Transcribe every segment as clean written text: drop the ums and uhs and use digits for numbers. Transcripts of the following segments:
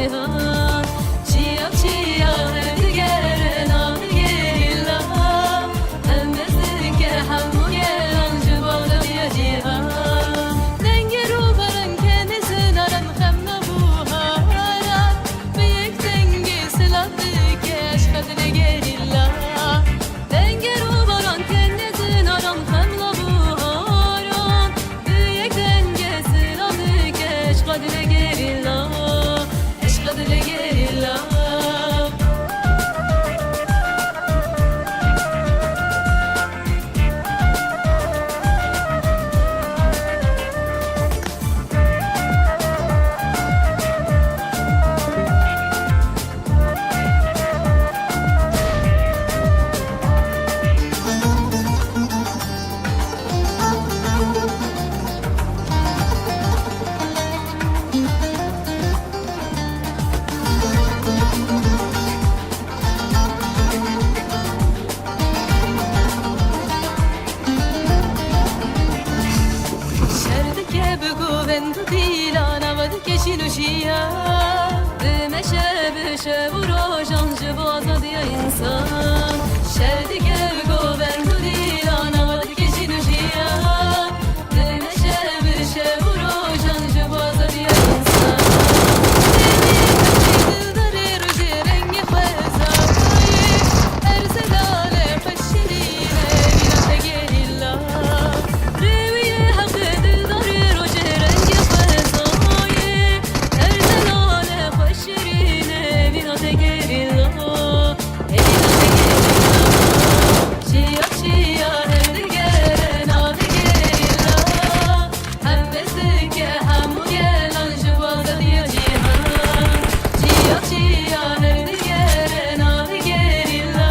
cihan Çiya çiya diğer navi gella Hem bezike hem mugelan Cıvalı ya cihan Denge rubarın kendisi narem hem nabuharan Büyük denge silahlı keş kadine gerilla Denge rubarın kendisi narem hem nabuharan Büyük denge silahlı keş kadine gerilla Eş kadine gerilla Şerdike begu vendu dilana vadike şinuşiya Meşe beşe uğraşan cıvaza diye insan Şerdike begu vendu dilana vadike şinuşiya Meşe beşe uğraşan cıvaza diye insan Dili roji rengi fezayı Her zelale peşirine binate gerilla Reviye hakkı dildari roji rengi fezayı Her zelale peşirine binate gerilla Binate gerilla Çiya çiya her digere navi gerilla Hem bezdike hem mugelan jıvaza diye cihan Çiya çiya her digere navi gerilla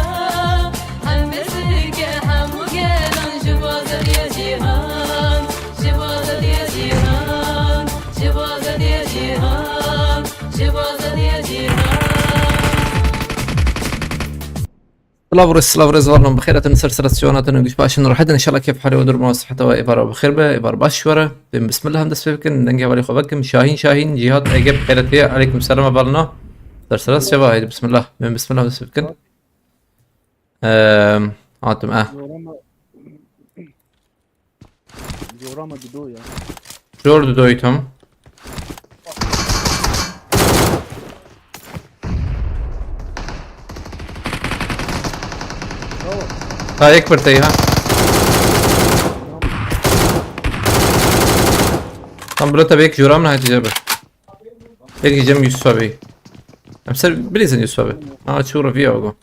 Hem bezdike hem mugelan jıvaza diye cihan Jıvaza diye cihan Jıvaza diye cihan Jıvaza diye cihan الله ورز والله بخير سلسلة سيونات نقش باش نروح حد ان شاء الله كيف حالي ودور مع صحته وإبارة بخير به إبارة باشورة بسم الله هندس فيكن ننجي علي خبكم شاهين جهات أجيب خيرتي عليكم السلام بالنا سلسلة شباب بسم الله بسم الله هندس فيكن عاتم Diorama gidiyor ya. جورد دويتهم Bravo. هاي أكبر تيها tam بلوتا بيك جورام نهاية جابر بيك جم يوسف أبي أمسر بليزن يوسف أبي شورة فيها وقو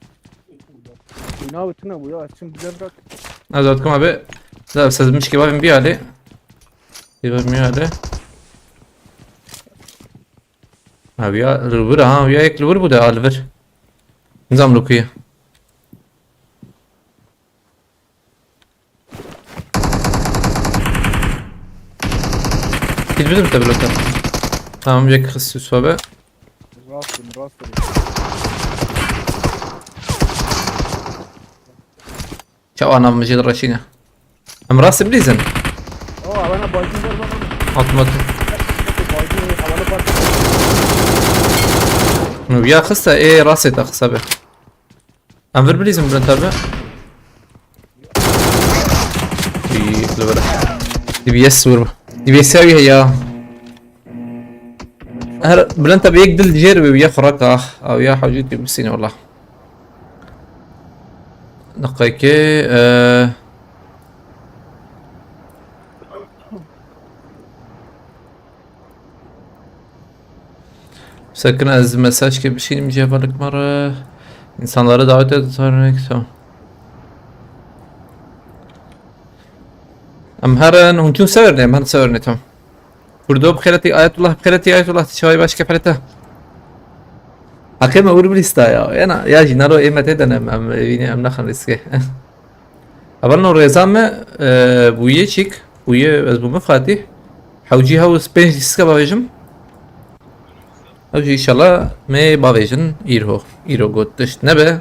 Bina bütüne bu ya. Şimdi bize bırak. نازلتكم أبي لا بس مش كباب نبيع عليه كباب نبيع عليه ها ويا البر ها ويا يك البر بودا البر نظام لوكية كيف بدهم تبلوكا تمام يك خس يسوى Rastır. شو أنا مجيد راشينا أم راسي بليزن O bana baygın ver bana. أوتوماتيك Baygın havalı parça. ويا خسة إيه راسي تخسبه أم فير بليزن بلنتابه في البر دي يسور دي بيساوي هي بلنتا بيقدل جيربي ويا خرقة أو يا حاجتي بسيني والله دقيقة sakın az mesaj gibi bir şey mi cevaplık mara insanlara davet et sonra tamam. Am heran hunçun severnem han severnem tamam. Burada bخيرتي آية الله تشاي باش كيف حالته حكيم أقول بليستا يا أنا يا جنارو إيه متى ده أم يعني أم نخن ريسكي أبلنا ريزام بويه شيك بويه بس بمفاتيح حوجي هاوس بين سكا باوجم أوجي إن شاء الله ما باوجن إيرو قد تشت نبه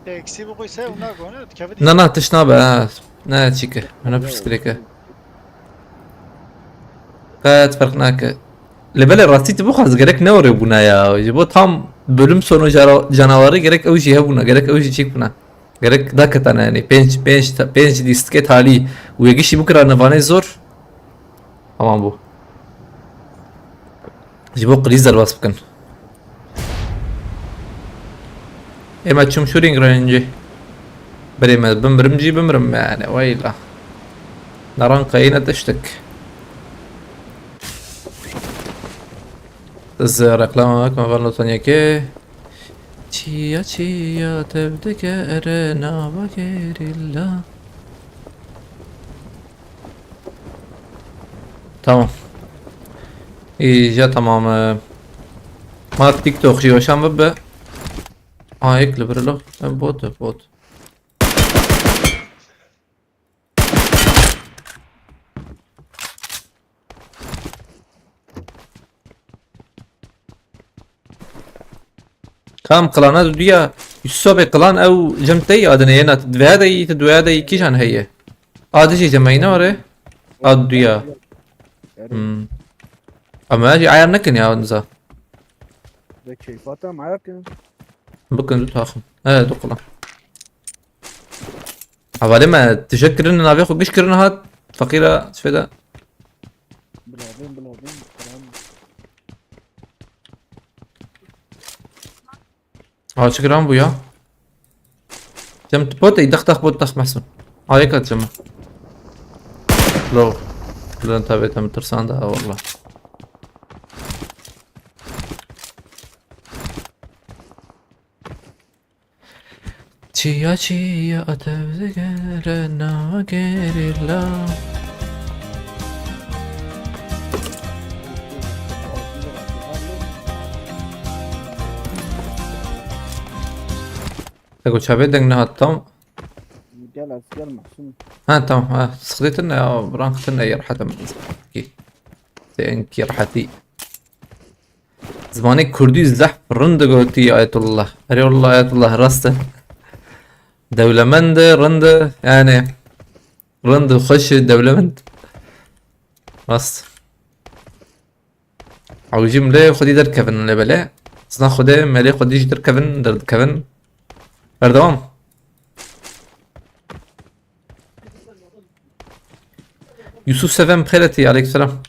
Eksi bu koysa onlar gönül kafede. نا تشت نبه نا شيك أنا بس كليك قد فرقناك Lebele rastiti bu kaz gerek ne oraya buna ya. Bu tam bölüm sonu canavarı gerek o şey buna gerek o şey çek buna. Gerek dakikten yani bench disket hali. Uyegi bu kadar navane zor. Tamam bu. Jibo krizer bas bakın. Ema çum shooting range. بريم بمرم جي بمرم يعني ويلا نران قينة تشتك تزرق لامك ما فلو تانيكي تشيا تشيا تبدك ارنا بكير الله تمام ايجا تمام ما تيك توك جي وشام ببا هيك لبرلو بوت كام قلانات دنيا يسوي قلان او جمتي ادنينا تدوي كيشان هي ادشي جمعينا وري ادويا اما اجي عيار نكن يا ونزا ذاك شيء فاتا معاك كده بكن دوت هاخم دو قلان عبالي ما تشكر ان نافيخو بيشكر هات فقيرة سفيدا بالعظيم شكرا بويا جمت بوت يدخ بوت دخ محسن هيك جمع لو انت بيت من ترسان ده والله تشيا اتذكرنا غير الله تقول شابي دقنا هالطم قال محسوم ها تمام سخديتنا يا برانكتنا يا رحتة من كي زينكي رحتي زماني كردي زحف رند قوتي آية الله هري والله آية الله راسته دولمند رند يعني رند خش دولمند راست عوجي ملي خدي در كفن اللي بلا صنا خدي ملي خديش در كفن در كفن بردوام يوسف سفن بخيرتي عليك السلام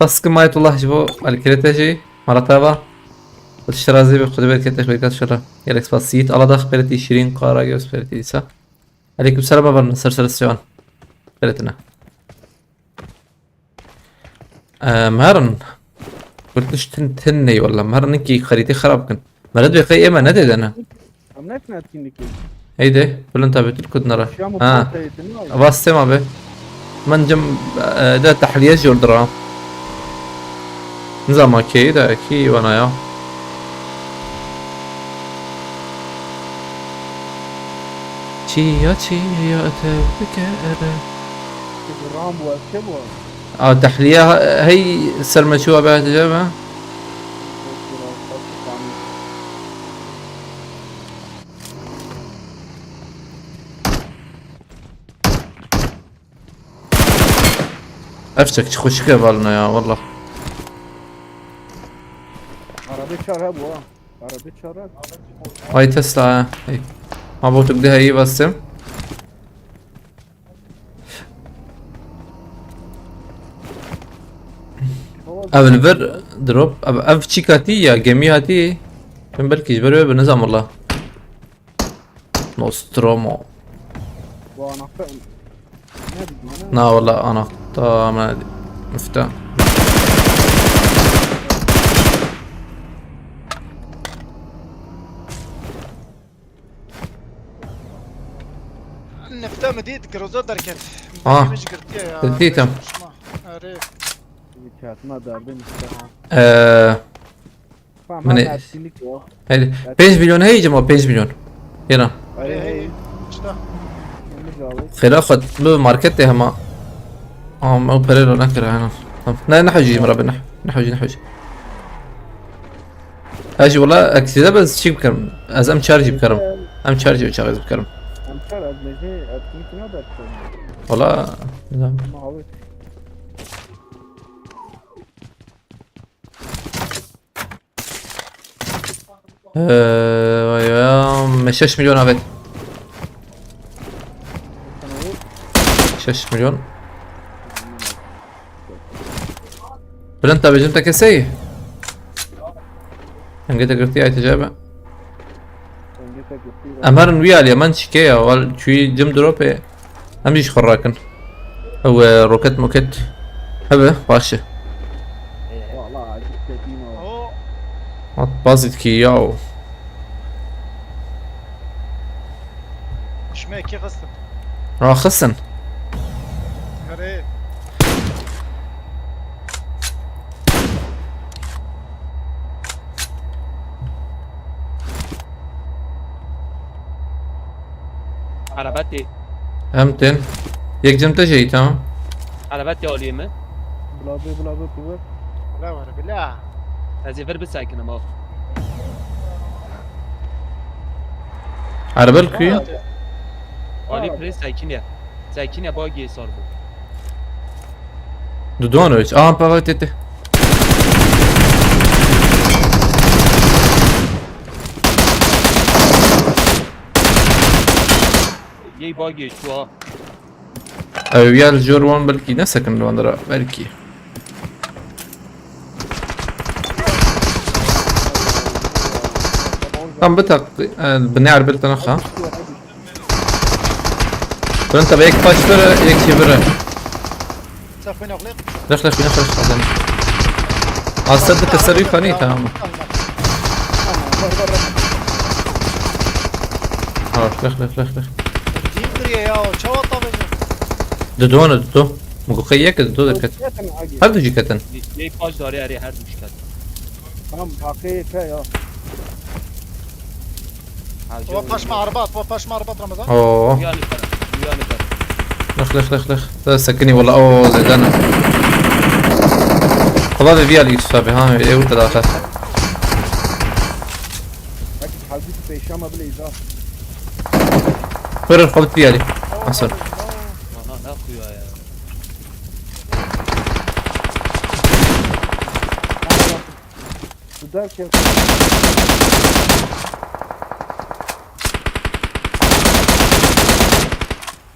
بس كما الله جبو الكريتاجي مرتبة والشرازي بخدي بالك تخبيكات شرا يالك بسيط على داخل بيرتي شيرين قارا جوز بيرتي سا عليكم السلام ابن سرسل السيوان بيرتنا مهرن قلتش تني والله مهرن انكي خريطي خراب كن مرد بقي اما ندد انا عملت ناتينك هيدي بل انت بتركض نرى بس سمع به من جم ده تحلية جوردرا نظام كي ده كي وانا يا تشيا تبكر الرام والشبوة تحلية هي سرمشوها بعد جابها افتك تخش بالنا يا والله عربية شارع ابو عربية شارع هاي تسلا هي ما بوتك ده هي بس قبل بر دروب اف تشيكاتي يا جيمي هاتي من بالكيش برو بنظام والله نوسترومو وانا فعلا لا والله انا ما مفتاح نفتا مديد كروزو دركت مش قلت يا تديتم عارف ما داردين من هيدي 5 مليون هي جماعة 5 مليون هنا هي خير اخذ له ماركت هما ما بريرو نكره هنا لا نحوجي مرة نحوجي اجي والله اكسيدا بس شي بكرم از ام تشارجي بكرم ام تشارجي وشغل بكرم والله ويا 6 مليون عبيد. 6 مليون. بلنتا بجنتا كسي. انقدر قلتي اي تجابة. امرن ويا اليمن شكيا وال شوي جم دروبي. امجيش خراكن. هو روكت موكت. هبه باشا. والله عجبت فينا. اوه هات بازت كي ياو. شماكي غصن خسن. هري عربتي همتن. يك جمتا جاي تمام. عربتي اوليمه بلا بي لا ورا بالله هذه فيرب سايكن ما على بالك ويا. اولي بريس سايكين يا باقي صار بو دودونوش بابا. يي باقي شو ويا الجور وان بلكي نسكن لوندرا بلكي. طب بتق بنعر بلتنخها. انت بيك فاشبر يك شبر. سافين اغلق لخ بعدين. اصدق السري فاني تمام. لخ. ديمري يا شو طبعا دودو مقوقيك دودو دكت. هل تجي كتن؟ يي باش داري اري هر مشكل تمام حقيقة يا هو باش مع رباط رمضان اوه وياني لخ لا سكني والله. اوه زيدانا. والله فيا اللي يشتغل ها ايه وثلاثة. أكيد حبيت بيشامة بالإيزار. فرق خبط فيا لي. أصل. انا اخويا يا بدك يا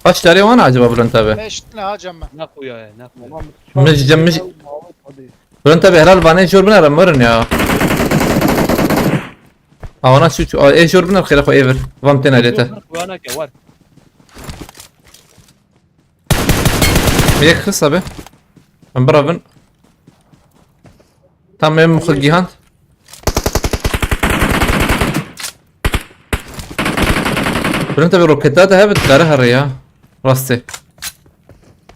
ايش تاري وانا عجبه بلنتابه. ليش نهاجم اخويا يا اخويا مش جمش. بلنتابه هلال باني شور بنا رمرن يا. انا شو ايه شور بنا الخير اخو ايفر. فهمتنا ليته. وانا كوار ميك خصه به. من برا بن. تمام مخلقي هانت. بلنتابه روكيتات هبت دارها الريا. راستي.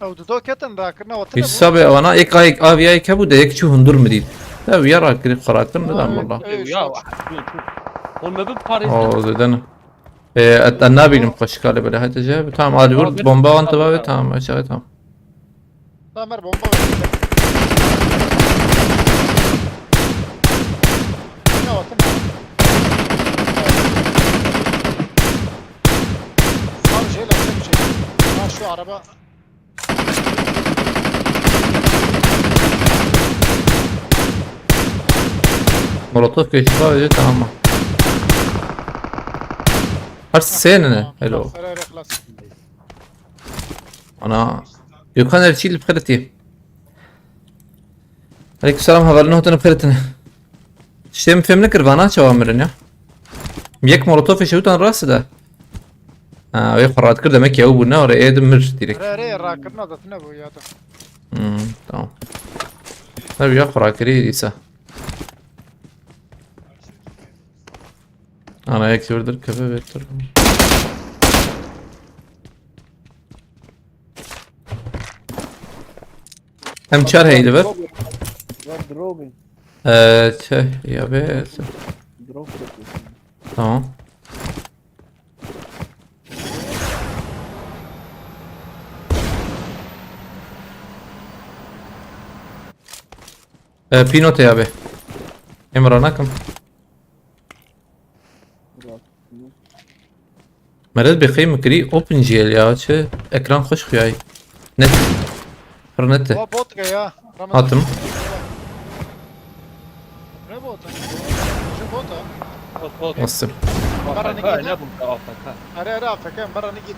او دو كتن ذاكرنا وطلع يسابي وانا ايك ايك ابي ايك ابو ده يكشو هندور مديد. لا ويرا كريم قراتن نظام والله. يا واحد شوف هون ما ببقاري اوه زيدنا. النابي نمخش كالي بلا هاي تجاب تمام عادي ورد بومبا وانت بابي تمام اشياء تمام. تامر بومبا شو عربة مولوتوف كيش بابي تمام. هرس سيننا حلو. خلاص انا يمكن الشيء اللي بخيرتي. عليكم السلام هبلنه تنا بخيرتنا. شتم فهمنا كرفانات شو عمرنا. ميك مولوتوف يشوتن راس ده. ويقرأت كده مكي أو بالنار إيه دمر ديريك. ري راكرنا ده تنبو يا ده تمام. طيب يقرأ كريسة. أنا هيك شو بدر كفى بيتر. هم شهر هي دبر. دروبين شه يا بيت. دروب تمام. بينوت يا بي. إمرانكم. مرات بخيم كري اوبن جيل يا شي اكران خوش خياي نت فرنت هو بوت يا هاتم ne bota? Şu bota. خود وصل برا AFK نجي ne bu AFK. اري افكر برا نجي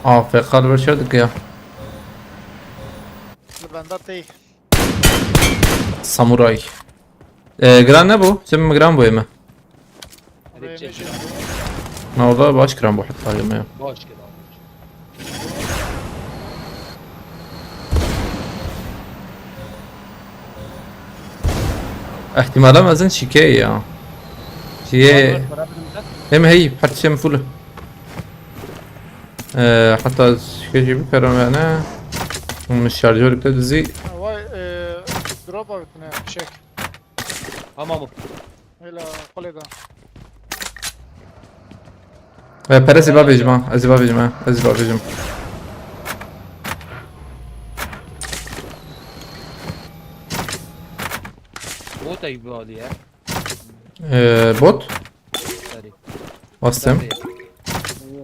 ده في قلب الشدك يا البندات ساموراي جران نبو سم جران بو يما Hadi çek. ما والله باش جران بو حتى يما Boş gel abi. احتمالا ما زين شيكاية يا شي هم هي حتى شي مفولة حتى شيكاية جيب كرم يعني من الشارجور بتدزي واي دروب او اثنين شيك Hamamı. الى قليقة باريس باب يا جماعة ازي باب يا جماعة ازي باب يا جماعة Bu da gibi oldu ya. بوت Hadi. وستم هي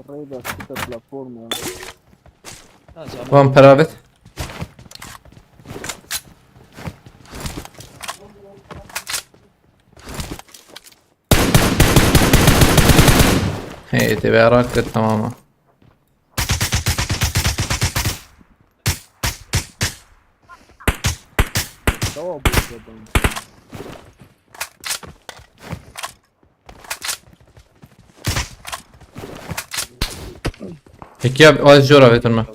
الريدة ستة بلاتفورم يعني. Ha zaman. وان برافت هي تبقى راكد تماما سوا بوت جدا. هيك يا واز جورا بيت الماء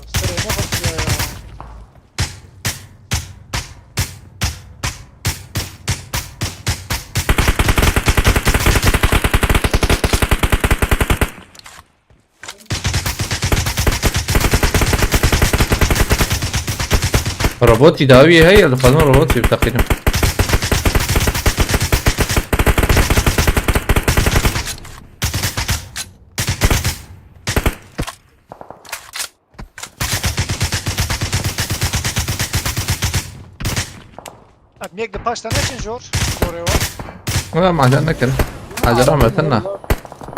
استري نفس روبوتي داوية هي اللي قانون روبوتي بتقريبا ابنيك ده باش تنشن جورج كوريوا لا ما عجبنا كده عجبنا مثلنا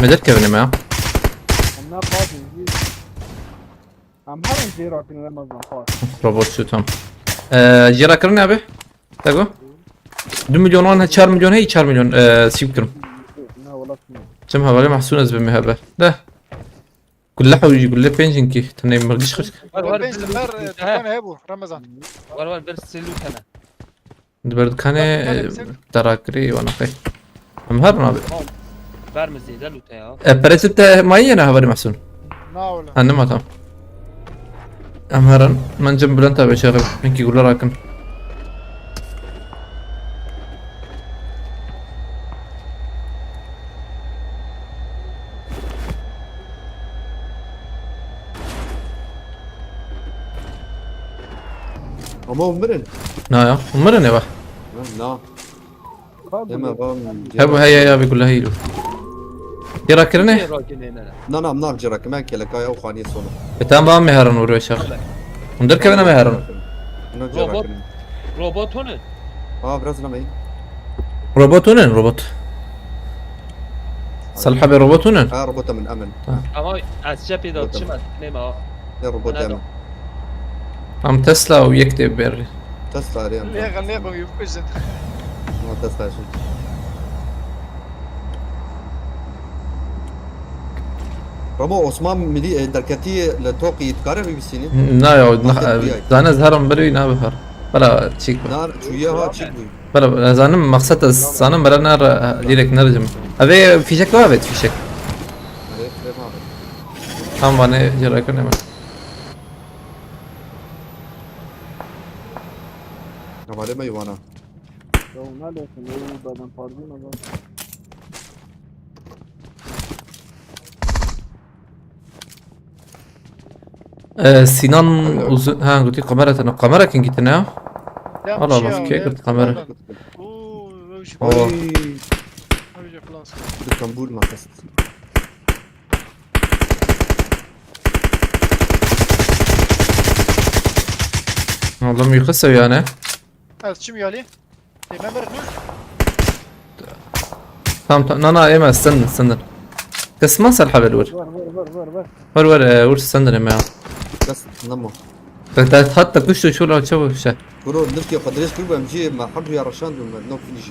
مدد كيف ما I'm not pausing. I'm having zero in Amazon pause. روبوت شو تم جيرا كرنا ابي تاكو 2 مليون وانا 4 مليون هي 4 مليون سيب كرم No, ولا اسمه. سمها بالي محسون از بمهبل لا كل لحو يجي كل بينجن كي تني مرقش خش Var بنز المر تكون هيبو رمضان var bir silut ana. برد كان تراكري وانا خي مهرنا ابي Ver mi zeyde loot ya? بريس بتاع ماينا هبري محسون ناولا انا ما تم امهرن من جنب لنتا بشغل انك يقول راكن Ama umurun. نا يا مرن يا بح لا. Deme ben. هبو هيا يا بيقول هي له يرا كرني لا لا منار جرك ما كلك يا وخاني صنو. بتام بام مهرن ورو شغل وندر كمان مهرن منار Robot. جرك. Robot onu. biraz لما روبوت ونن روبوت صلحة بروبوت ونن ربطه من امن. Ama az cephe de atışım ne ma. يا ربط امن. عم تسلا ويكتب بيري تسلا ريان. ليغا ليغا يفوزن ما تسلا شو. ربو عثمان ملي دركتي لتوقي يتكرر بيسيني. نا يا زانا زهرم بري نا بهر بلا تشيك نار شوية تشيك. بلا زانم مقصد زانم برا نار ديريك نرجم أبي في شك وابد في شك هم باني جرا كنا ما هذا ما يوانا. So, una le enseñé بدن فاردين ولا. سينان ها قلت لك قمرة أنا قمرة كان جيتنا والله بفكر قلت قمرة اوه خلاص باسطنبول ما قصد. والله ما يخسر يعني از چی میالی؟ من برد تمام نا نا إيه ما استنى قسمان سلحة بالور ور ور ور سندنا ما بس نمو حتى كشتو شو لو تشوف شا كرو نفتي قدريش كل بمشي ما حد يا رشان نو فينيش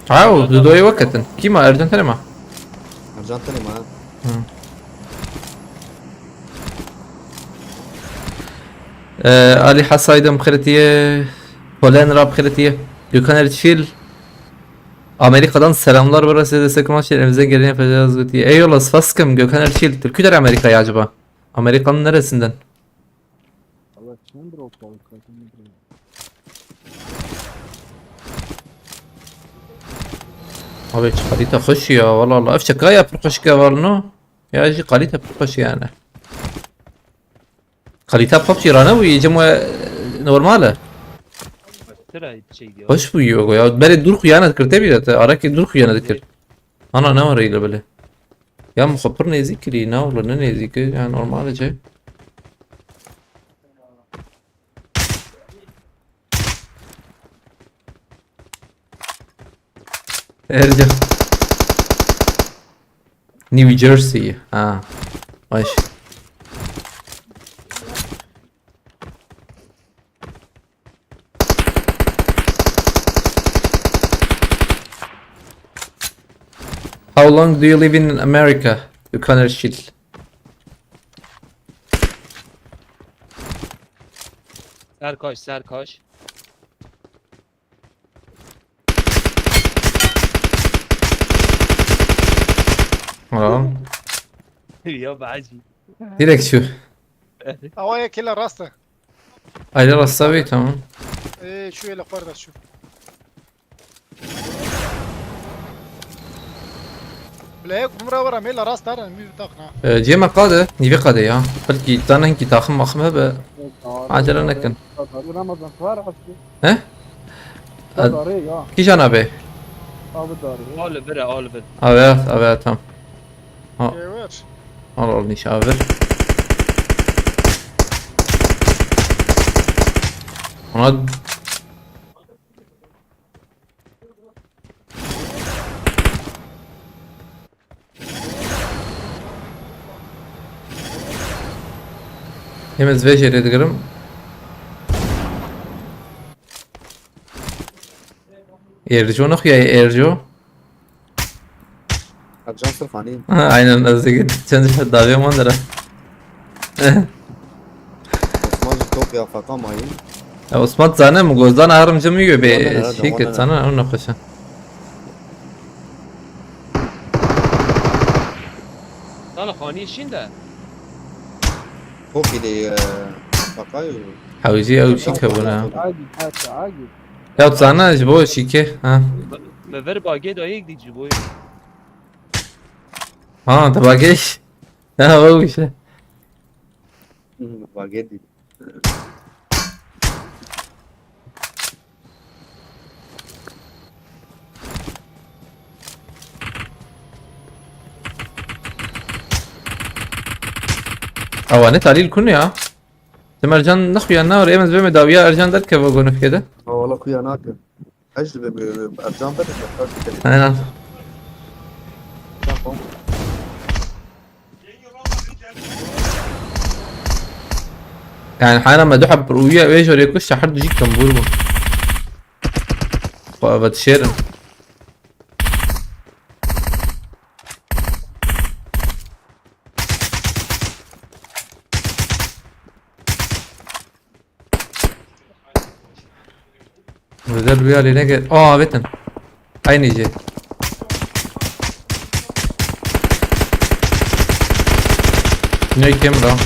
عاو دوي وقت كيما ارجنت انا ما رجعت تاني معاه Ali hasaydım kritiye Polen rap kritiye Gökhan Erçil Amerika'dan selamlar burası destek amaçlı elimizden geleni yapacağız diye. Eyvallah Sfaskım Gökhan Erçil Türküler Amerika'ya acaba? Amerika'nın neresinden? Allah şimdi o kol kaçın. Abi قريتها خش يا والله الله افشك غاية بتخش كفارنو يا جي قريتها بتخش يعني قريتها ببجي رانوي جمع نورماله ترى شيء دي hoş bu yiyor ya beri dur kıyana ذكرت بيدت اراك dur kıyana ذكر انا ناوري له بله يا مخبرني ذكري ناور لنا ذكر يعني نورمال جاي ارجع نيو جيرسي ماشي How long do you live in America? Gökhan Erçil. سرکاش Tamam. يا بعجي Direkt şu. هواية كلها راسته. Aylar Asabi tamam. ايه شو اللي قرده شو. لا هيك مرة ورا ميلا راس ترى مي بتاقنا. جيما قادة نيفي قادة يا. بلكي تانا هنكي تاخم مخمها ب عجلة نكن. رمضان صار حسي. ها؟ داري يا. كي جانا به؟ ابو داري. اوليفر Evet tamam. ايه Allah Allah nişaver. Ona Hemen zvejer edgirim. Erjo noch ya Erjo. رجعت صرف عنين Aynen az önce çöndü davya mandara. عثمان جبتوك يا فقام عين Osman sana mı gözden ağrımcı mı yiyor be Vallahi, şey vallahi. git sana onu koşa. انا خاني شين ده فوق دي فقاي Havcı ya şey kabuna. عاجل حتى عاجل. Ya sana jibo şike ha. بفر باگه دایی یک دیجی بوی Ha tabii geç. Ha o işte. باجيتي Avane talil kunu ya. Tem Ercan نخوي انا وريمز بما داويا Ercan der ki vagonu kede. والله كويا ناكل اجل ارجان بدك Aynen. يعني حالما دحب برويا ايش ولا يكش حد يجيك كمبوربو. بتشيرن. وده البيع اللي نجد بتن اين يجي نوي كاميرا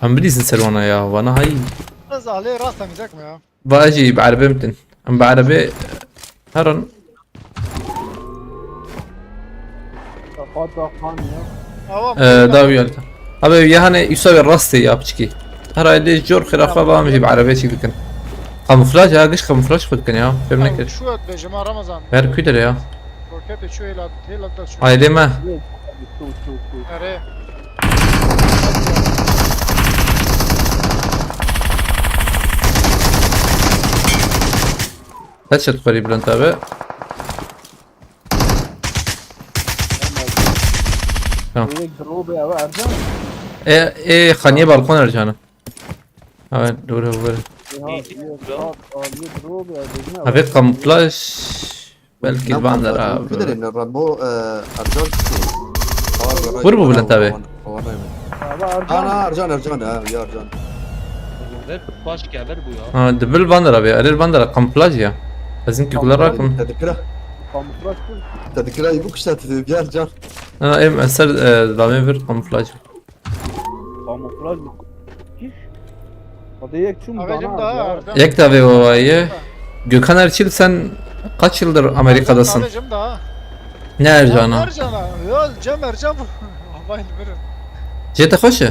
ام بدي سلوانا يا وانا هاي بس عليه راسه مزاك ما. باجي بعربي متن ام بعربي هرن قاطع خان يا. هوا داوي قلت ابي يعني يسوي الراستي يا بشكي هرا اللي جور خلافه بامشي بعربي شي بكن kamuflaj ya kış kamuflaj fıtkın ya filmine kır شو be جماعة رمضان. ver küdür ya روكيت شو يلعب هيلا بدك شو. aileme شو. اري. headshot قريب لن تابع یک دروب یا ارجان ايه خانية بالكون ارجعنا. evet doğru doğru. یا عالی دروب یا دیگه Abi kamuflaj belki bandara. بدري ان الرامبو ارجان Vur bu Bülent abi. انا ارجان يا ارجان Ver baş geber bu ya. Ha dbil bandara abi. Alil bandara kamuflaj ya. Bizimki kullar rakım. تذكره kamuflaj kız تذكره يبوك شات يا ارجان Ha em eser dame bir kamuflaj. kamuflaj mı? Hiç. Hadi yek çum Abicim bana daha ya. Erdem. Yek tabi o ayı. Gökhan Erçil sen kaç yıldır Amerika'dasın? Abicim daha. Ne Ercan'a? Ercan'a. Ya Cem Ercan bu. Abayın verin. Jete hoşu.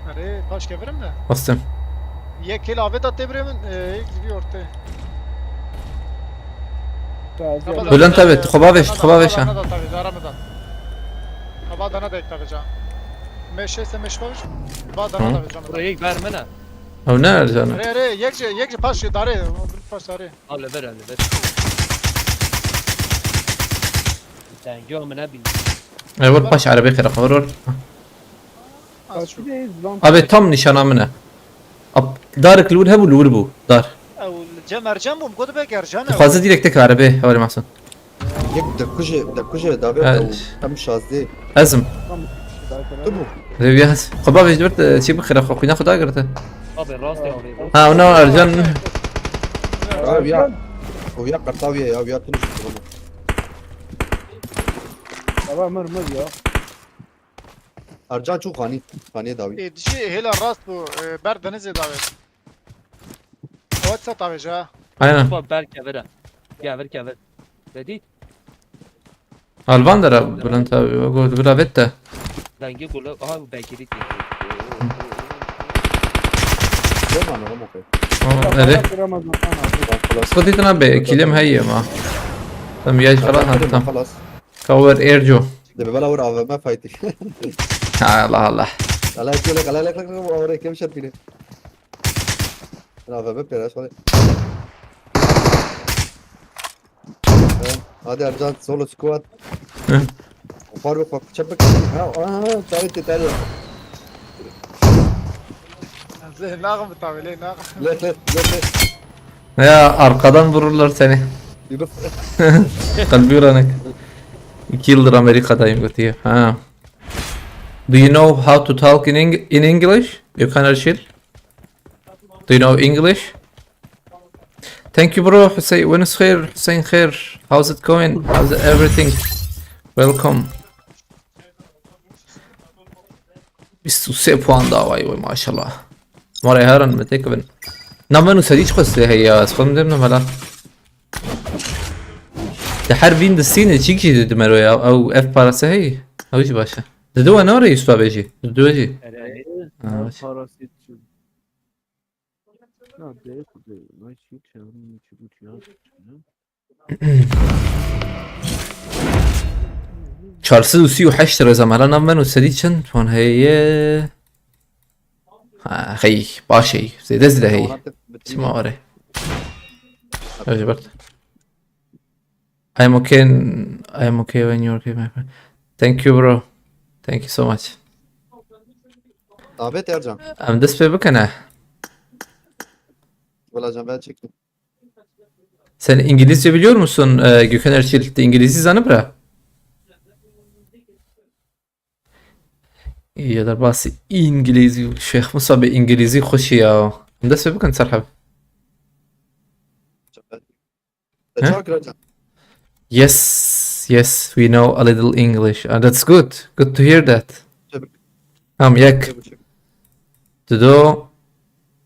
Hadi taş geberim de. Bastım. Yek kil abi da tebremin. Bir orta. Bülent abi, tuğba beş ha. Dana da tabii daramadan. Hava dana da ektakacağım. Meşe ise meşe var. Hava dana da vereceğim. Buraya vermene. Abi ne Ercan'a? Re yekce paş dare. Paş dare. Al ver al ver. Sen gömüne bin. Vur baş arabi kırak vur. Az şu. Kaçıdeyiz lan. Abi tam nişanamına. Darık lur hebu lur bu. Dar. Cem Ercan bu. Kodu bek Ercan. Fazla direktek arabi. Havali mahsun. يك دكوجه دابا ام شازدي Azım. تبو Reviyaz. Kuba beş dört şey bıkırak okuyna kuda girdi. Abi rast ya oraya. Ha ona Ercan. ويا قرطاويه يا ويا تنش Tamam mır ya. ارجان شو خاني داوي Dişi hela rast bu. Berdenize davet. Whatsapp davet ha. Aynen. Bak belki ver. Geber geber. Dedi. Albandara Bülent abi. O bir avet de. Dengi golu. Aha bu belki de. ليه ما انا اوكي Evet. Ramazan ana. خلاص Skotit'in abi. Kilim hayy ma. Tam yaj خلاص tam. خلاص Cover Erjo. ده بلا ورا ما فايتي Allah Allah. لا يقول لك لا لك ورا كم شرط فيني انا فاهم بيراش هذا ارجان سولو سكواد وفاروق فك شبك تعالي Nağım tavile nağım. لا Ya arkadan vururlar seni. يبقى Kalbi uranık. 2 yıldır Amerika'dayım götüyor. Ha. Do you know how to talk in English? Gökhan Erşil. Do you know English? Thank you bro Hüseyin. Venus khair. Hüseyin khair. How's it going? How's everything? Welcome. Biz 3 puan daha vay maşallah. مرة هارن متكبن نعم سديش قصة هي أصلا ضمن ملا تحاربين الصين تشيكي تدمروا أو اف باراسة هي أو إيش باشا دوا نوري يسوا بيجي دوا جي Parasit. Ya değil bu değil. Ay şu çevrim içi ya. شارسد وسي وحشتر زمان نعم وسديشن فون هي خي باشي زي دزلة هي اسمه أوري أجي برد I'm okay when you're okay my friend. Thank you bro. Thank you so much. Ahmet Ercan I'm this baby kana. ولا جنبها çektim. Sen İngilizce biliyor musun Gökhan Erçil? İngilizce zanı bırak. يا درباسي انجليزي شيخ مصعب انجليزي خشي يا ده سبب كان سرحب Çok Ercan. yes we know a little English and that's good to hear that ياك تدو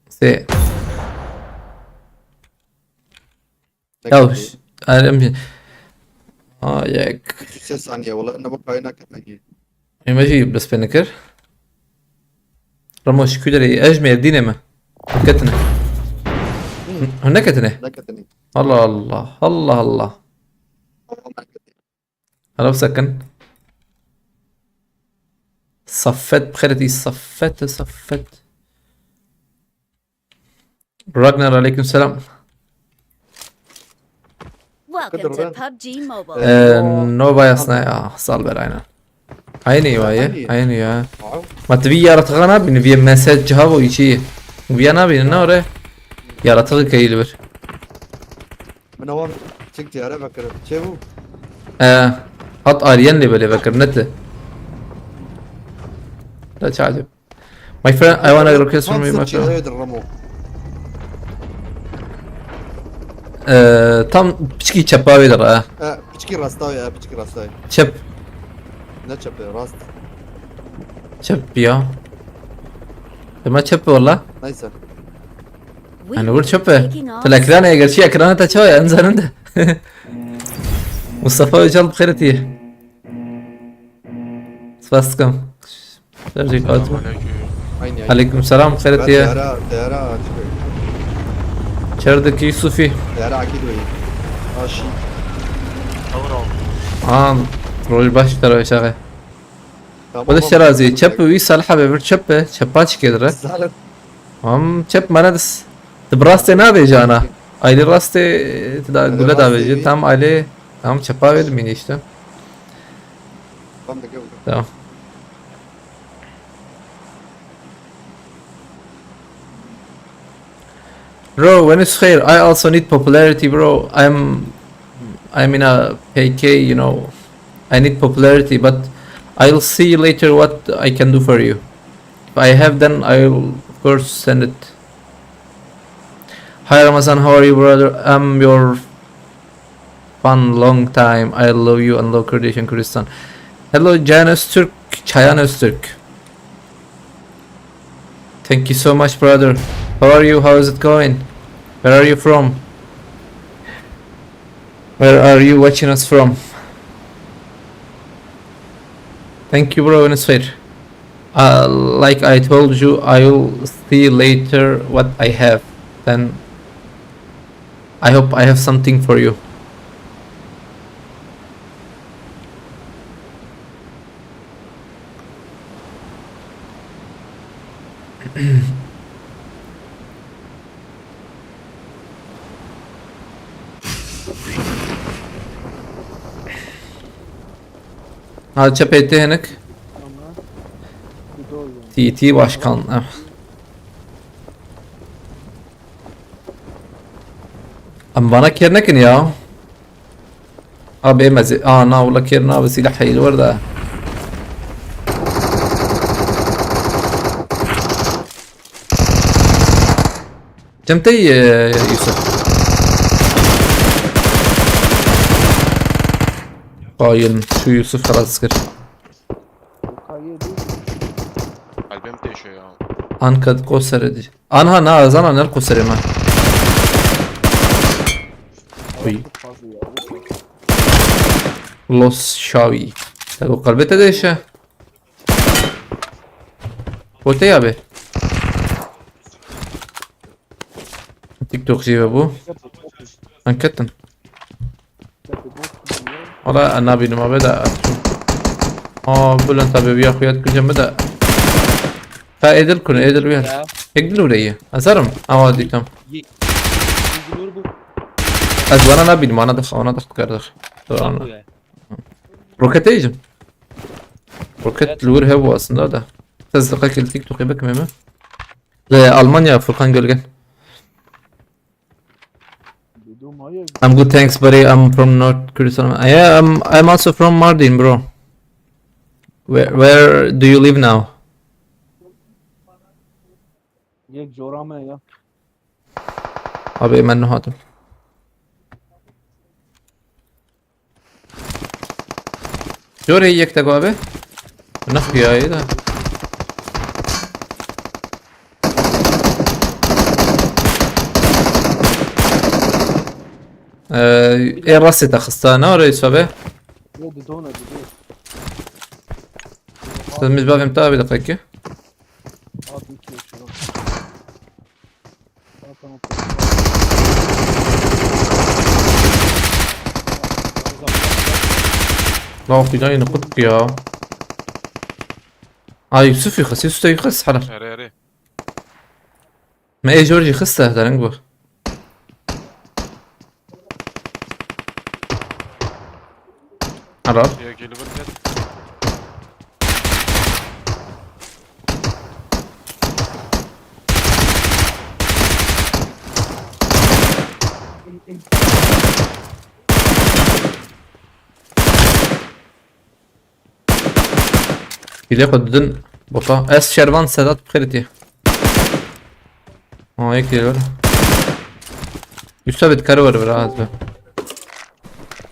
سي اوش انا ياك 3 saniye والله انا بقى هنا كمان ماشي بس بنكر رموش كودري اجمع دينما كتنه هناك كتنه لكتني الله الله الله الله هلا سكن صفت بخيرتي صفت راجنر عليكم السلام Welcome to PUBG Mobile. نو بايسنا يا صال براينا عيني وياه عيني يا عاو ما تبي yaratığa ne yapayım? Bir mesaj cevabı içi. Bir ne yapayım ne oraya? Yaratığı kayılır. منور تشيك تيارة بكر شيفو Hat arayan ne böyle bakır neti. لا تعجب. My friend, I wanna request from you my friend. هيد الرمو Tam piçki çapavidir ha. بتشكي راستاوي بتشكي راستاوي Çap. نتشب راست Çap ya. ما çap والله. نايسة انا قلت شوفه الاكران يا قرشي اكرانه تشوي انزل انت مصطفى ان شاء الله بخيرتي سباستكم ترجيك اوتما عيني عليكم السلام بخيرتي تيارة شردك يوسفي تيارة أكيد وي ماشي رول باش ترى يا شغل وده الشرازي تشب وي صالحه بيبر تشب تشباتش كده زعلت تشب ما ندس تبراستي نابي جانا aile rastı da gule da verecek tam aile tam çapa verdim yine işte فهمت كيف tamam. Bro, when it's fair, I also need popularity, bro. I'm in a PK, you know. I need popularity, but I'll see later what I can do for you. If I have, then I'll of course send it. Hi Ramazan, how are you, brother? I'm your fan, long time. I love you and love Kurdish and Kurdistan. Hello, Can Öztürk, Çayan Öztürk. Thank you so much, brother. How are you? How is it going? Where are you from? Where are you watching us from? Thank you, bro, and it's fair. Like I told you, I'll see later what I have. Then I hope I have something for you. Hadi çapete henek. Ama bir de o yani. TT başkan. Ama bana kernekin ya. Abi emezi. Na والله كيرنا بس يلحق الوردة. جمتي يوسف. قايل شو يوسف خلاص كده. O kayıyor değil mi? Kalbim değişiyor ya. Ankad kosar دي. Anha na zana nel kosar ma. Uy. Çok fazla ya. Los Xavi. تقول قلبته ديشه. قلت يا بي. تيك توك جيب ابو. انكتن. والله انا ابي ما بدا بقول انت ابي اخويا كل جنب بدا فايدل كن ايدل ويا Ya. يقدروا لي ازرم اودي تم Bulgur bu. از وانا نبي ما انا دخل وانا دخل كردخ Bu ya. روكيت ايجن روكيت الور هو اصلا ده تصدقك التيك توك يبك ميمه لألمانيا فرقان جولجن Dediğim hayır. I'm good thanks buddy I'm from North Kurdistan yeah I'm also from Mardin bro where do you live now Yek jorame ya. abi منه هاتم جوري يك تقو abi نخ يا ايه ده ايه راسي تخستانه ورئيس فبه Ye dedi ona dedi. استاذ مزباب امتى بدقيقة At 2 yaşıyor. Zaten o لا في جاي نقطك يا يوسف يخس يوسف يخس حلا Ere ere. ما ايه جورجي خسته ده نقبه عرف Ya gelip gel. Bile kodun bota. Es Şervan Sedat Bkhirti. Aa ek geliyor. Yusuf karı var biraz be.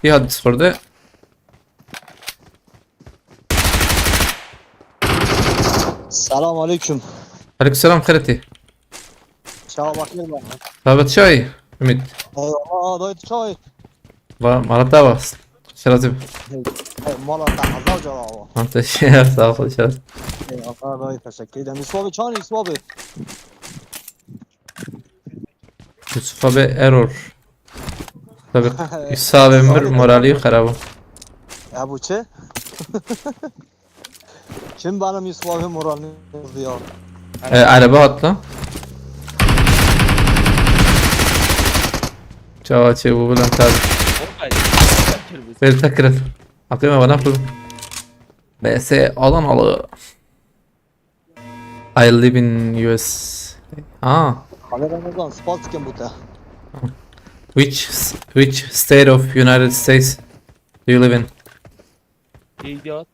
Bir hadis vardı. Selam aleyküm. Aleykümselam Bkhirti. Çay bakayım ben. Davet çay. Ümit. Eyvallah dayı çay. Marata bas. Şerazim. Mala tahazlar cevabı. Anta şey sağ ol şeraz. Eyvallah dayı teşekkür ederim. İsmabi çay İsmabi. Yusuf abi error. Tabii Yusuf abimir morali harabı. Ya bu çe? Kim benim İsmabi moralini bozdu ya? Araba atla. Çava çe bu bilen tabi. Bir tekrar. Aklıma bana yapalım. BS alan alı. I live in US. Ah. Haberimizden Spaltiken bu te. Which state of United States do you live in? İdiot.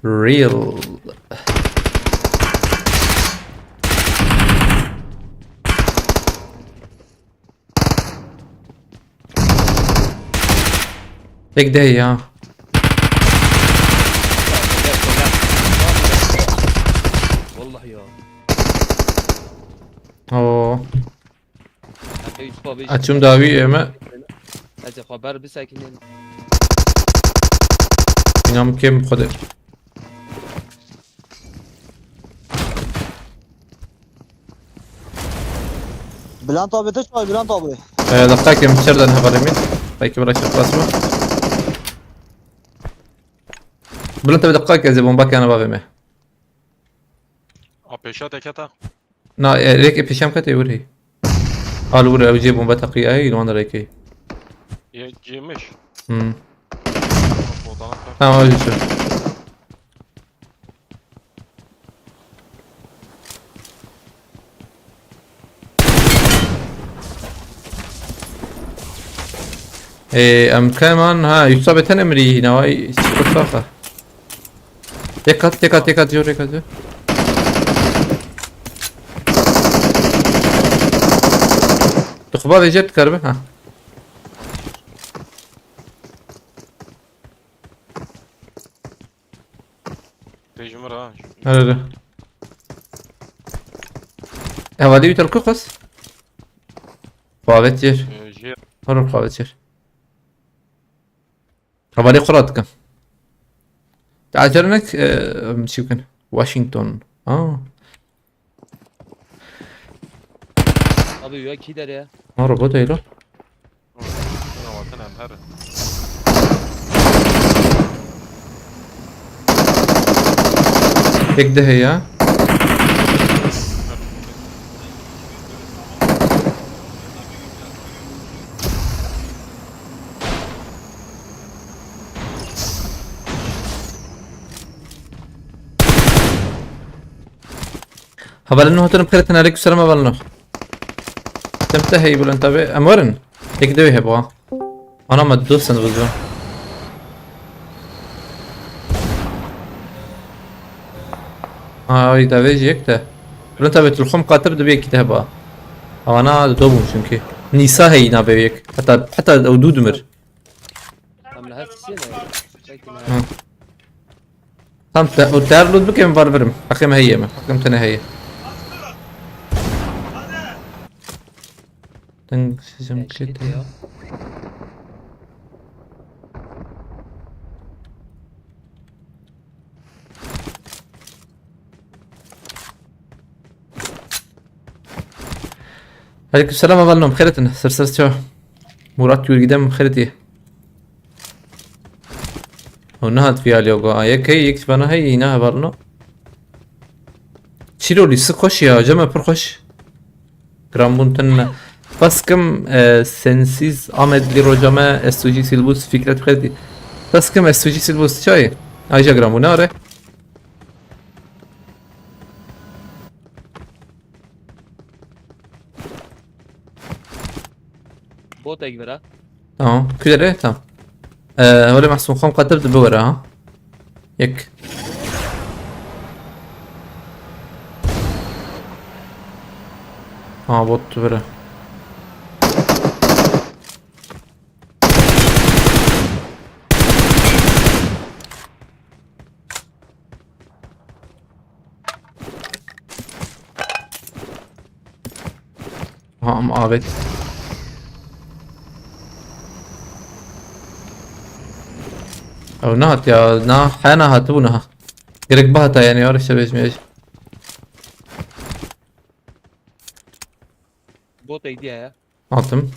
Real. Tek de ya. Vallahi ya. Oo. Hatta Yusuf abi. Açım davi ama Hadi haber bir sakinin. inam kim خود. Bülent abi de çay Bülent abi. دقيقة كم شردن هبرمي. طيب برا شرط رسمه. بلنت بدقائق زي بومباك انا بافيمي. Apeşa tekata. نا ريك بيشام كتي وري. قالوا وري اجيب بومبا تقي لو انا ريكي. Giymiş. امم Odanı تمام اجي شو. إيه أم كمان ها يصاب تنمري نواي استفاقة تكات جو ريكات جو تخبا جت كربه ها Tecmur ha. هلا هذا يتركو قص قابتير J هرب قابتير هذا قراتك تعجرنك شو كان واشنطن Abi ya ki der ya. ربط ايلو vatan emher. هيك ده هي هبل انه هتن بخيرتنا عليك السلام هبلنا تنتهي يقول انت امورن هيك ده يهبوا انا ما تدوس انا بزو هاي ده بيجي هيك ده يقول انت بتلخم قاتب ده بيك كتابه او انا دوبو شنكي نيسا هي نابيك حتى ودود مر Tam lahat sene. Sakin ha. tam وتعرض بك من بربرم حقيمة هي ما حقيمتنا هي تنك سيزم Eşit كده ya. عليكم السلام أبلنا بخيرتنا سرسر شو مرات يوري قدام بخيرتي ونهد فيها اليوغا يك هي يكتب أنا هي هنا برنا شيلو لي سخوش يا جماعة برخوش جرامبونتن بس كم سنسيز آمد لي رجمة استوجي سيلبوس فكرة بخيرتي بس كم استوجي سيلبوس شاي أيجا جرامبونا أره بوت اكبر ها. تمام كده تمام. ولا محسوم خم قدر بورا ها يك. بوت برا. عابد او نهت يا حانا هاتونها قرق بهتا يعني عارف شبيش ميش بوت ايديها يا. عاطم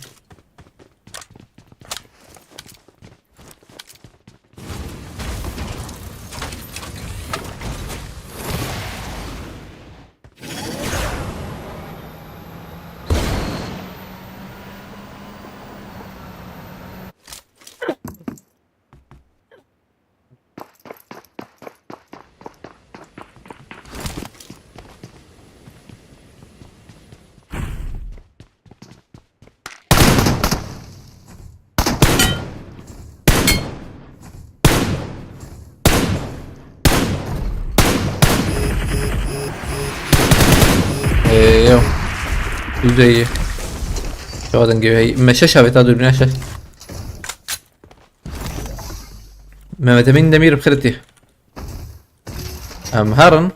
ايوه زي شو هذا نجيب هي مشاش هبت هذا المناشة ما متمين دمير بخيرتي هارن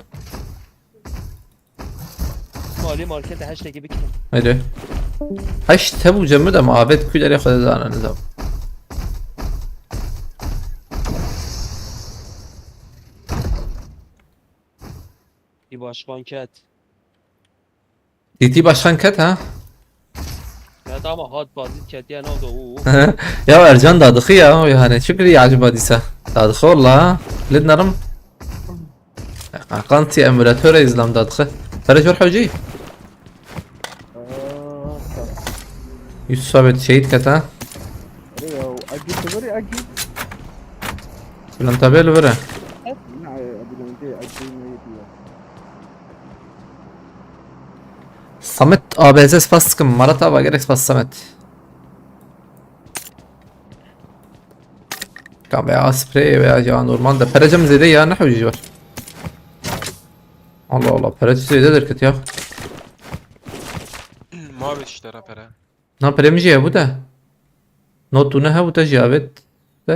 مالي ماركت هاشتاج بكره. هيدا هاش تبو جمدها مع بيت كل اللي ياخذ انا نظام يبقى اشقان كات. ديتي başkan kat ha Ya tamam hot bazı كات يا نوضو. يا ارجان دادخي يا يعني شكري عجبها ديسا دادخي والله لد نرم قنتي امولاتور ازلام دادخي فرج والحوجي يوسف ثابت شهيد كتا ايوه اجيب تقولي اجيب لم تابعه برا نعم ابي اجيب صمت ابيزس فاسكم مرتا باجرك بس صمت كان بيع سبراي ويا جان نورمان ده فرجم زي دي يا نحو جيور الله الله فرج زي ده دركت يا Muhabbet işlere pere. نا بريمجي ابو ده نوتونه ابو تجاوت ده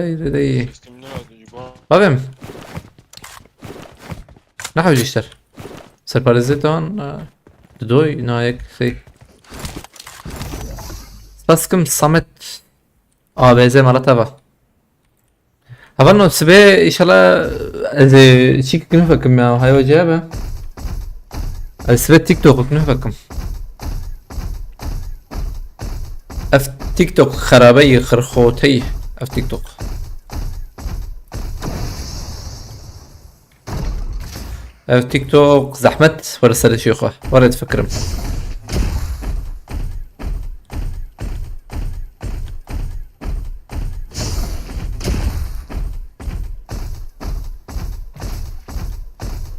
Sistemler adı gibi. فاهم نحو جيشتر سربارزيتون دوي نايك سي باسكم صمت زي مرتا با هفنو سبي ان شاء الله زي شيك كنفكم يا هاي وجابه سبي تيك توك كنفكم اف تيك توك خرابي خرخوتي اف تيك توك اف تيك توك زحمت ولا سر شيخه ولا تفكرم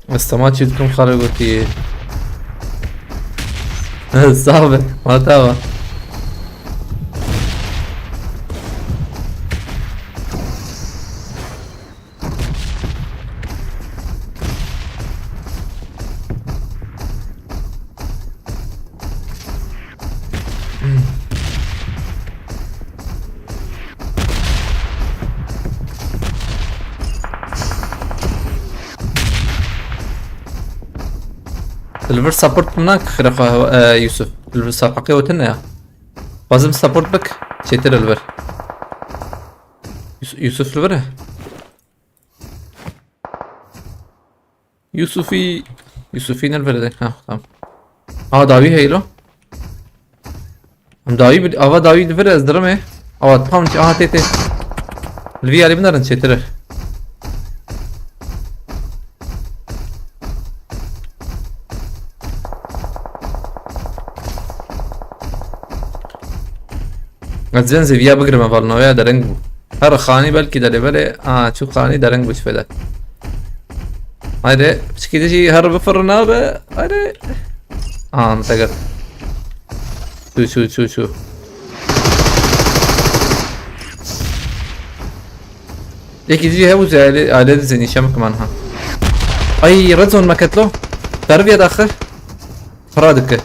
بس ما تشوفكم خارجوتي صعبة ما تابع الفير سبورت هناك خرقة يوسف الفير سبورت حقيقة وتنا يا لازم سبورت بك شيتر الفير يوسف الفير يوسفين الفير ده ها تمام داوي هيلو داوي داوي الفير ازدرم ايه تفهم تي الفي علي بنرن شيتر زين زي فيها بقرا ما بالنا ويا درنجو هر خاني بلكي دلي بلي شو خاني درنجو ايش فدا هاي بس كده شي هر بفرنا به هاي نتقر شو يك يجي هو زي على زين شام كمان ها اي رزون ما كتلو تعرف يا داخل فرادك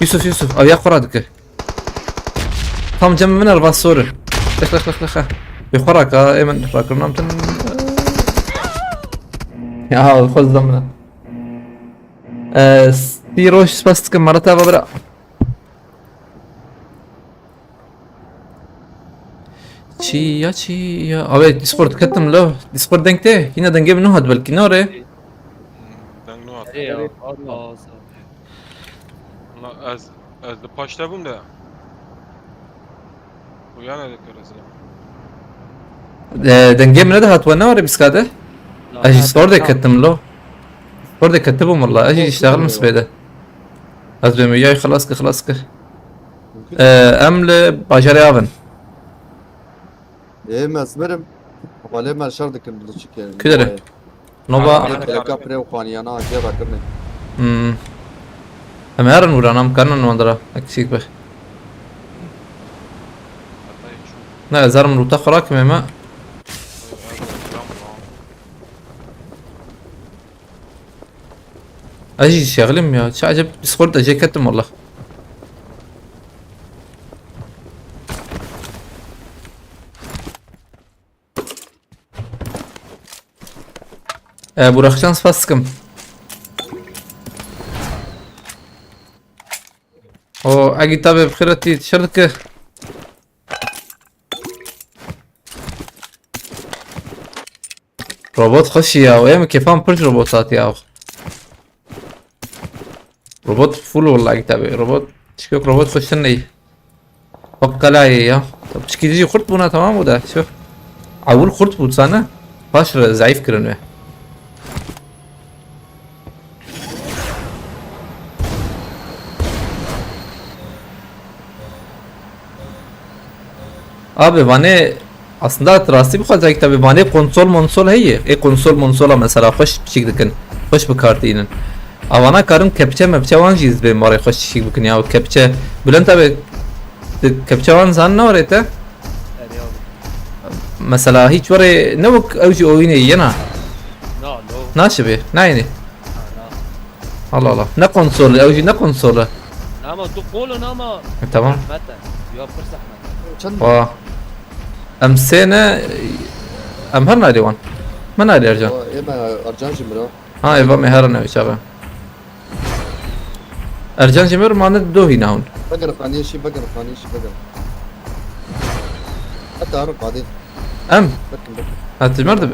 يوسف او يا فرادك هم جنب من الباسور لخ بخراك ايمن راك نمتن يا خذ ضمنا ستيروش بس كم مرة ببرا چی یا آبی دیسکورد کتم لو دیسکورد دنگته اینا دنگه منو هاد بلکی نوره دنگ نو at. ايه الله Ulan az da paşta bum da. Uyan hadi karısı. دنگه منو ده هات وانا وري بسكاده اجي دیسکورد کتم لو دیسکورد كتبهم والله اجي اشتغل مسبيده از بهم وياي خلاص كه امل باجري افن ايه ما اسمرم ولا ما شردك البلوشيك يعني كده نوبا كابري وخانيانا جيرا كرني اميرن ورانا مكاننا نوندرا اكسيك به Hatta hiç şu. لا زار من روتا خراك مما اجي شغلهم يا شو عجب ديسكورد اجي كتم والله بورخشان سپاسکم او اگه تابه بخیرتی شرط که روبوت خوشی یا و ایم کفام پرج روبوتات یا روبوت فول والله اگه تابه روبوت شكوك روبوت خوشني وقلاي يا طب ايش كده يجي خرط بونا تمام وده شوف اول خرط بوتسانا باش ضعيف كرنوه abi bana aslında rasti bu kadar tabi bana konsol هي konsol mesela hoş bir şey dikin hoş bir kartının avana karım kepçe mepçe wan jiz be mare hoş şey bikin ya kepçe bilen tabi kepçe wan zan ne orete mesela hiç var ne bak avcı oyunu yana لا nasıl be ne yani Allah ne konsol avcı ne konsolu نعم تقول نعم tamam متى يا فرصة احمد واه ام سنة ام هرنا ديوان من هاي ارجان ايه ما ارجان جمرا ها يبقى ما هرنا وشابه ارجان جمير ما ندو هنا هون بقر خانيشي بقر حتى اعرف بعدين ام بكن هات مرد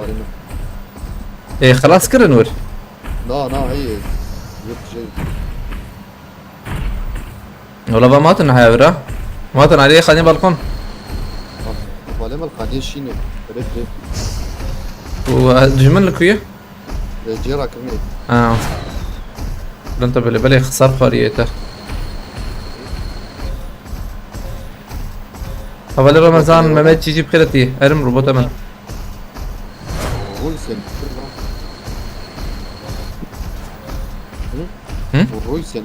ايه خلاص كده نور لا هي جبت شيء ولا بقى ماتن هاي برا ماتن عليه خليني بالكون ولا ما الخانيشي نو ريت ودجمن لك وياه جيرا كرني انت بالي خسار قريته اول رمضان ما تجي بخيرتي ارم روبوت من رويسن رويسن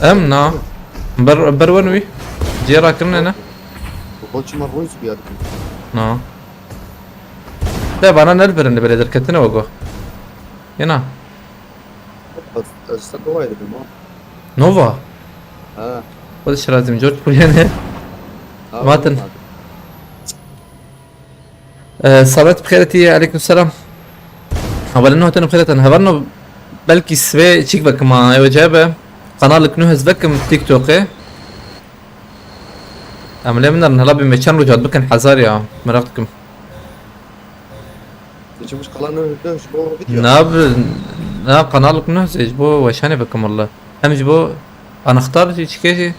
امنا برونوي جيرا كرنا وقلت ما رويس بيادك نا ده بنا نلبر اللي بلدر كتنا وقو هنا بس استقوا وايد بالماء نوفا اه وش لازم جورج بوليان ماتن صابت بخيرتي عليكم السلام اول انه تنو بخيرتن هبرنو بلكي سبي تشيك بك ما يوجابه قنالك نهز بكم تيك توك عمليه من الهلابي مشان رجعت بكن حزار يا مرقتكم ايش مش قلنا نهش بو فيديو نا قنالك نهز اجبو وشاني بكم والله هم جبو انا اختار تشيكي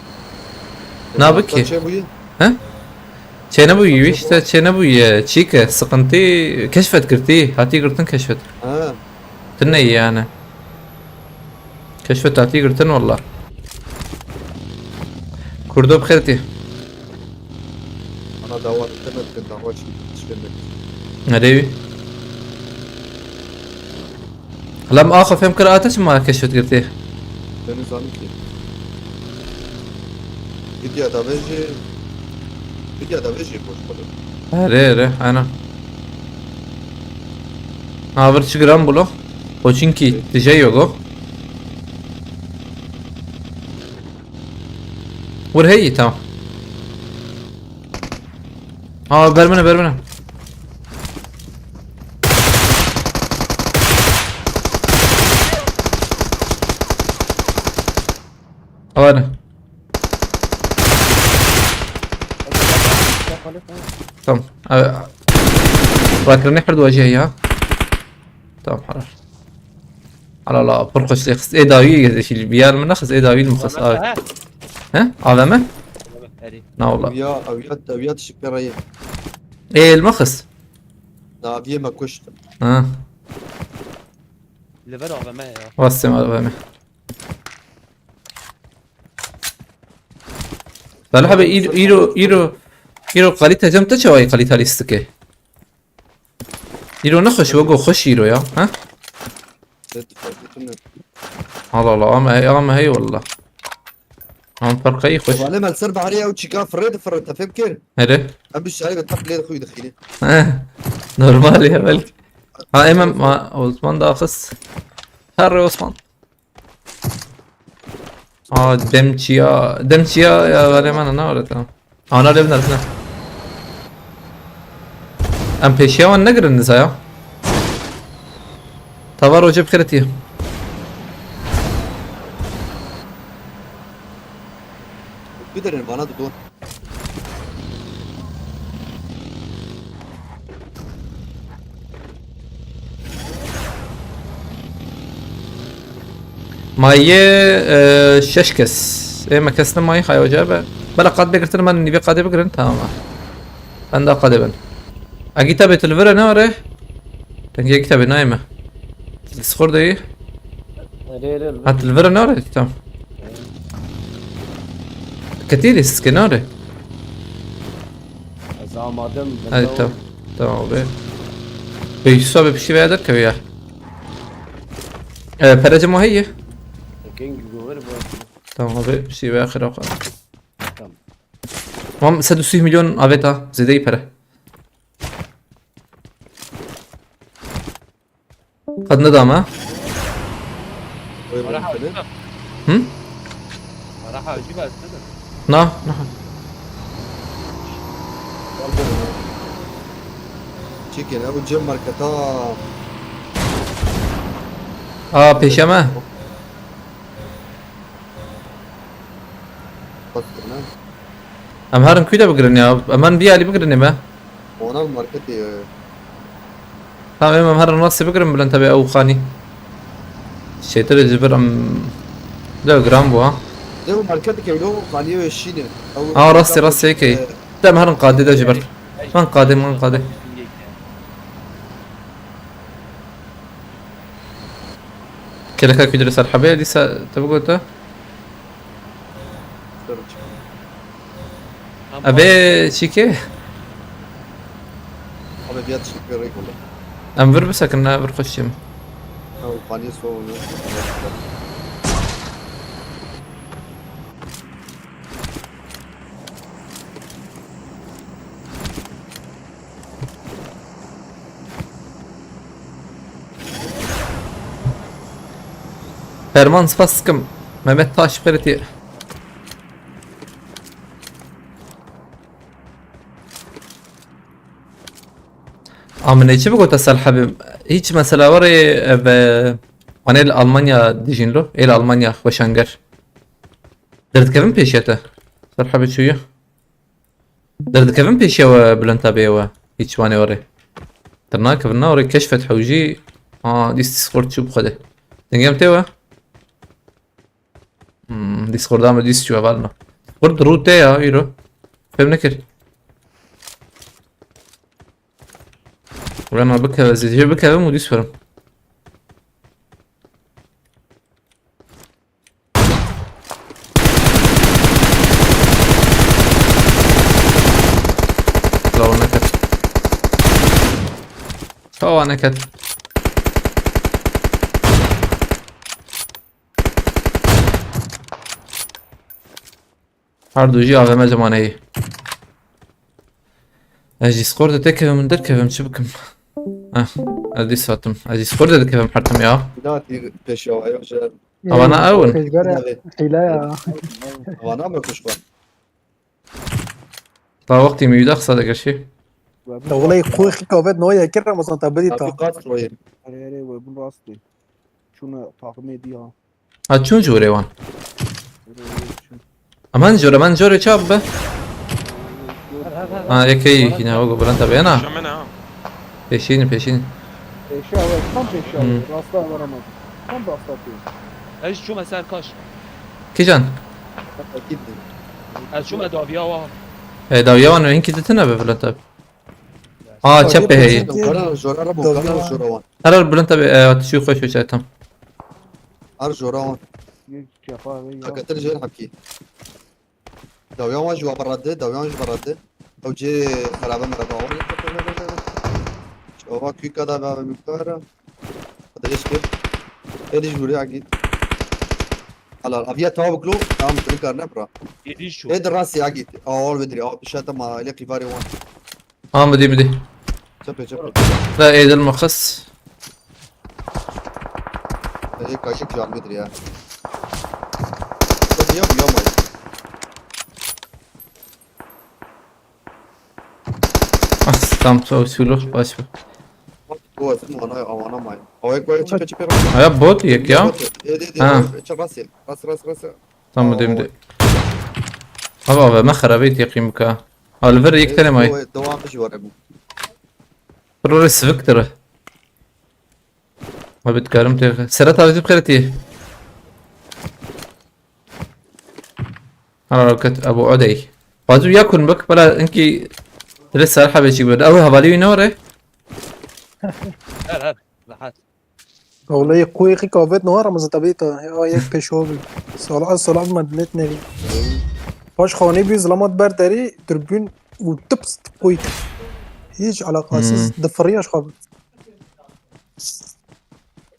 نابكي چه نبوی ویشتا چه نبوی چیکه سقنتی کشفت کرتی هاتی گرتن کشفت تنه يعني كشفت هاتی گرتن والله كردو بخيرتي انا دعوات انترنت كنت دعوات شكلك نريوي لم اخف هم قراءتش ما كشفت قرتي بني زانكي فيديو دا فيجي بوش بلد ري انا Avrci gram bulu. Poçinki tijay yogo. Vur hey tamam. Vermene vermene. Var. tamam. راكن نحرد وجهي تمام حرار على لا برقش ليخس ايه داوي ايش اللي بيال من نخس ايه داوي المخص ها عظمه هري لا والله اويات شكرا ايه المخص نافيه ما كشت اللي فرق ما يا واسم عظمه فالحب ايرو قاليتها جمتة شوي قاليتها ليستكي ايرو نخش وقو خش ايرو يا ها الله اما هي والله عم فرقي خش وعلمها السرب عليها وتشيكا فريد تفكر هده امبش علي بتحط لي اخوي دخيلي نورمال يا ولد امام ما عثمان ده اخص هر عثمان دمشيا يا غالبا انا ولا تمام انا لبنا الاثنين ام بيشيا والنقر النزايا تبارو جيب خيرتي قدر البنات دول ماي ششكس ايه ما كسنا ماي خاي وجابه بلا قاد بقرت من نبي قاد بقرن تمام عندها قادبا اجي تبي تلفر نوره تنجي كتابي نايمه السخور ده ايه هات الفر نوره تمام كتير سكناره هاي تمام بيسوى بشي بعدك كوياه فرجمو هي تمام بشي باخر اوقات مام 160 مليون افيتا زيدي بره قد نظام ها راح اجيبها نعم تشيكن ابو جمر كتا بيشامه ام هارن كويدا بقرن يا امان بيالي بقرن ما وانا ماركتي تمام ام هارن نصي بقرن بلن تبي او خاني الشيطان جبر ام ده جرام بو ها ده ماركتي كيلو قانيو الشينه راسي هيك ده ام هارن قادي ده جبر من قادي كده كده يدرس الحبايه دي تبغى انت ابي شيكي ابي بيات شكرا والله ام بربسك انها برخشم او قانيو سو Ferman Spaskım Mehmet Taş Feriti من ايش بقول تسأل حبيب هيك مثلا وري وانا لألمانيا ديجين له الى ألمانيا وشانجر درت كيفن بيشيته صار حبيب شوية درت كيفن بيشي وبلنتا بيوا هيك وانا وري ترنا كيفن وري كشفت حوجي ديسكورد شو بخده تنجم تيوا ديسكورد عمل ديس شو بالنا ديسكورد روت يا ايرو فهم نكر ولما بكها زي بكها بمو ديس فرم لو نكت هو نكت هاردو جي AVM زمانية اجي سكورد تكفي من دركفي من شبكم ادي ساتم ادي سكور ده كيف محرتم يا ناتي بيشو ايوه جل طب انا اول تجارة حلاية. وانا ما كشخه طال وقتي ميود اقصى دقر شيء والله خوي كافيت نويا كره مثلا تبدي تا تطبيقات شويه Hayır bu rastlı. Şunu takım ediyor. هاتشون جوري وان امان جوري شاب يكي هنا هو قبل انت بينا شو منها؟ peşini Eşya var. Tam eşya var. Rastlar varamadım. Tam rastlatıyor. ايش شو مسار كاش كيجان اكيد از شو مدافيا وها داويا وانا يمكن تتنا بفلنتا تشبه هي قرر جورا بوكا جورا ترى البلنتا تشوف خوش وشاتهم ار جورا Bir çapa ve ya. قتل جير حكي دو يوم جوا برده دو يوم برده او جي خرابه مربع شوفا كي كذا بقى مكتره هذا ايش كيف ايش جوري اكيد هلا ابيا تو بكلو عم تذكر نبره يدي شو ايه دراسي اكيد اول بدري او شاته ما لك فاري وان مدي شبه لا ايه ده المخص ايه كاشك جوال بدري يا يوم tam سولو باش هو اسمه انا معي هو هيك تشبه تشبه هيا بوت يك يا راسي راس tam مدي هذا ما خرابيت يقيم بك الفر يكتني ماي دوام بيجي ورقه بروريس فيكتور ما بتكلم تيغ سرت هذه بخيرتي انا كنت ابو عدي فازو ياكل بك بلا انكي لسه الحب يجي بود او هبالي نوره لا لحد والله خوي كافيت نوار مثلا تبدي تا يك بيشو صلاح مدنت نبي باش خاني بي ظلمات برداري تربين وتبس خوي هيج على قاسس دفرياش خابط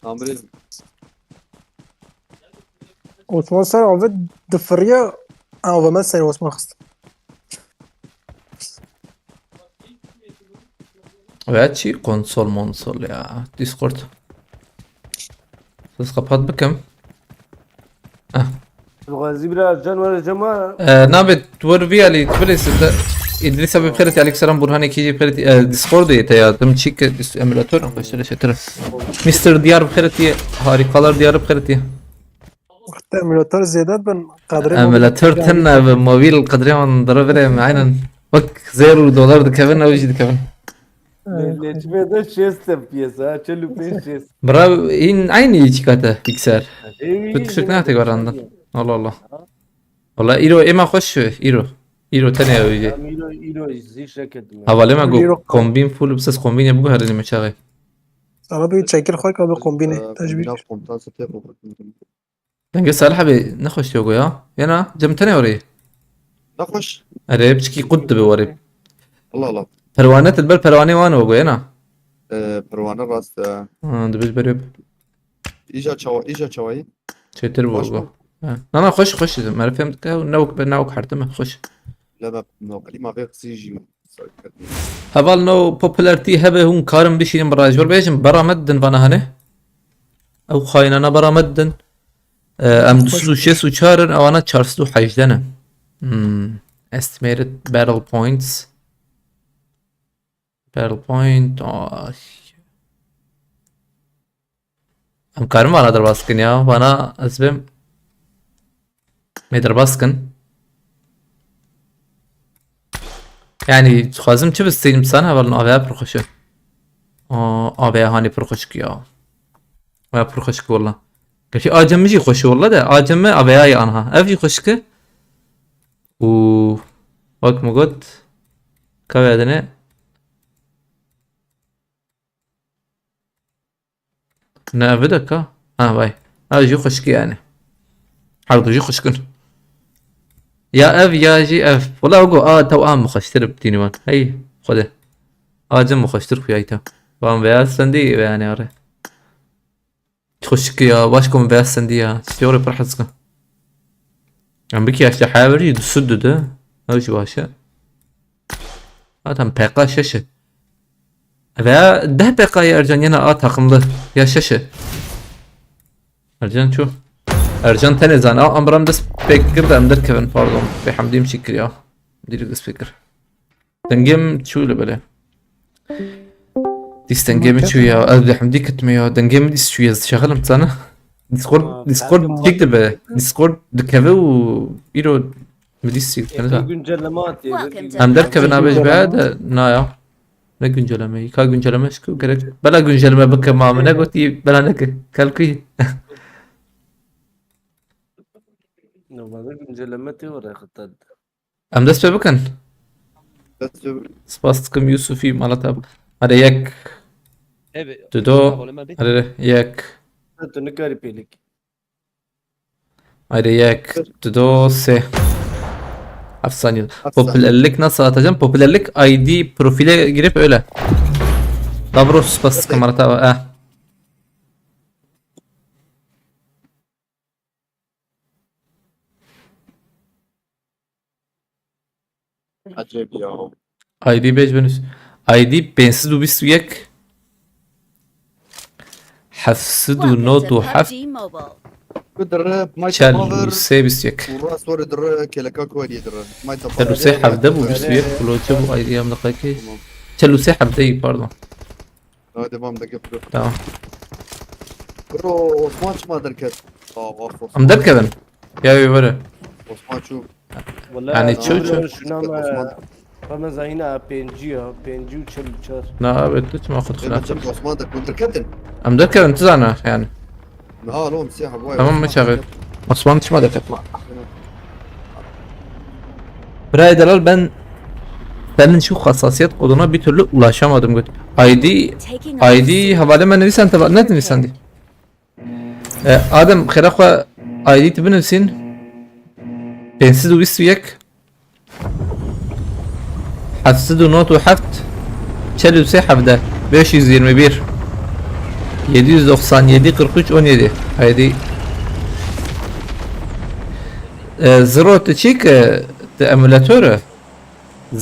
عمري وثمان سنة عبد دفريا او مثلا واسمه خص وهاتشي كونسول مونسول يا ديسكورد تسقط بكم الغازي بلا جان ولا جماعة نابت تورفي علي تبلس ادريس ابي بخيرتي عليك سلام برهاني كيجي بخيرتي ديسكورد يا تم تشيك اميلاتور بشتري شتر مستر ديار بخيرتي هاري كولر ديار بخيرتي وقت اميلاتور زيادات بن قادرين اميلاتور تنا بموبيل قدرين ضربنا معانا وك $0 ده كمان او يجي كمان ليش ده شيست بيسا چلو بين شيست برا این عینی یکی کاته پیکسر تو تشک نه تگار عندن الله والله ایرو خوش شو ایرو تنه اویجی ايرو زيش ركد حواله ما گو کومبین فول بس کومبین یبگو هرنی مشاغه عربي تشكل خوي كابي قنبينه تجبيك دنگه صالح بي نخش يوغو يا جم تنه وري نخش اري بشكي قد بوري الله پروانه البل پروانه وان وغو يا پروانه راست دبج بريب ايجا چوي چتر وغو انا خوش ما فهمت نوك حرتمه خوش لا ما قليما غير سيجي هبال نو بوبولارتي هبه هون كارم بشين براج بيجم برا مدن فانا هنه او خاينانا برا مدن ام دوسو شيسو چارن او انا چارسدو حيجدنه estimated battle points battle point ام كارم وانا در باسكن يا وانا اسبم ميدر باسكن يعني خوازم چه بستیم سنه اول آوه پرخوشه آوه هانی پرخوش کیا آوه پرخوش که والله کشی آجم میجی خوشه والله ده آجم آوه های آنها افجی خوش که و وقت مگود که بیدنه نه بده که بای جی خوش که یعنی حرضو جی خوش کن يا اف يا جي اف والله اقول توام مخشتر بتينوان هي خذه جم مخشتر في ايتا وام بياس سندي يعني اره تخشك يا باشكم بياس سندي يا ستوري برحزك عم بكي اشتا حاوري يدسد ده اوش باشا تم بقى ششه Veya DPK'yı Ercan yine A takımlı. Ya şaşı. Ercan şu. Ercan Tenezan. Amram da speaker da Emder Kevin pardon. Ve Hamdi'm şekil ya. Direkt speaker. Dengem şöyle böyle. Dis dengemi şu ya. Abi Hamdi kitme ya. Dengemi dis şu yaz. Şakalım sana. Discord çekti be. Discord dikeve u iro midis çekti. güncelleme atıyor. Welcome to Emder Kevin abi بعد na ya. Ne güncelleme? Ka güncelleme şu gerek. Bela güncelleme bakma ama ne goti bela ne ki. Kalkı. Normalde güncelleme diyor oraya. Emder söyle bakın. بس Spastkım Yusufi Malatya. Hadi yak. Evet. Dudo. Hadi yak. Ne garip iyilik. Hadi yak. Dudo se. Efsane. Popülerlik nasıl atacağım? Popülerlik ID profile girip öyle. Dobro spastkım Malatya. عجيب يا هو ID 5 بنس. ID bensiz ubis yak. حفصد ونوت وحف قدر ما شال يتماظر سيبس يك وراس ورد الر كلكا كوالي در ما شالو يتماظر سيحف دب وبس يك ولو تشبو اي ايام دقيقة شالو سيحف دي باردون هذا ما مدقف تمام برو عثمان شو ما دركت ام در كذا يا يورا عثمان شو يعني شو شنو ما فما زينا بينجيو 44 لا بتوش ما اخذ لما خلاف جبت عثمان تكون دركتن ام در كذا انت زانا يعني لا مسيحة بواي تمام مش شغال Osman hiç madem etme. Buraya delal benim şu hassasiyet koduna bir türlü ulaşamadım. ID havale men nivisen tabi ne nivisen di. Adem khira ID tibi nivsin. Bensiz u bisviyek. Hafsidu notu haft. Çelü sehafda 521 797 43 17 ID زرو تشيك emülatör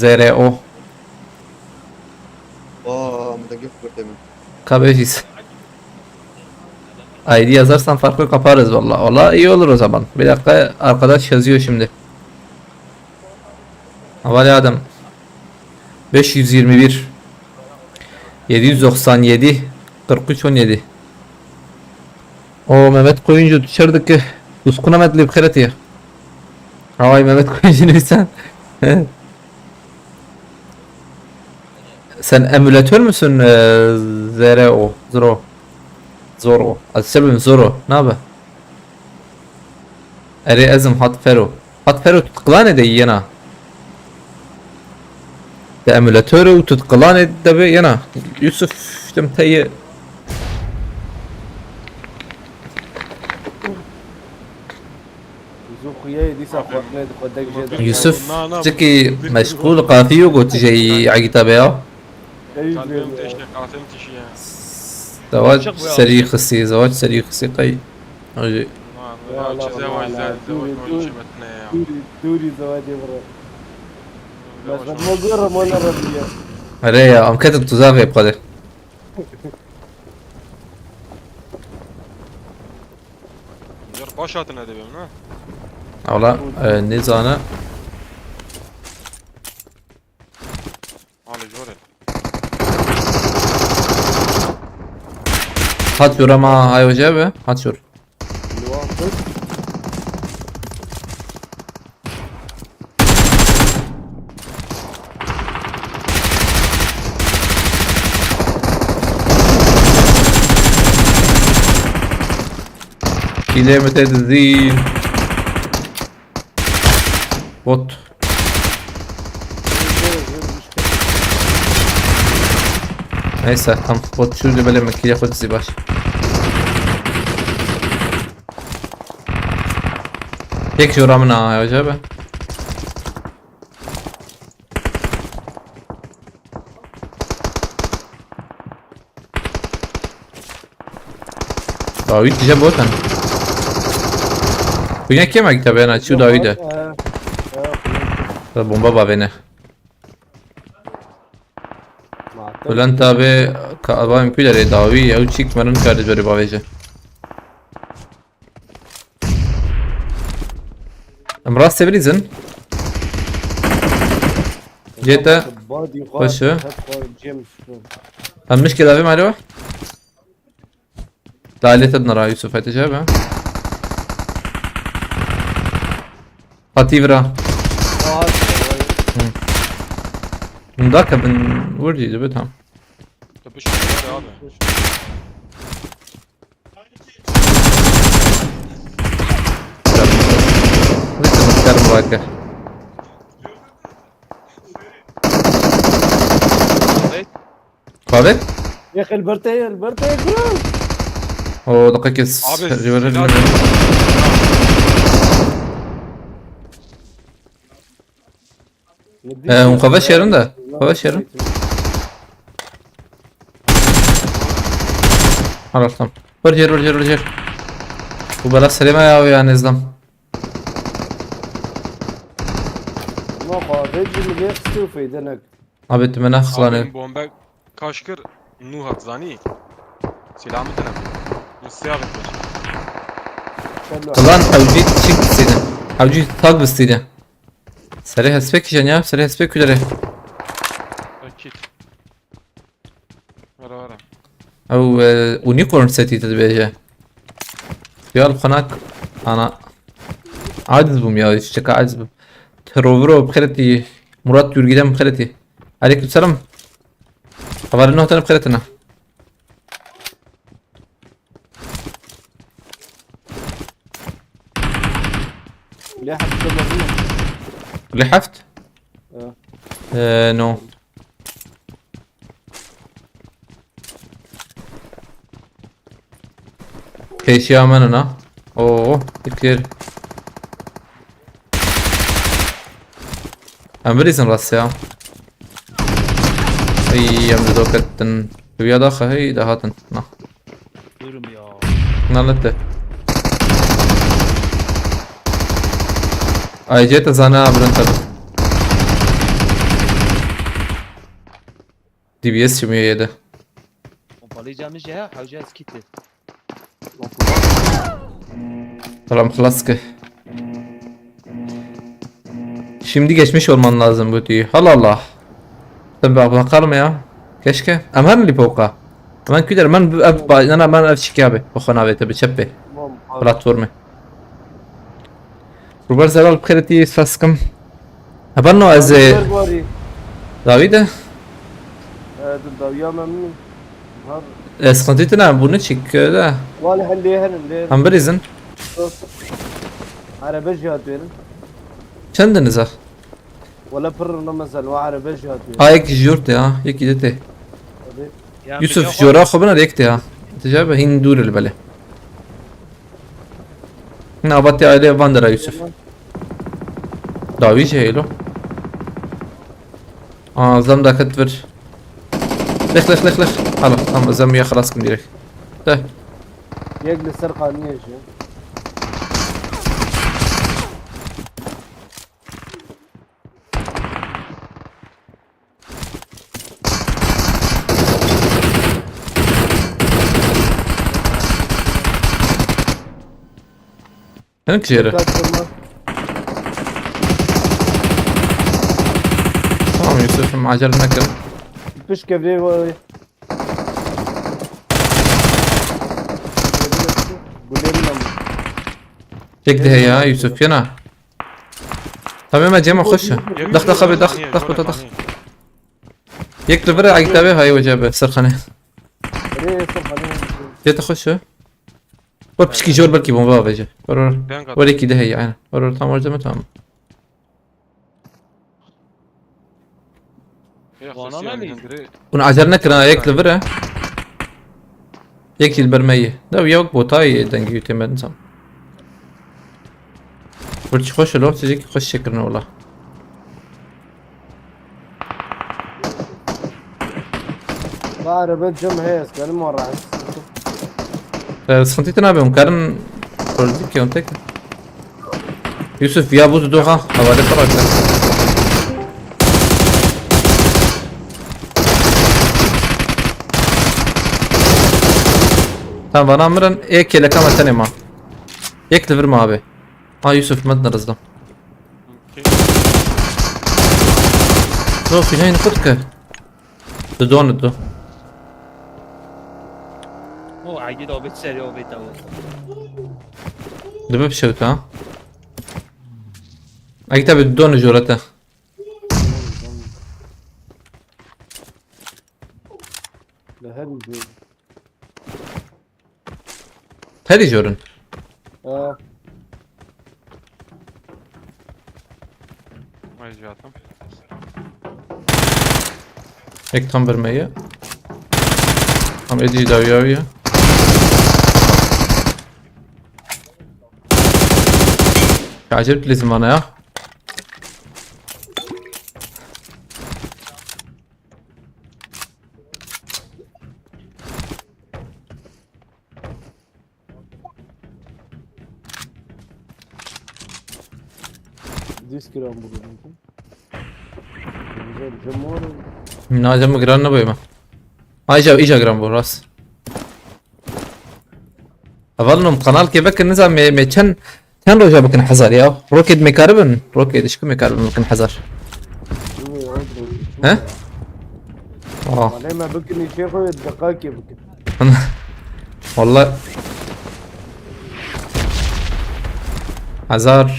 ZRO مدقف قدامي KB'yiz. ID yazarsan farklı kaparız valla. Valla iyi olur o zaman. Bir dakika arkadaş yazıyor şimdi. Havale adam 521 797 43 17 O Mehmet Koyuncu dışarıdaki Uskuna medli bkhiret ya. Havay Mehmet Koyuncu neysen. Sen emülatör müsün ZRO? Zoro. Asabim Zoro. Ne haber? Eri ezim hat fero. Hat fero tutkulan de yana. De emülatörü tutkulan de be yana. Yusuf temteyi. يوسف تكي مشغول قافيو قلت جاي عقيتا بيا Kalbim teşne katim tişi ya. زواج سري خسي زواج سري خسي قي أجي Lan ya زواج زاد زواج ما شبتنا ya. دوري زواجي برا بس ما قرر ما نرى عليا أم كتب تزاغي بقدر Yer baş atın edebim ha. أولا نزانة Ali jore. هات شورا ما هاي وجابه هات شور إلى متى تزين بوت neyse tam bot şurada böyle mekil yapıp zibaş. Tek joramın ha hocam be. David diyeceğim botan. Punya kim agita bana şu David'e. Bomba ba beni. بلند تابع كأبايم كولر داوي أو تشيك مرن كارد بري باويجه امراض سبريزن جيتا بادي وش؟ جيمس هم مش كده في معلومة تعالي تدنا يوسف هاي تجابها خطيفرا من ذاك بن ورجي جبتها طب ايش هذا؟ لسه متكرر راكه قابل؟ يا اخي البرتي كلهم هو دقيقة مقفش yerinde. Mukafeş yerin. خلاص tamam. ورجر وبلا سلامة يا نظام. ما قاعد اللي يخسوا في دنك Abi tümene خلاني. Bomba kaşkır Nuhat zani. Silahımı dene. Siyah Ulan avcı çık istedi. Avcı tag istedi. Seri hespek ya, seri hespek üzere. Akit. Vara. أو ونيكورن سيتي تتبيجه. يا القناة أنا عاجز بهم يا شكا عاجز بهم. تروفرو بخيرتي مراد يورجيدان بخيرتي. عليكم السلام. خبر إنه تنا بخيرتنا. اللي حد تمرين لحفت؟ نو. كيش يا مننا. أوه كتير. أمريزن راسيا. أي يوم دوكتن. ويا داخل هي ده هاتن. نا. Buyurun ya. نالته. أي جيت زانا برنتر. دي بي اس شمية يده. Pompalayacağımız ya havcağız kitli. Tamam klaske. Şimdi geçmiş olman lazım bu diyor. Allah Allah. Tabii bakalım ya. Keşke. Aman اللي فوقها. Aman كده من انا ما اعرف شكابه بخنا بيته بتشبه بلاتفورمه. روبر زلال بخيرتي فاسكم. هبنو از داويد الضويا ممنون اسقنتيتنا bunu çık da. والله اللي Amberizin. على بجهات وين Kendinize. ولا برنا مثلا وعلى بجهات وين Ayek jurt ya. Yeki dete. يوسف جورا خبنا ريكت يا تجابه هندور البله نابتي عليه فاندرا يوسف داوي شيلو زم دا كتفر لخ خلاص تمام زم يا خلاص كم ديرك ده يجلس سرقة نيش هنك جيره تمام يوسف معجل نكر فيش كبري قولي يك ده يا يوسف ينا تمام ما جيما خش دخل دخل يك لبرا عقتابه هاي وجابه سرخنه جيت اخش وبشكي جول بركي بومبا بيجي وري كده هي يعني تمام تمام ونعجرنا كنا يك لبرا يك البرمية ده وياك بوتاي دنجي تمام سام برش خوش لو تجيك خوش شكرنا والله بعرف بنجم هيس كان مرة سخنتيتنا بمكان بردك يونتك يوسف يا بوت دوغا حوالي طرق Tamam bana amran ek ile kama tane ma. Ek de verme abi. Ha Yusuf مدنا رزدم. شوف هنا نفكك. دون دو. هو عقيد او بيت سريع او بيت اول. دبب شوت ها. اكتب الدون جورته. لهالجو هذه جورن. اه ما يجاتهم. هيك تنبر مية. عم ادي داوية. عجبت لي زمانه يا. ديسك رامبو güzel جمهور ناجم جران بيما. اجا جران راس. أظلهم قنال كيفك النظام ميتشن كان روجا بكن حزر يا روكيد ميكاربن روكيد ايش كم ميكاربن بكن حزر. ها؟ انا ما بكن يشيخوا الدقائق بكن والله حزار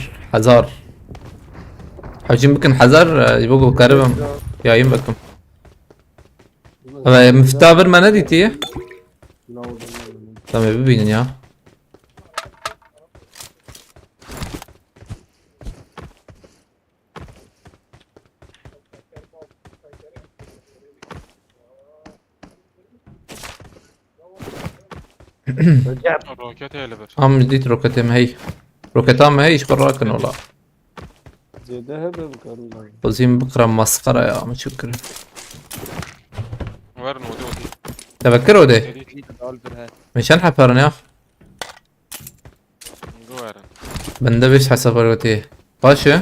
حاجين بكن حزر يبقوا كاربن يا يم بكم. مفتابر ما نديتي؟ تمام ببين يا. الروكيت هي اللي بر. عم جديد روكتهم هي روكتام هي ايش براكن والله. زي ذهب بكن وزين بكره مسخره يا متشكر. وين ودودي؟ تفكروا ده مشان حفرني يا جوارن. بندبش حسب روتي باشا.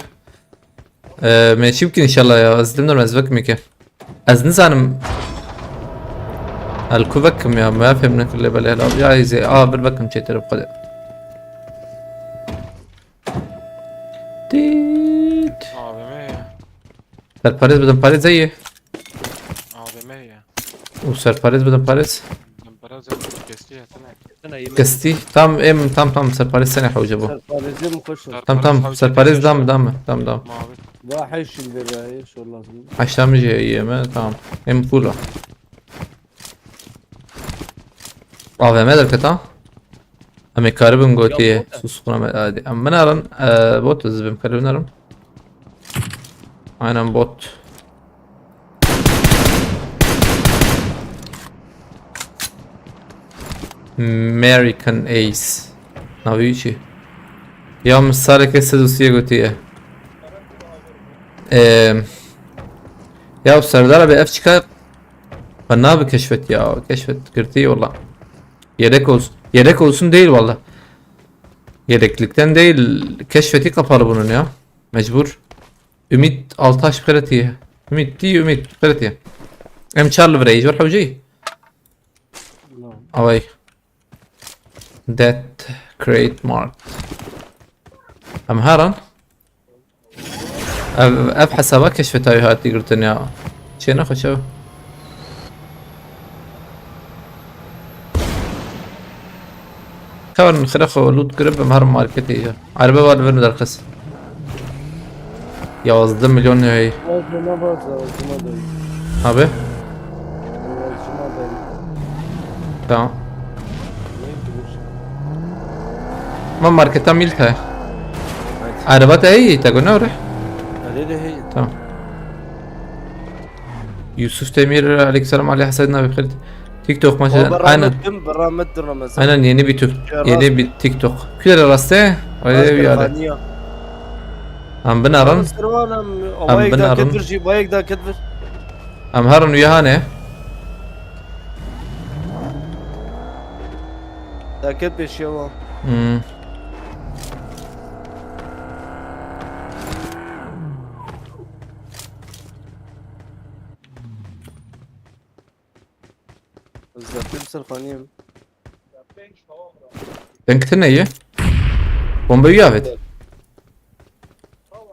ماشي يمكن ان شاء الله يا ازدمنا المزبك ميكا ازنزانم الكوبكم يا ما فهمنا كل بالي يا زي بالبكم شي ترى بقدر تيت بمية. سرباريز بدون باريز زيه بمية. وسرباريز بدون باريز برازيل كيستيها تنك. كستي تام سرباريز ثاني حوجبه فارزين مخش تام سرباريز دام ما واحش اللي رايش والله عشان مجي ايام تمام فولا ما دركتا امي كاربن قوتي سوسقنا ادي اما نارن بوت زبم كاربن نارن انا بوت American Ace ناويشي يوم الصارك السدوسية قوتي يا سردار بأفشكا فنا بكشفت ya keşfet kırtıyı valla. Yedek olsun değil valla. Yedeklikten değil keşfeti kapalı bunun ya. Mecbur. Ümit Altaş kritiği. Ümit kritiği. Em Charlie Vrey var hocay. Avay. That create mark. Am haran. Ev حسابات كشفت هاي هاتي قلتن يا شي ناخذ شو كون خلخو لوت قرب مهر ماركتي عربة ولا بين درخص يا وصدم مليون هي ما بازا ما داي ابي ما داي تمام ما ماركتها ميلتها عربتها هي تقول نورح هي تمام يوسف تيمير عليك السلام عليه حسدنا بخير تيك توك ما شاء انا انا يني بيتوك يني بتيك توك كل راسته ولا يا ام بنارن ام بنارن ام هارن وياهانه دا كدبش يوا تمثل خانيم دنكتنا ايه بومبا يافت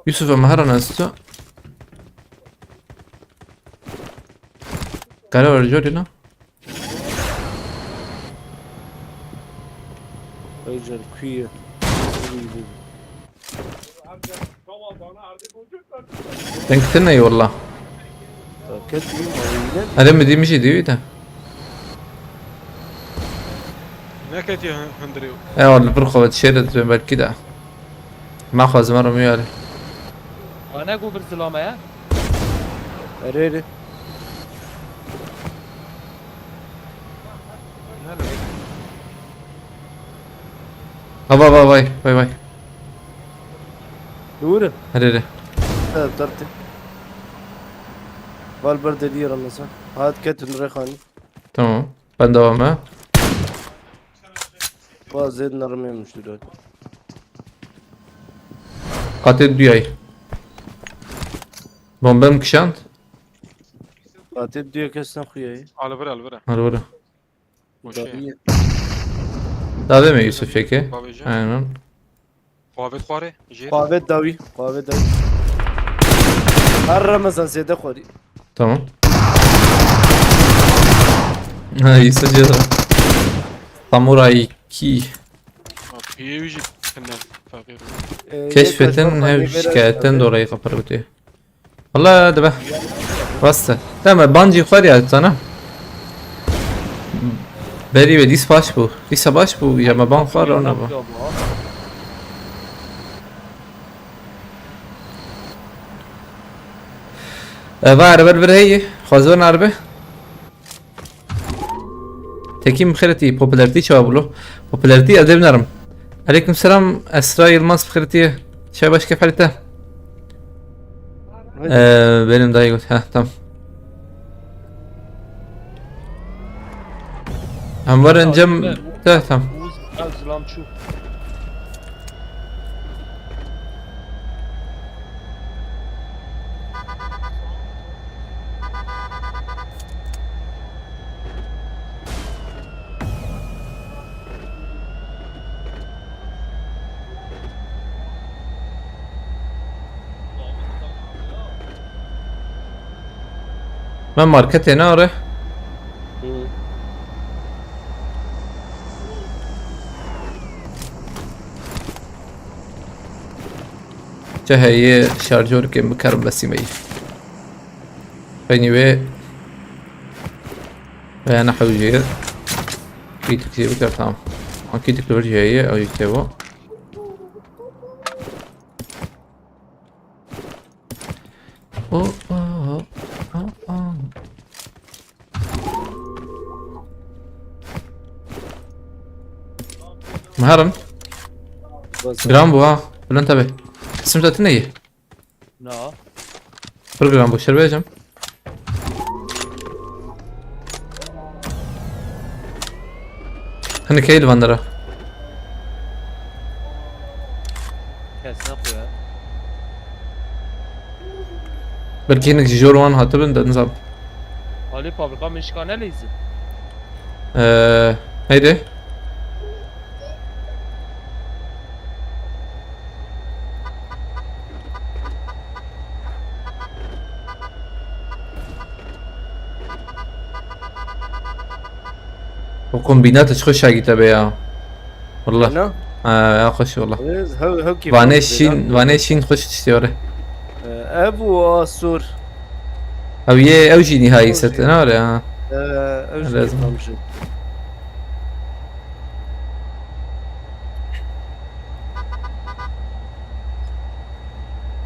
يوسف مهرنا استو قالوا رجولنا رجل كوية دنكتنا ايه والله كتبي مرينا أنا دي مشي دي ده هناك يا هندريو اه والله برخو بتشيرت بعد كده ما أخذ مرة ميالي أنا أقول بالسلامة يا ريري باي باي باي باي باي دورة هريري درتي بالبرد دير الله صح هاد كتن ريخاني تمام ben devam ha. باز زيد نرمي مش دلوقتي Katil dünyayı. Bombam kışant. قاتل ديو كسن خوياي على برا Hadi bura. ماشي Daha deme Yusuf Şeki. بابي Aynen. قوافيت خواري جير قاوت داوي قاوت داوي هر رمزان زيادة خوري Tamam. Ha Yusuf Cezra. Samurai 2. في يجي كنا فقير Keşfetin her şikayetten dolayı kapar diyor. Valla hadi be. Bastı. Tamam bancı yukarı ya sana. Beri ve dis baş bu. Disa baş bu ya ma ban var ona bu. var ver هي خوازون عربه تكيم بخيرتي popülarity شباب popülarity ادب نرم عليكم السلام اسراء يلماس بخيرتي شباب كيف حالته benim daha iyi ha tamam هم جم tamam سلام شو ben market هنا oraya هي شارجور के بكرم بس مي anyway انا حوجي في تكتير بكر تمام اكيد تكتب جايه او يكتبوا مهرن جرامبو ها ولا انتبه اسم تاتنا ايه لا برجرامبو شربيجم هني كيل فاندرا كاسنا خويا بلكي هنك جوروان هاتبن ده نظام هالي فابريكا مشكانه ليزي هيدي وكومبينات تخش على كتابية والله هنا اخش والله هو كيف فانيشين خش تشتوري ابو السور او يه اوجي نهائي ست انا ولا لازم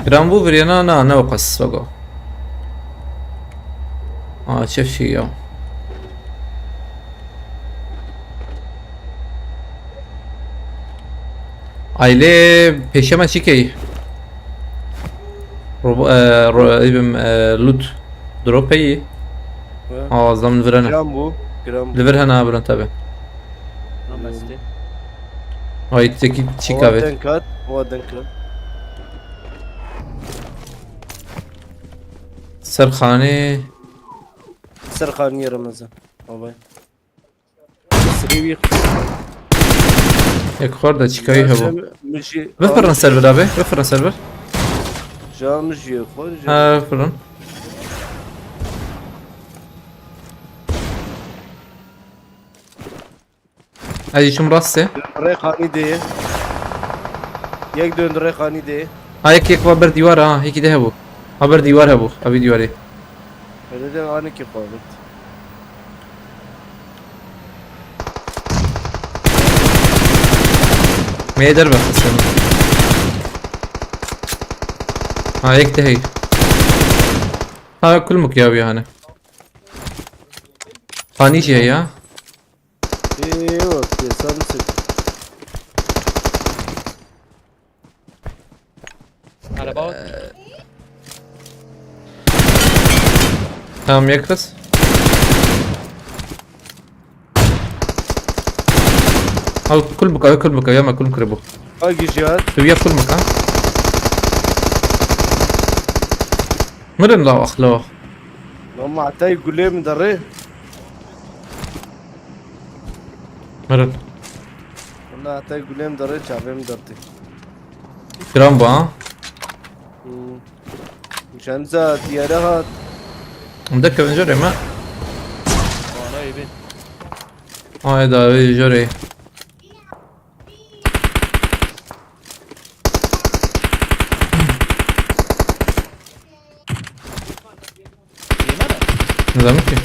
جرامبو فرينا انا وقص بقى شوف شي يوم aile peşeme çikeyi لود دروبي ضمن فرنا جرامبو لفرهنا برن تابع نمستي هاي تكي تشيكافيت دنكات هو دنكات سرخانه سرخانية رمزان بابا سريبي یک خورده چیکایی هبو مشي بفرن سرور abi بفرن سرور جا مشي خارج ها بفرن هذه شو مرسه ريقاني دي يك دون ريقاني دي ها یک بر دیوار ها یکی ده هبو ها بر دیوار هبو ابي دیواری هذا ده انا كيف قلت ما يقدر بس ها یک ده هي ها كل مكياوي هنا خاني شي ها ايوه يا سامسونج على بعض تمام یک بس او كل بكا يا ما كل كربو باقي جهات تبيا كل مكان مرن لا اخلاق لما عتاي يقول لي من دري مرن والله عتاي يقول لي من دري شعبي من درتي جرام با مشان ذات يا رهات مدك من جري ما وانا يبين هذا جري نظامك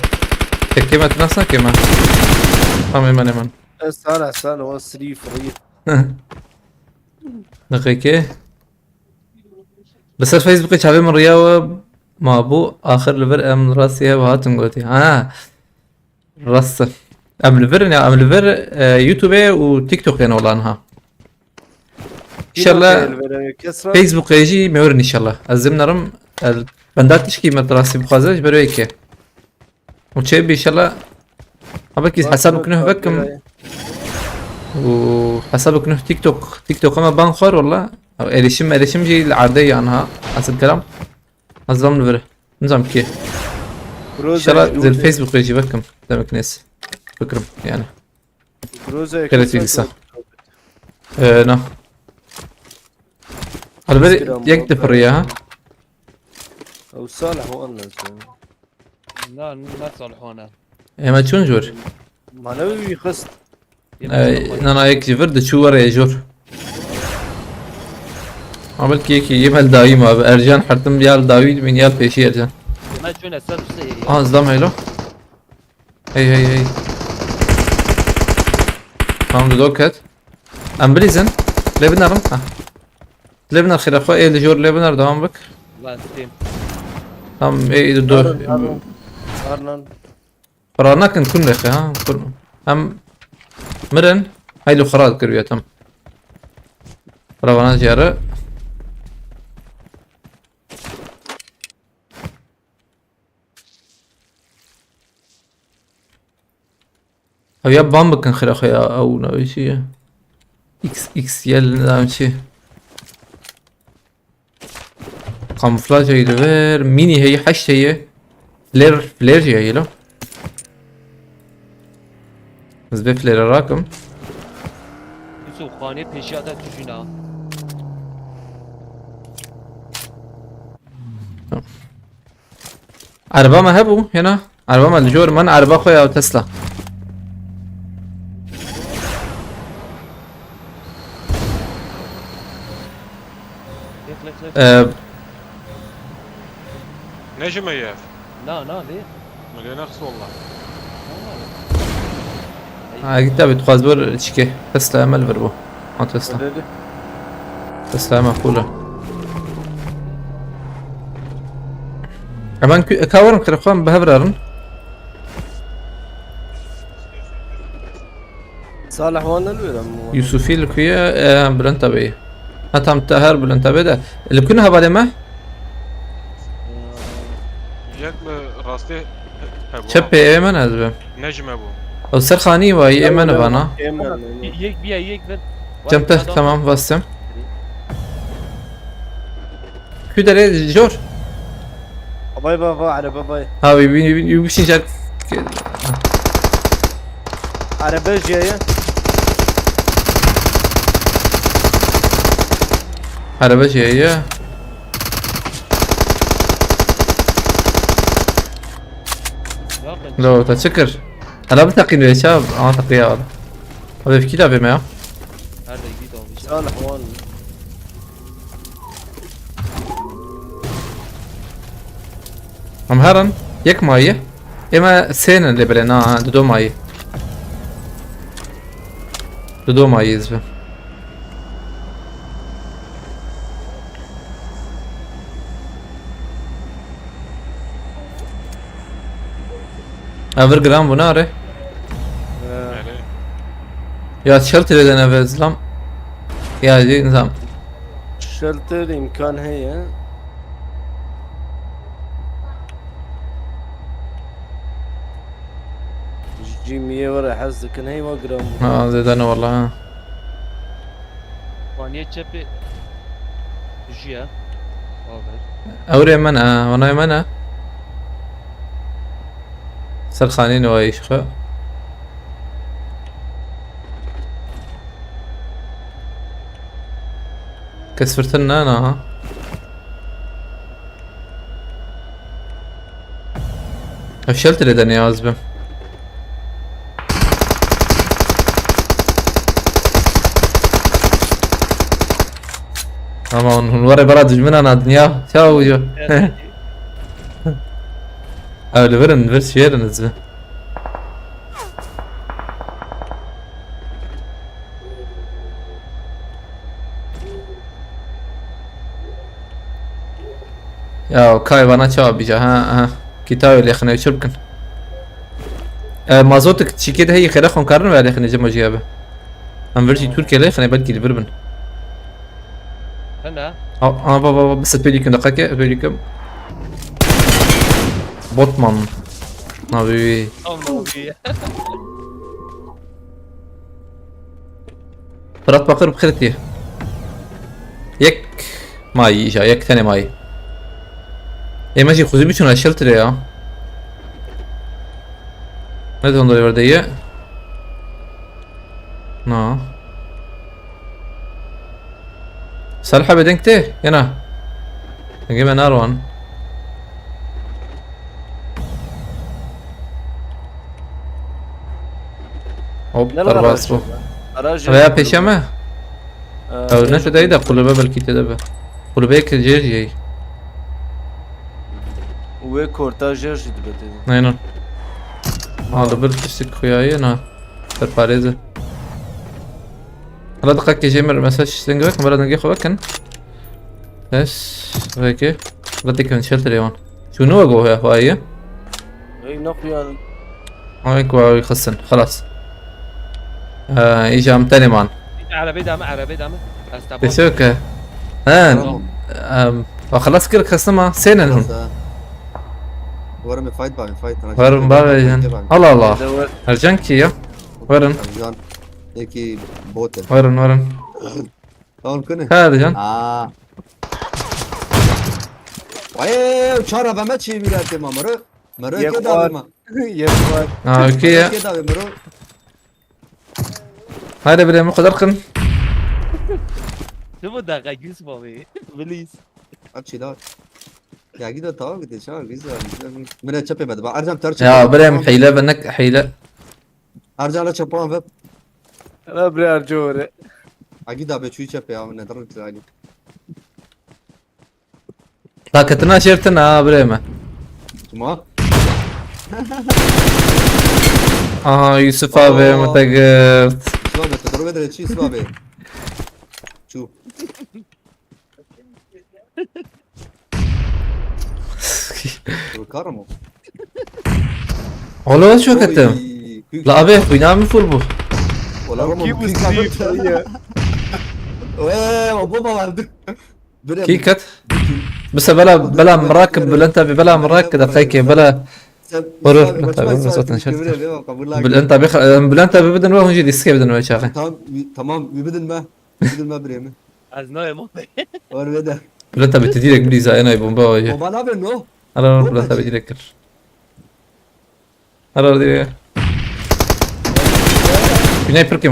تكيمة نفسها كيما من سال هو 3 فري دقيقة بس الفيسبوك شعبي من رياوة ما ابو اخر لفر من راسي وهاتن قوتي راس ام لفر يوتيوب وتيك توك يعني والله انها ان شاء الله فيسبوك يجي مورن ان شاء الله ازمنا رم بندات تشكي مدرسي بخازج برويك وتشيبي ان شاء الله ابكي حسابك نه بكم وحسابك نه تيك توك اما بانخور والله اريشم جي العادية عنها حسب الكلام نظام نفره نظام كي ان شاء الله زي الفيسبوك يجي بكم قدامك ناس فكرم يعني كانت لسه نعم على بالي يكتب الرياها او صالح هو الله لا تصلحونا يا ما تشون جور معنوي خست انا يكتب فرد شو ورا يا جور عمل كيكي يمهل دايما ارجان حرتم بيال داويد من يال بيشي ارجان ما تشون اسال زدام هيلو هي تمام دوكت ام بريزن ليبنر ليبنر خير اخو ايه اللي جور ليبنر دوام بك الله ستيم تمام ايه الدور ارنان قرانا كن كل اخي ها كل ام مرن هاي لو خراد كربيا تم روانا جاره او يا بامبك كان خير اخي او نوي شي اكس يل نعم شي كاموفلاج هي لفير ميني هي حش هي فلير هي له بس بفلير راكم يوسف خانه پیشیاتا توشینا عربة ما هبو هنا عربة ما الجور من عربة خويا او تسلا نجم اياف لا ليه مليان اخس والله قلت بتخاز بور تشكي تسلا امل بربو ما تسلا تسلا معقولة كمان كاورن كرخوان بهبرارن صالح وانا الولا يوسفي الكوية بلنتا بيه هتام تهر بلنتا بيه ده اللي كنا هبالي ما جاك راستي شبه ايمن ازبه نجم ابو او سرخاني وهي ايمن بانا يك بيا يك بن جمته تمام بسم كو داري جور باي على باي ها يبين جاك على باي جايه Araba şeyi. لو تتشكر انا بتقي يا شباب انا تقي هذا هذا في كلاب معه Nerede gidiyor olmuş? صالح وان هم هرن يك ماي اما سين اللي بلنا دو ماي دو ماي يزف افر جرام بناره يعني يا تشلت اللي انا بزلم يا دي نظام شلتر امكان هي جي 100 ورا حز كان هي ما جرام زيد انا والله Faniye çepi. Jia. Over. اوري منع وانا منع سرخانين ويشخ كسفرتنا انا ها فشلت لي دنيا ازبم اما من ورا براد من انا دنيا شاو جو او لبرن برس شيرن ازبم يا كاي bana cevap بيجا ها كتاب اللي خلينا يشربكن مازوتك تشيكيد هي خير اخون كارن ولا خلينا جمع جيابه ام فيرتي تركيا لا خلينا بدي البربن Hana. بابا بس بيليكم دقيقة بيليكم بوتمان نبي Tamam iyi. فرات بقر بخيرتي يك ماي اجا يك ثاني ماي ايه ماشي خذي بيشون الشلتر يا ماذا تنظر وردية نا سالحة بدنكتي ينا نجيب ناروان هوب ضربة اصبو يا بيشامة او نشو دايدا قلوبة بالكيتة دابا قلوبيك جيجي و کورتاژ جد بده Aynen. هذا برتشتك خوياي انا برباريزة هلا دقيقة جيمر مساج سلينجوك مرة نلقي خوكن بس هيك بديك من شلتر يوان شنو اقوه يا هواية اي نقيان هيك يخسن خلاص ايجا تاني مان Arabayı da mı? Arabayı da mı? Hasta بشوكة خلاص كده خسنا سينا لهم ورا من فايت بعد فايت ورن باغي الله الله ارجانكي يا ورن جان هيك بوتل ورن هون كنا هذا جان وايه شارع بمشي ميراتي ما مرة مرة كده يبقى ما يبقى اوكي كده مرة هذا بدي ماخذ ارقم Ne bu dakika Yusuf abi? Please. اتشي دار يا كده طاقة شارع جيزة من اتشبه بعد ارجع ترشي يا بريم حيلة بنك حيلة ارجع له شبان فب انا بري ارجوري اكيد ابي شوي شبه يا من درجة العالي لا كتنا شيرتنا بريمة ما يوسف ابي متى قلت سبابة تضرب ادري شي سبابة شو كرمو والله شو كتم لا ابي اخوي نعم فول بو ولا رمو ويه بابا عبد كيكت بس بلا مراكب بلا انت بلا مراكب دقيقة بلا بلا انت بلا انت بدن وين جدي سكي بدن وين شاغي تمام بدل ما بريمه Az no emo. وانا بدا بلا انت بتدي لك بليزا انا يبون باوي وما لا بنو انا بلا انت بدي لك انا دي كناي بركم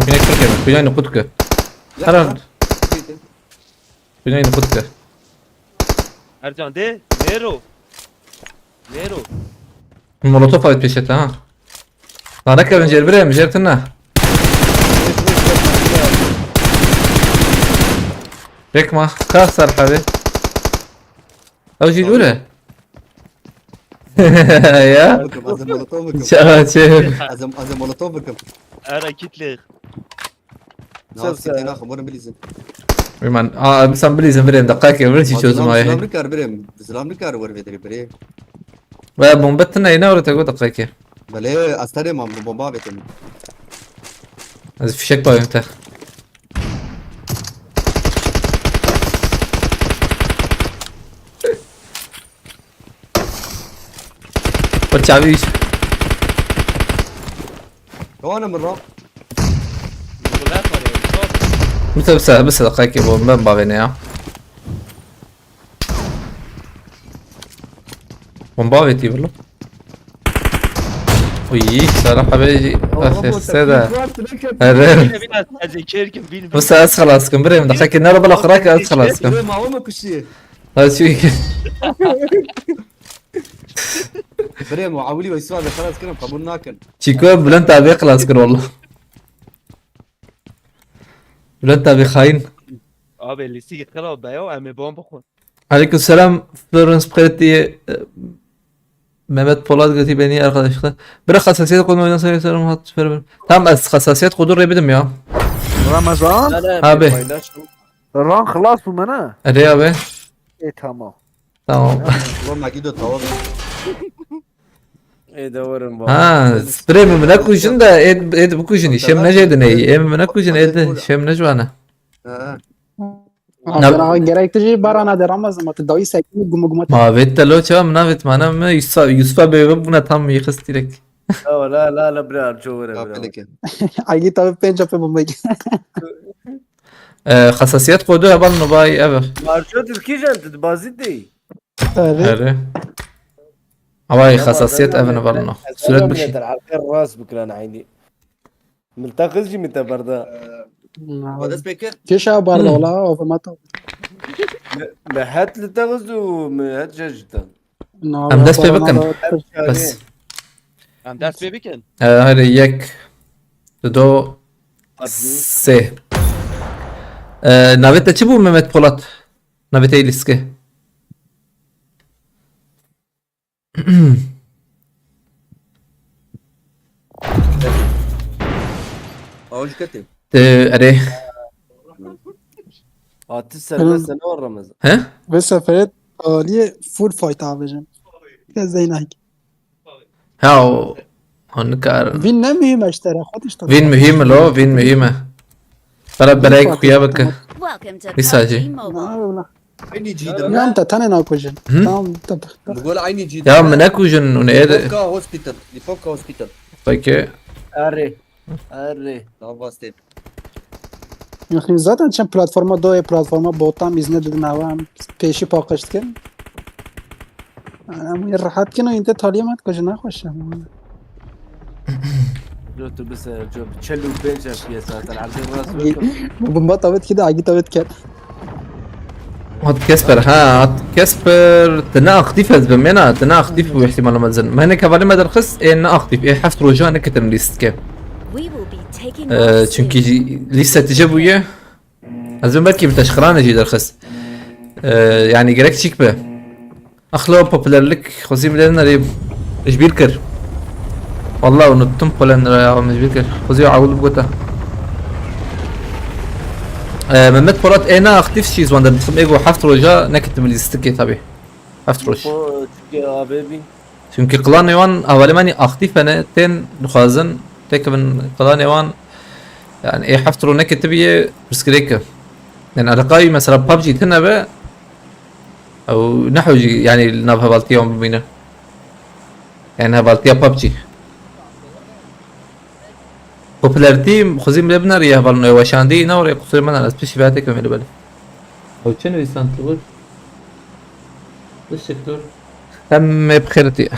كناي نقودك انا بنين خدك ارجان ده نيرو نيرو المولوتوف هاي بيشت ها انا كان جير بريم جيرتنا هيك ما خسر حبيبي او شي دوله يا بكم از مولوتوف بكم شاف شاف از مولوتوف بكم انا كتلك ناس كتير خبرنا بليزن من مثلا بليزن بريم دقائق بريش شو زما سلام هي نكار بريم سلام نكار ور بدري بريم بومبتنا هنا ولا تقول دقائق بله استري ما بومبا بتم از فيشك باي انت وتشعبيش وانا من راب ولا فرق بس دقائق بومبا بابينا يا بومبا بيتي والله وي سلام حبيبي اخر سادة هذا بينا اذكر كم بس از خلاص كم بريم دقائق النار بلا خراك از خلاص كم ما هو ما كشي هذا شو بريم وعاولي ويسوا خلاص كده قبول ناكل شيكو بلنت ابي خلاص كر والله بلنت ابي خاين ابي اللي سيجي خلاص بايو ام بوم بخون عليكم السلام فلورنس بخيرتي Mehmet Polat Gati beni arkadaşlar. Bırak hassasiyet konu oynasın yeterim hat verin. Tamam hassasiyet kodu rebidim ya. رمضان Abi. ران خلاص ومنا Hadi abi. ايه تمام Tamam. والله ما كيدو تواب ايه دورن Ha, sprey mi ne kuşun da ed bu kuşun işem ne şeydi ne? Em ne kuşun ed işem ne jwana. أنا جريت تجي برا أنا درامز ما تدوي ساكين جم Ma vetta lo çam na vet mana me Yusuf'a be buna tam yıkız direkt. لا لا لا برا شو برا أجي تابع بينجا في بومبي Hassasiyet kodu yaban no bay ever. مارشو تركيش انت تبازي دي Hadi. Ama hassasiyet ever var no. Süret bir şey. على خير راس بكران عيني ملتقز جي متى بردا هذا سبيكر كيشا برا ولا أو في ماتو بحت لتغز ومهت جاجتا Am dest be bakın. Bas. ام دست ببکن هذا يك دو سه نویت چی بود مهمت پولاد نویت ایلیسکه اوش كتب اره تسأل بس انا ورا مزا ها بس فريد ليه فول فايت عابجن زي نهاية هاو هنكار فين نمي ما اشترى خدش وين مهمة لو وين مهمة بلا بلاك خيابك Welcome to Misacı. PUBG Mobile. عيني جي لا أنت تاني ناكوجن تمام طب بقول عيني جي يا مناكو جن ونيد فوكا هوسبيتال دي فوكا هوسبيتال طيب اري اري لا باستين يا أخي zaten چند platforma دوی platforma بوتام izne dedim ama peşi pakıştın. Ama rahat ki no inte talimat kujna خوش جوتو بس جو تشلو بينجا في ساعة العرض راس bomba tavet kida agi tavet kat. هات كاسبر ها هات كاسبر تنا اختيف بمنا تنا اختيف واحتمال ما زين ما هنا كفالي ما درخص ان اختيف ايه حفت رجاء نكتن ليست كيف We will be taking off soon. çünkü liste تجابوية أظن belki بتشخرانة جي درخص يعني gerek çık be أخلو popülerlik خزي ملينا ريب إيش بيركر والله ونتم popülerler ya مش بيركر خزي عاول بقوته مهمت بولات انا اختيف شي زوان دخم ايجو حفت رجاء نكتب ليستكي طبيعي حفت رجاء يا بيبي çünkü klan evan avalimani aktif ana ten dukhazan tekben klan evan yani ايه حفترو نكتبيه بسكريكه يعني ألقاي مثلا ببجي تنبه أو نحو يعني نبها بالتيوم بينا يعني هبالتيا ببجي popülarity خزيم لبنر يا بالنا وشاندي نور يقصر من الاسبيش فاتك من بالي او شنو يسانتور بالشكل تم بخيرتي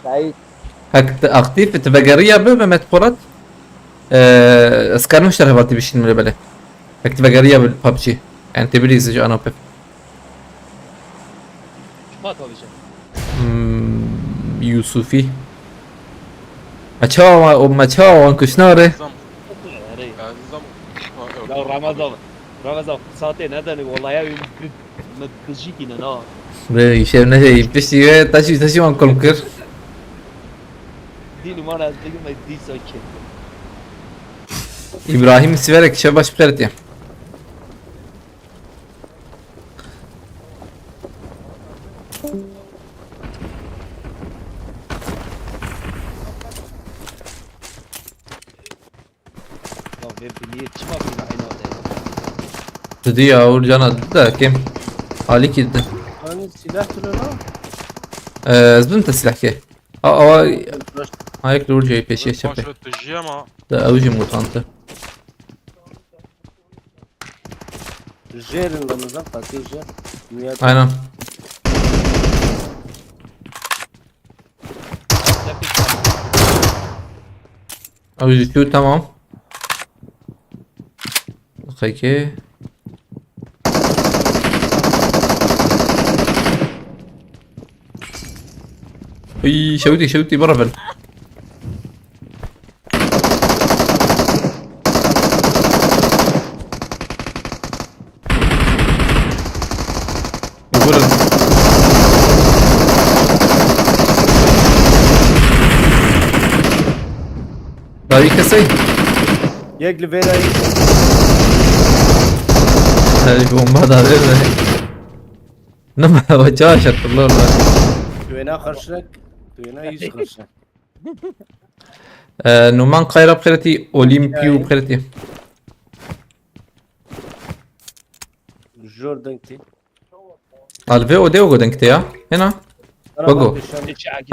سعيد هكت اكتيف تبقريه بمتقرات اسكان مشتري بالتي بشين من بالي اكتب قريه بالببجي يعني تبريز انا بيب ما توليش يوسفي ما تشاو وانكو شنوري زم زم لا رمضان ساعتين هذا والله يا يوم ما تجيكي انا بي شيء نجي بشي تاشي وانكو مكر دي ما انا دي ما دي ساكن ابراهيم سيفرك شباش بخيرتي طب بنيه ما في العين هذا تدي اول جانا ده كم علي كده انا سلاح تلونا زبنت السلاح كي هايك لور جاي بيشي شبه باشرة الجامعة ده اوجي موتانته الجير رمضان قاتل جير ميات aynen اوجي شو تمام دقيقة اي شوتي برا بل يقول باقي كسي يقلب فيلا هذه بومبات هذه نما وجاشة الله وين خرشك وين يخرشك نومان قايرة بخيرتي اوليمبيو بخيرتي جوردن تي الفيو ديوغو دنكتيا هنا بقو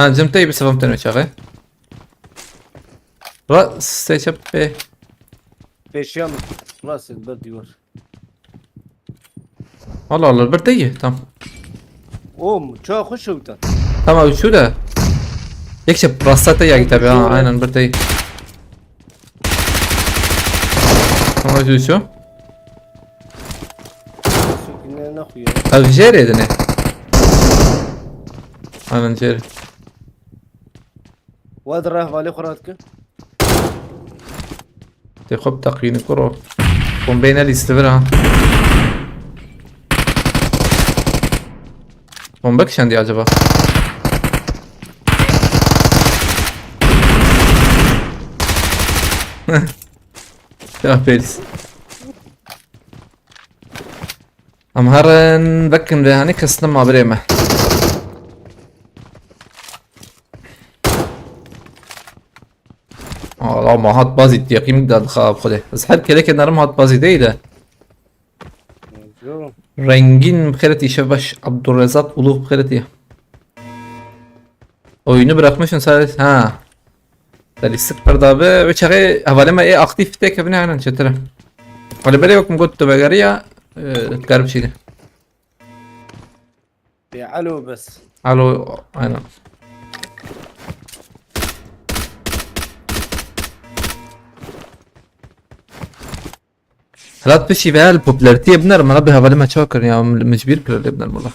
ها جمتي بس فهمتني شغله راس تشبه بيشيام راس البرد يور والله البردية تمام شو خش وتا تمام شو ده يكشف راسته يا كتابي عينا البردية تمام شو كنا نخويا الجيري دني انا جيري وادره بالي خراتك تخب تقييم كرو قم بين الاستفرا قم بكش عندي عجبه يا بيرس امهرن بكن بهاني كسنا ما بريمه لا ما هات بازي تيقيم ده الخاب خده بس حد كده كده نرم هات بازي ده شو رنگin بخيرتي şebaş Abdurrezzak Ulu بخيرتي oyunu bırakmışsın sadece ha لسه برضه بشغل حوالي ما ايه اكتيف تك ابني انا شتره على بالي وكم قلت بقريه تقرب شيء بيعلو بس الو انا هلا تمشي بها البوبلاريتي ابنر ما ربي حوالي ما تشوكر يا مجبير كل ابن الملا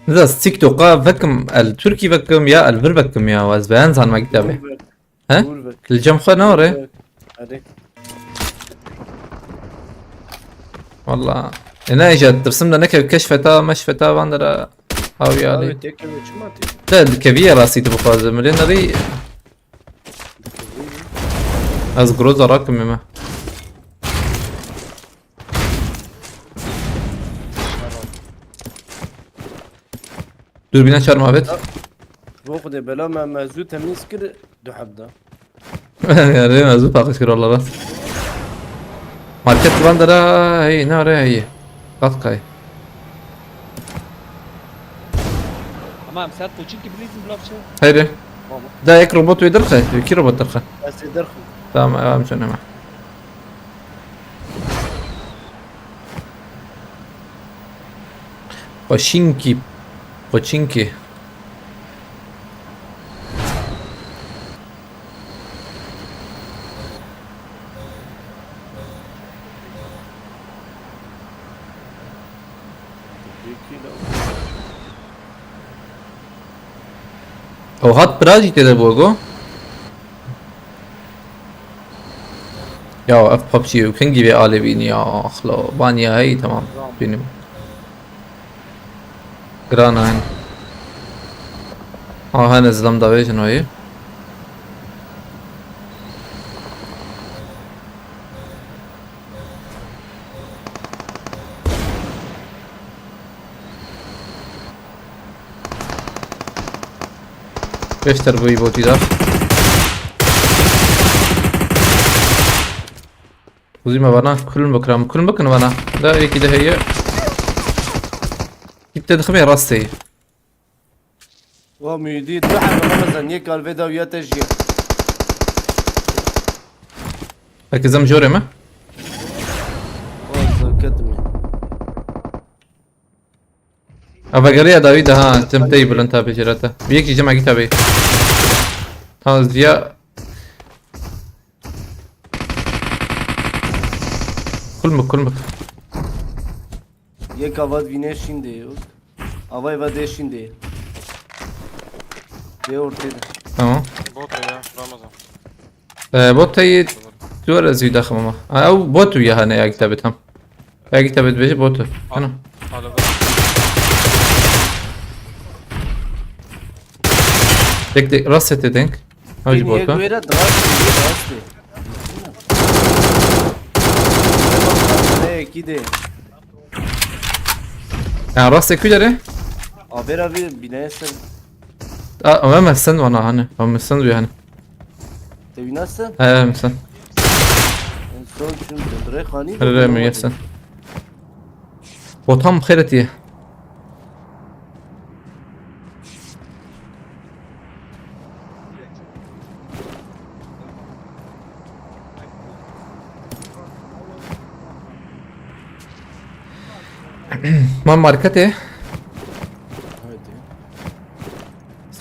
إذا تيك توك فكم التركي فكم يا الفر فكم يا وازبان زان ما كتابه ها الجمخة نوري عليك والله هنا اجت ترسم لنا كشفتا مشفتا باندرا هاوي علي تك ماتي لا الكبير راسي تبقى زملنا ري از جروزا راكم ما دوربينا شار مابت باخذ بلا ما مازو تميز كر دو حبدا يا ري مازو باقي كر والله راس ماركت باندرا هي ناري هي قطقاي تمام سات بوچين كي بليز بلافشه هيري ده يك روبوت ويدرخه يكي روبوت درخه بس درخ تمام مش انا معه باشينكي باشينكي او هات براجي تدا بوغو يا اف ببجي وكنجي بي آلي بيني يا اخلو بانيا هاي تمام بيني جرانا هن هن زلم دا بيجن وهي بيشتر بوي بوتي دار وزي ما بنا كل بكرام كل بكن بنا لا هي كده هي كنت تدخمي راسي وميديد واحد رمزان يك الفيديو يا تشجيع هيك زم جوري ما كتمي ابا قريه داويد ها تم تيبل انت بجرته بيجي جمع كتابي ها زيا كل يك avad vine şimdi yok. Avay vade şimdi. De ortada. تمام بوت يا رمضان. بوت هي دور زي داخل ماما او بوت وياها انا يا كتابتهم يا كتابت بيجي بوت انا هذا بوت. ديك راسته دينك هاج Niye بوت göre drastı. Ne kide. يعني راسك كده Abi binesin. امام السن وانا هنا هم السن ويانا Tevi nasıl? مسن En son çünkü döndüre khani. رمي يسن وطم خيرتي ما ماركته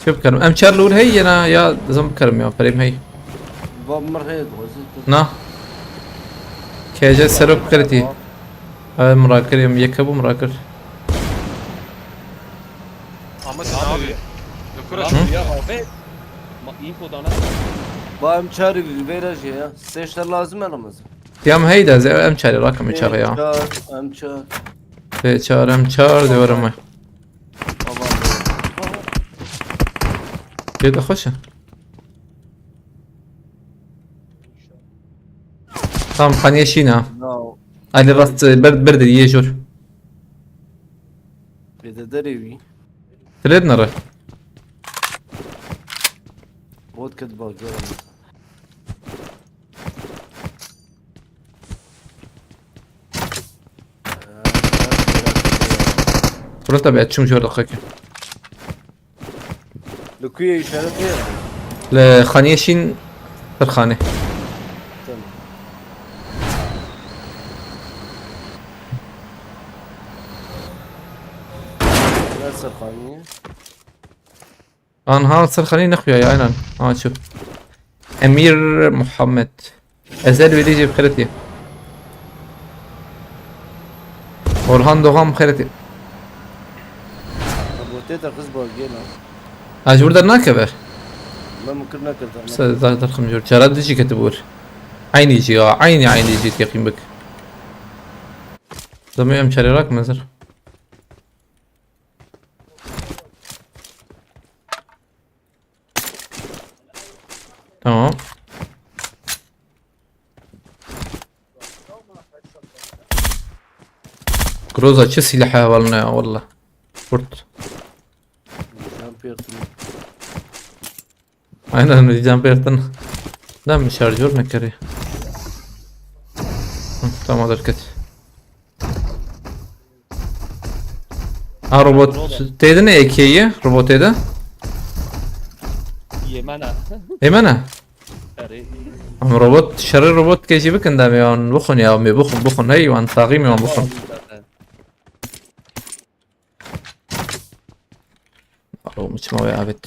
شوف كرم ام شارلول هي انا يا زم كرم يا فريم هي Bab merhed gozit. نا كيجا سلوك كرتي مراكر يم يكبو مراكر Ahmet ne yapıyor? Yukarı يا رافد ما ينفو دانا Ba em çarı veraj ya. Seçler lazım Ramazan. يام هيدا زي ام شاري راكم يشار يا Em çar. شار ام شار دورما يدا خوشه tamam خانيشينا No. علي راس برد يجور Bede derevi. تريد نرى Bot ket bak ya. فرنتا بعد شو مجور دقيقة Lukuya işaret ver. لخانيشين فرخانة Tamam. Nasıl khani? انا ها صار خليني نخويا يا عينان ها شوف امير محمد ازال بيجي بخيرتي orhan دوغام بخيرتي Bote da kız bak gel. اجبر در ناكبر Ben mümkün ne kadar. بس درخم جور جراد يجي كتبور عيني يجي عيني جيت يقين بك زمي ام شاري راك منزل تمام كروزا چه سلاحه والله والله فرت aynen diyeceğim Bertan. Değil mi şarjör ne kere? Tamam hareket. Ha robot teyde ne ekeyi? Robot teyde? يمنا Hemen أري ama robot şarı robot keşi bakın da yani bukun ya mi bukun hey wan taqim ya bukun. مش ما وقعت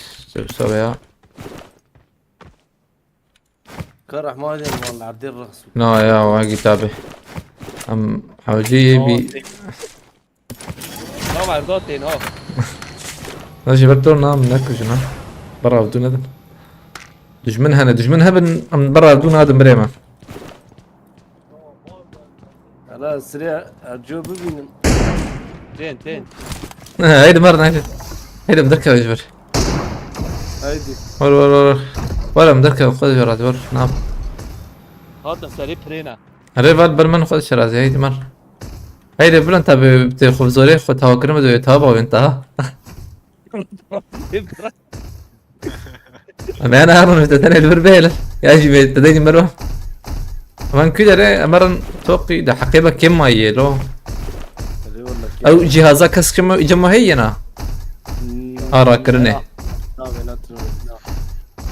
سوى يا كرح ما ادري والله عبدين رخص لا يا واقي تابع ام حوجي بي No, ma ridotti no. ماشي برضو نام ناكل جنا برا بدون هذا دج منها من برا بدون هذا مريمة خلاص سريع ارجو ببين تين هيدا مرة هيدا مدركة يجبر هايدي ولا مدركة خذ جرات ور نعم هات سريع برينا. الريفال برمن خذ شرازي هيدي مرة هيدا بلا انت بتاخذ زوري خذ هوا كريمة ويتهابا وانتهى انا هارون تتني البربيل يا جي تديني مروه كمان كده مرة توقي ده حقيبة كم هي لو او جهازك كس كم جماهيرنا ارا كرني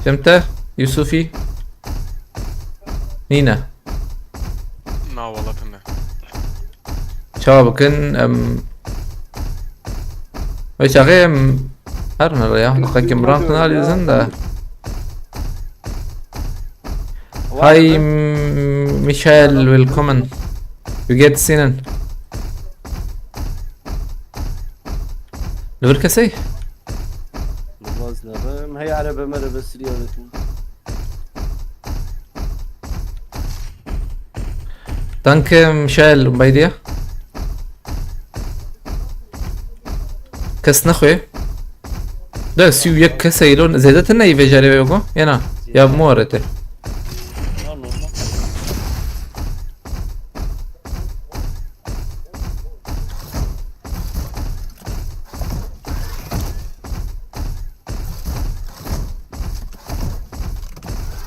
فهمت يوسفي نينا لا والله كنا شبابكن ايش اغيم هرنا يا دقيقة مران قنالي زندا هاي ميشيل ويلكومن you get seen لوركسي هي على بمر بس رياضتي دانك ميشيل بايديا كس نخوي ده سيو يك كسيلون زيدتنا يفجري يوغو ينا يا مورته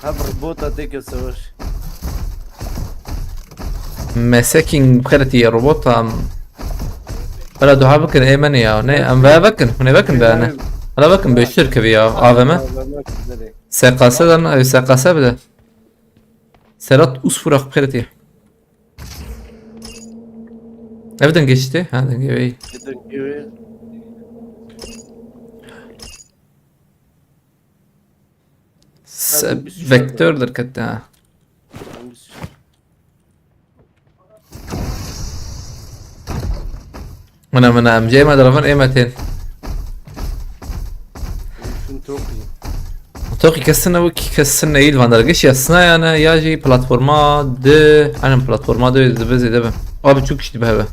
هبر بوطة ديك السوش مساكين بخيرتي روبوت ولا دعاء بكن ايمن يا ام بكن بانا انا بكن بالشركه بيا عظمه ساقاسه بده سرات اسفرق بخيرتي ابدا geçti هذا جاي فيكتور دركت انا جاي ما درفن ايمتين توقي كسنا وكي كسنا يل فان درجش يسنا انا ياجي بلاتفورما د انا بلاتفورما د زبزي دبا ابي تشوك شي بهبه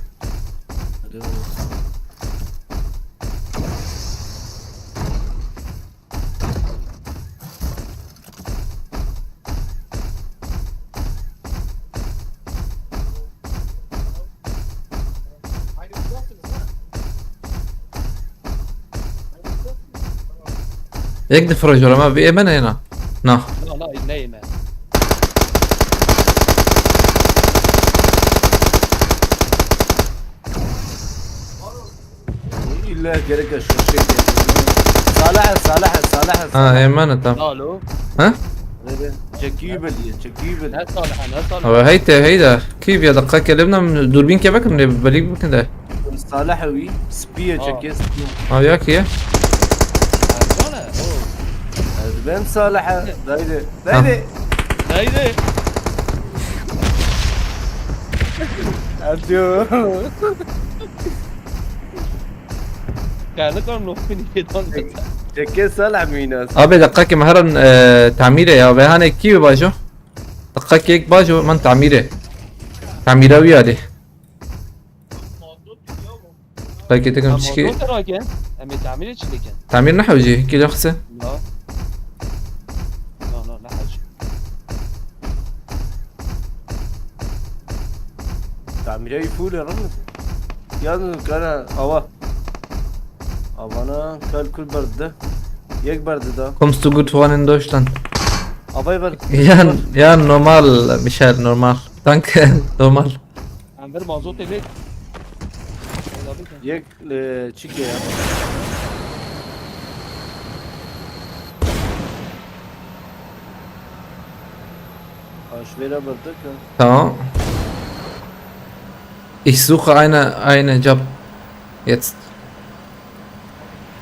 يقدر فرج ولا ما بيأمن هنا نا لا نايمة. إلا جرك شو شيء صالح ايمن تمام الو ها جكيبل لا صالح هو هيدا كيف يا دقيقة كلمنا من دوربين كيفك من بليك بكده صالحوي سبيه جكيس ياك يا بين صالح دايدي ارجو كان كانوا فيني يدون جكيس صالح ميناس ابي دقيقة مهرن تعميره يا بهاني كيف باجو دقيقة هيك باجو من تعميره ويالي دقيقة تكون تشكي تعمير نحوجي كيلو خسه لا حاجة تعميري فول يا رمز يا كان انا كل برد يك برد ده Kommst du gut voran in Deutschland? ابي Ja, normal, Michael, normal. Danke, normal. عندنا موضوع ليك يك تشيكي يا schwerer Berdück. Tamam. Ich suche eine Job. Jetzt.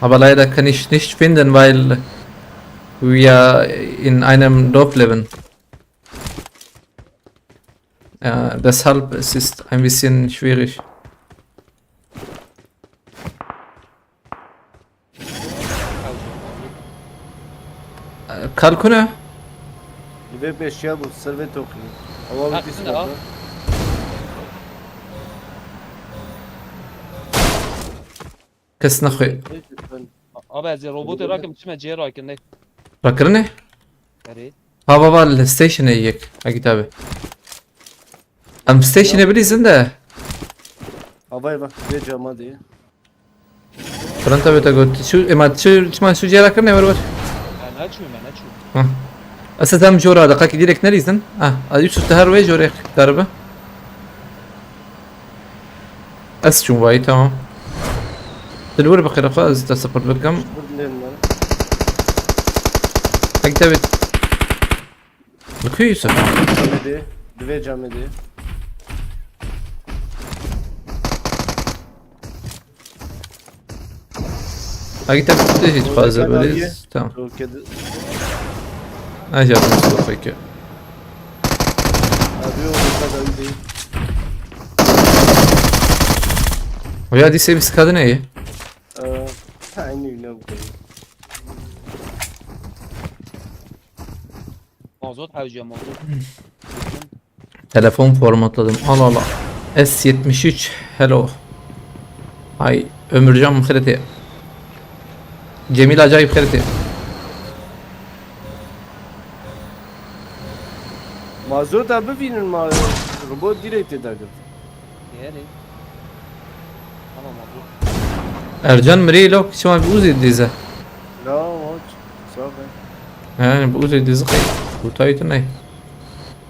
Aber leider kann ich nicht finden, weil wir in einem Dorf leben. Ja, deshalb es ist ein bisschen schwierig. Kalkune? يبقى بيشياب والسلفي توقي هو ها، بدي هنا، سبب Kes nakhwe. ابا زي روبوت راكب اسمه جي راكب نه Rakrne? اريد Ha baba الستيشن هيك كتابه. ام ستيشن بلي زنده. هواي بقى بيجا ما دي فرنت بتقول شو ما شو جي راكرne var var. انا شو انا شو Ha. Asa tam jora دقائق direkt neresin? Ah, Yusuf tahar ve jorek darbe. As شو واي تمام. تدور بقي فاز تسقط بكم كتابه. لكي يوسف. جامدي دوي جامدي كتابه تيجي تفاز بليز تمام. تو كده اجي اصبر فيك. ابيو كده عندي ويا دي سيفس كادن ايه؟ عيني نوم موجود حاجه موجود Telefon formatladım. Allah Allah. S73 hello. Ay Ömürcan mıhıreti. Cemil acayip hıreti. مازوت ابي فين ما روبوت ديريكت داقر يا ريت انا موجود Ercan Mrilo şu an bir dizi. لا واج صافي Yani bu dizi kay. Bu taytın ne?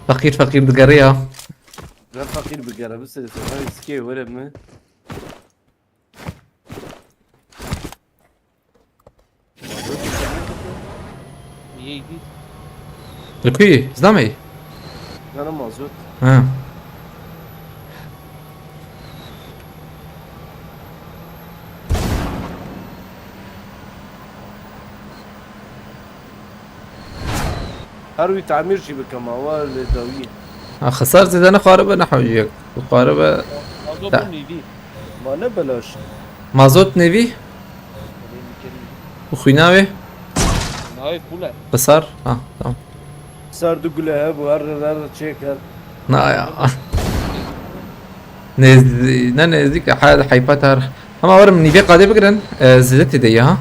Fakir fakir dıgarı ya. لا فقير بقرا بس هاي سكي ولا ما iyi değil Lukuyi, znamy. انا مازوت Ha. هروي تعمير شي بكماوال دويه خسرت انا قاربه نحوجك. قاربه موجود لا. iyi değil ما نبلاش mazot nevi. Ukhinawe نهاية كلها qısar. Ha tamam. صار تقول هاب وهر تشيكر Na ya. Ne nezdik حاجه حيفتر. Ama varım niye قاعده بقرن زدت دي ها.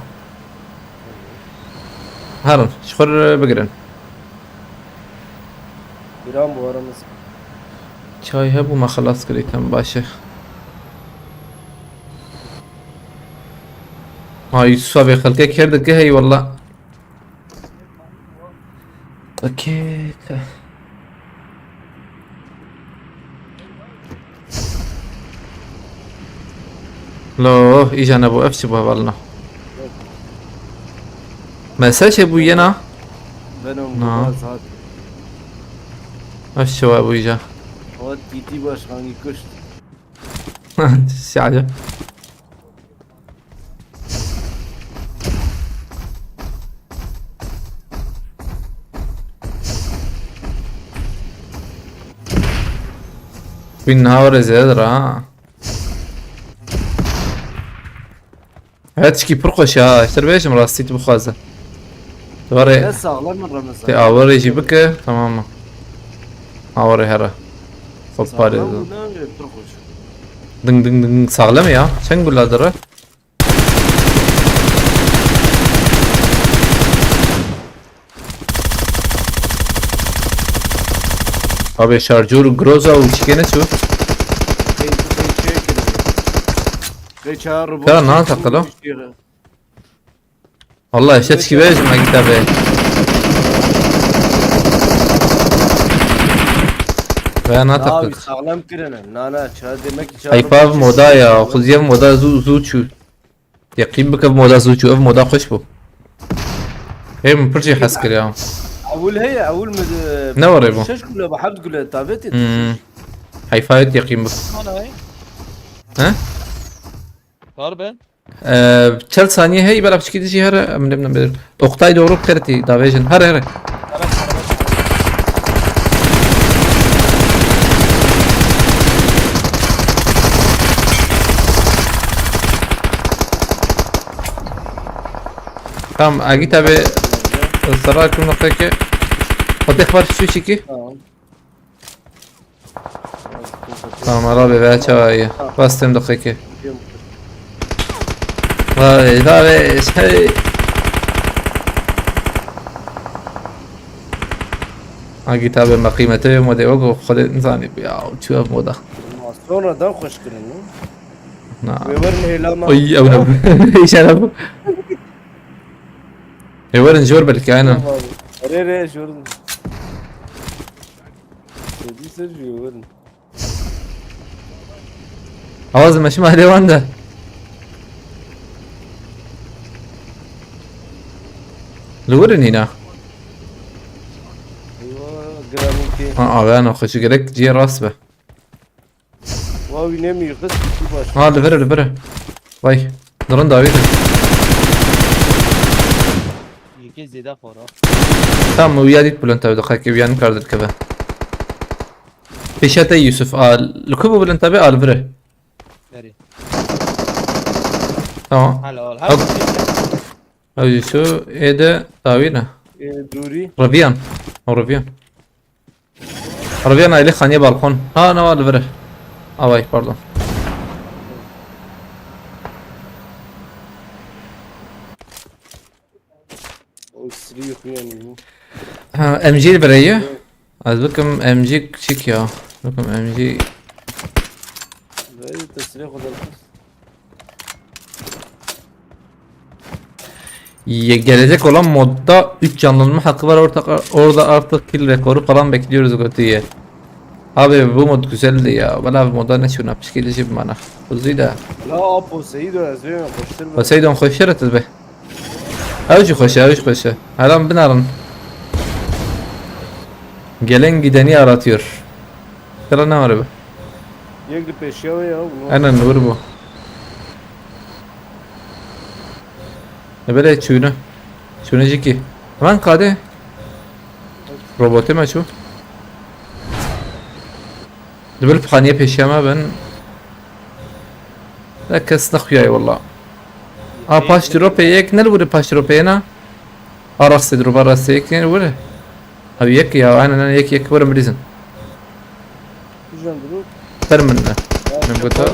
هارن شخر بقرن. İran bu aramız. Çay هبو ما خلاص كريتم باشه. هاي صابي خلقك هردك هي والله. اوكي. لو اجانا ابو افش بهبلنا. ما ساش ابو ينا. Benim نعم. bu saat. افش ابو اجا. O titi başkanı kuşt. شعجة. بالنهار زيادة هاتشكي برقش ها اشتر بيش مراسيت بخازة Ne توري sağlam mı Ramazan? تي اوري يجيبك تماما اوري هرا خباري Sağlam mı? Ne öyle turkuş? دن دن دن sağlam ya sen قول هذا abi şarjör groza uçkene şu كان ناطق له والله شتكي بيش مع كتابه ve Abi ناطق sağlam kirene. Nana çağ demek ki çağ. هيفاف مودا يا خذ مودا زوتشو يقيم بك بمودا زوتشو اف مودا خوش بو هي من برجي حسكر يا أول هي أول مد. نوري بو شش كله بحد كله تابتي. هيفايت يقيم بك انا هاي ها صار ben 40 saniye هي بلا بشكي تجي هره من ابن بدر اقطاي دورو بخيرتي دافيجن هره هره tamam اجي تابع الصراحه كل نقطه قد اخبار شو شيكي tamam رابي بقى شويه بس تم دقيقه Vay vay şey. Agi tabi ma qiymeته مودي اوقو خلي انسان يا تشوف موضه sonra da hoş kırın. نعم ويورني لما اي او نو ايش انا يورن جور بالكائن ري شورن. دي سجي يورن. اواز مش ما ديوان ده لورن هنا ايوه جرامتي. انا خش جرك جي راسبه واو ينمي قص في باش. لفره باي درون داويد یکی زیده خورا tamam وياديت بلنتا دقيقه بيان كارد الكبه بيشاتا يوسف الكوبو بلنتا بي لفره بری tamam حلال هب. او يوسف ايده داوينا دوري. ربيان او ربيان اللي خانيه بالكون انا لفره واي باردون وسري يعني. ام جي البريه از بكم ام جي تشيك يا بكم ام جي زي تسريح ولا القص. Gelecek olan modda 3 canlanma hakkı var orada artık kill rekoru falan bekliyoruz götüye. Abi bu mod güzeldi ya. Bana modda ne şunu yapmış geleceğim bana. Hızlıydı da. لا ابو سعيد ولا زين خشتر. وسيدهم خشرت به. اوش خوشه. Hemen binarın. Gelen gideni aratıyor. Sıra ne var be? يقلب بيشاوي يا. Aynen vur bu. böyle çüğünü. Çüğünücü ki. Hemen kade. Robotu mu şu? دبل بخانية بيشامة بن لكس نخوياي والله باش دروبي يك نلوري باش دروبينا أرسي دروب أرسي يك نلوري أو يك يا أنا يك ورا مريزن جان درو. برمنا نبغى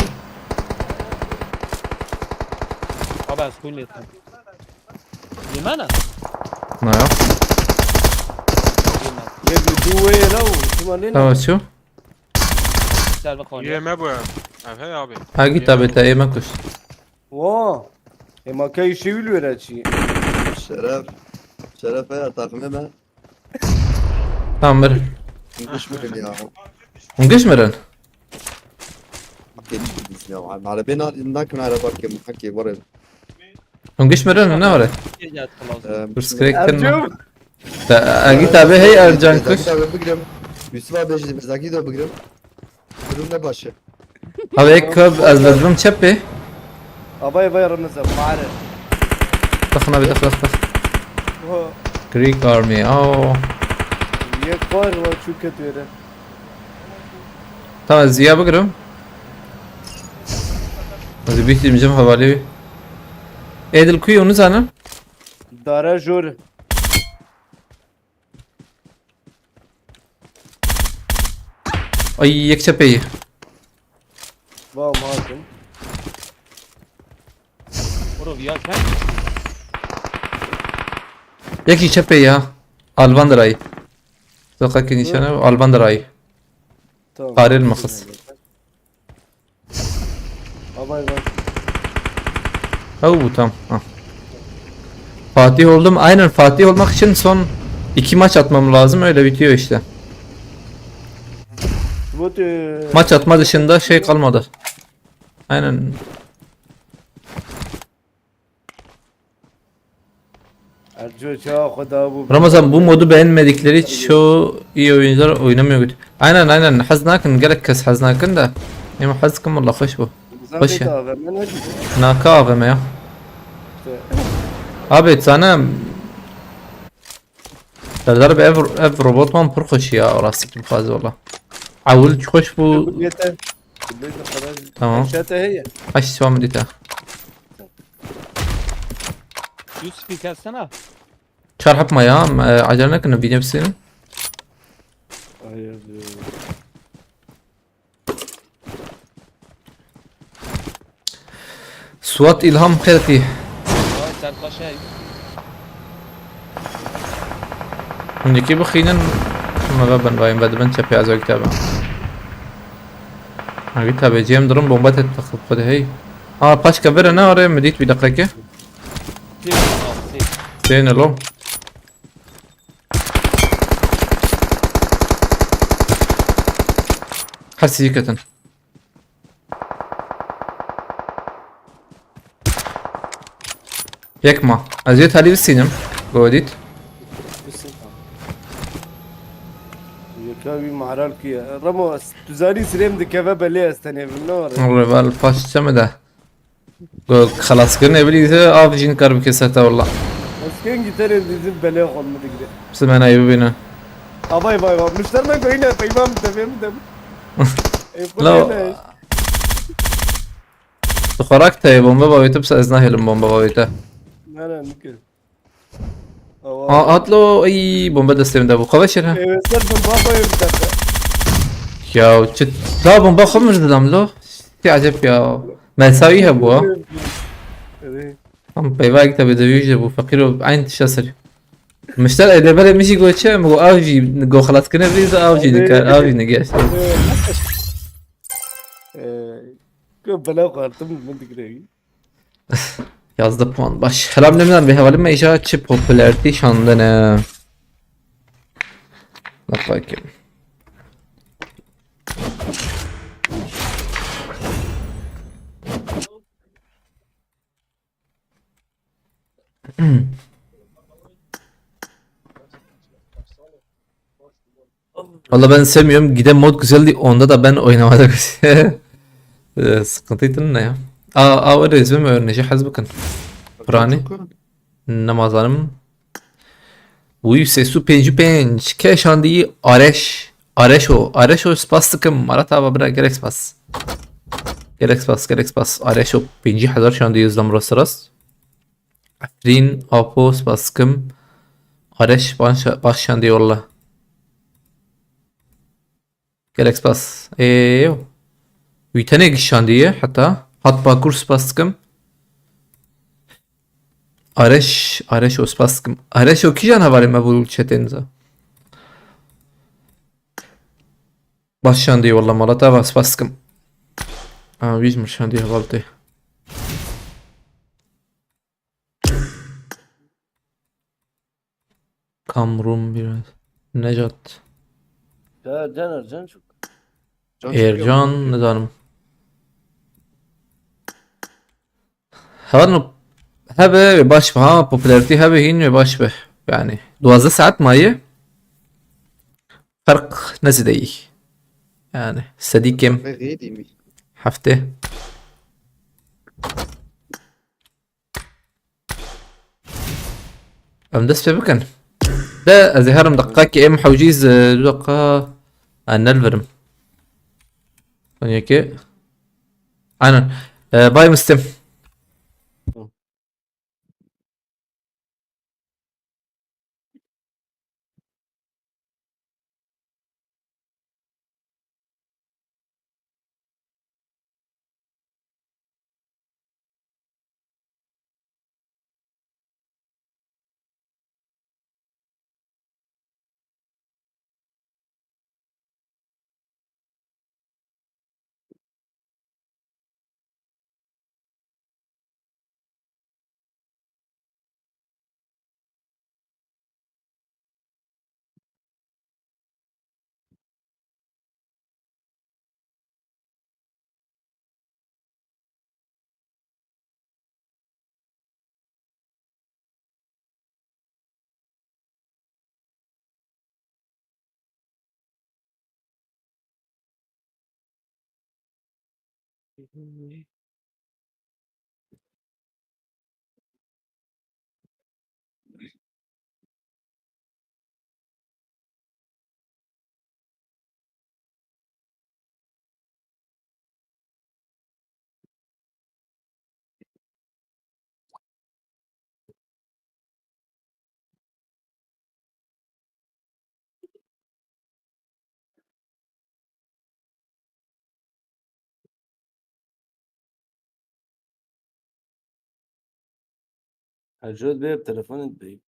آب از کون لیتم یمنه نعم يقلب دوي لو شمالين. tamam şu سر به خانه یه مبویم هی آبی هاگي تابي تاي ما كوش واه ما كاي شيء ولا شيء. شرف يا طاقم ما tamam ver مش ممكن يا ونقش مرن اكيد يا على بينا ناكل على بركه محكي ورا ونقش مرن ne var یه جد خلاص برسكريك أرجو. هاگي تابي هي ارجان كوش بقرم يوسف بيجي بزاكي دو بقرم بدون باشه abi ek kab az lazım çepe اباي باي رمزه ما عارف. دخلنا بدخل Greek army يكبر وشو كتير. tamam Ziya بقرم هذا بيتي مجمع حوالي ايه دل كوي ونزانا دارا جور. ay yek çepeyi واو مهاجم. برو بیا کن yeki çepeyi ya Albandra'yı Sokaki nişanı Albandra'yı tamam. Qaril mıkız اباي باي. bu tam ha. Fatih oldum aynen Fatih olmak için son 2 maç atmam lazım öyle bitiyor işte بوت maç atma dışında şey kalmadı aynen ارجو شا خدا ابو. Ramazan bu modu beğenmedikleri çoğu iyi oyuncular oynamıyor. Aynen Haznakın gerek kes Haznakın da. Ama Hazkın valla hoş bu. Hoş Zahmet ya. abi. Ben hadi. Naka AVM ya. Abi sana Serdar bir ev robot man pır خوش ya orası kim fazla valla. Avul خوش bu Kulliyete. Kulliyete kadar. tamam. Eşyate heye. Aş devam edita. Yusuf yıkatsana. Çar yapma ya. Acele ne kadar video seni. Hayır. Suat İlham Kherti. Ay sen paşa. Önceki bu khinin ما ben بایم بعد من چپی از کتابه. اگه کتابه جیم درم bomba تتخذ خود هی. باش كبر انا ورا مديت بدقيقة. زين لو. حسيكة. يكما ازيت هالي بالسينم قوديت Yıkavi mahral ki. Ramo tuzari sirem de keve beli astane bilmiyor. والله بالفاش سمده خلاص كنا ابليزه افجين كرب كسته والله Asken gitarı bizim beli olmadı gibi. سمعنا يبينا Abay bay bay. Müştermen koyuna peymam tefem de. لا خرجت يا بومبا بويته بس ازناه البومبا بويته Nana nikir. هات له اي بومبا دستم ده بخوشها Evet sen ben babaya bir dakika. يا وشت لا بومبا خمر دم له في عجب يا ما يساويها بوا Evet. هم بيباك تبي دويج ابو فقير عين تشسر مشتاق اذا بلا مشي جو تشا مو اوجي جو خلاص كنا بريز اوجي نكار اوجي نجاش Bela kartım ben dikireyim. Yazdı puan baş. Helam nemden bir havalı mecra çi popülerite şandı ne? Bak bakayım. Valla ben sevmiyorum. Giden mod güzeldi. Onda da ben oynamadım. Sıkıntıydı ne ya? öyle izleme öğreneci hazbıkın. Prani. Namazanım. Uy sesu penci penç. Keşandiyi areş. Areşo. Areşo spastıkım. Marata babra gerek spas. Gerek spas. Areşo penci hazar şandiyi izlam rastras. Afrin apo spastıkım. Areş baş şandiyi yolla. Gerek spas. ويتنق الشاندية حتى حط باكور سباسكم أرش و سباسكم أرش و كي جانا بالي ما بقول شتنزا باش شاندية والله مالتا با سباسكم ويج مر شاندية غلطي كامرون biraz Necat Can çok. Ercan ne zanım هذا هبه باش ها بوبولاريتي هبه هين باش به يعني 12 ساعات مايه فرق نزدي يعني سدي كم Ve giydi mi? هفته ام دس بكن ده ازهرم دقاك ام حوجيز دقا ان الفرم يعني انا باي مستم الجود بيه بتليفون البي.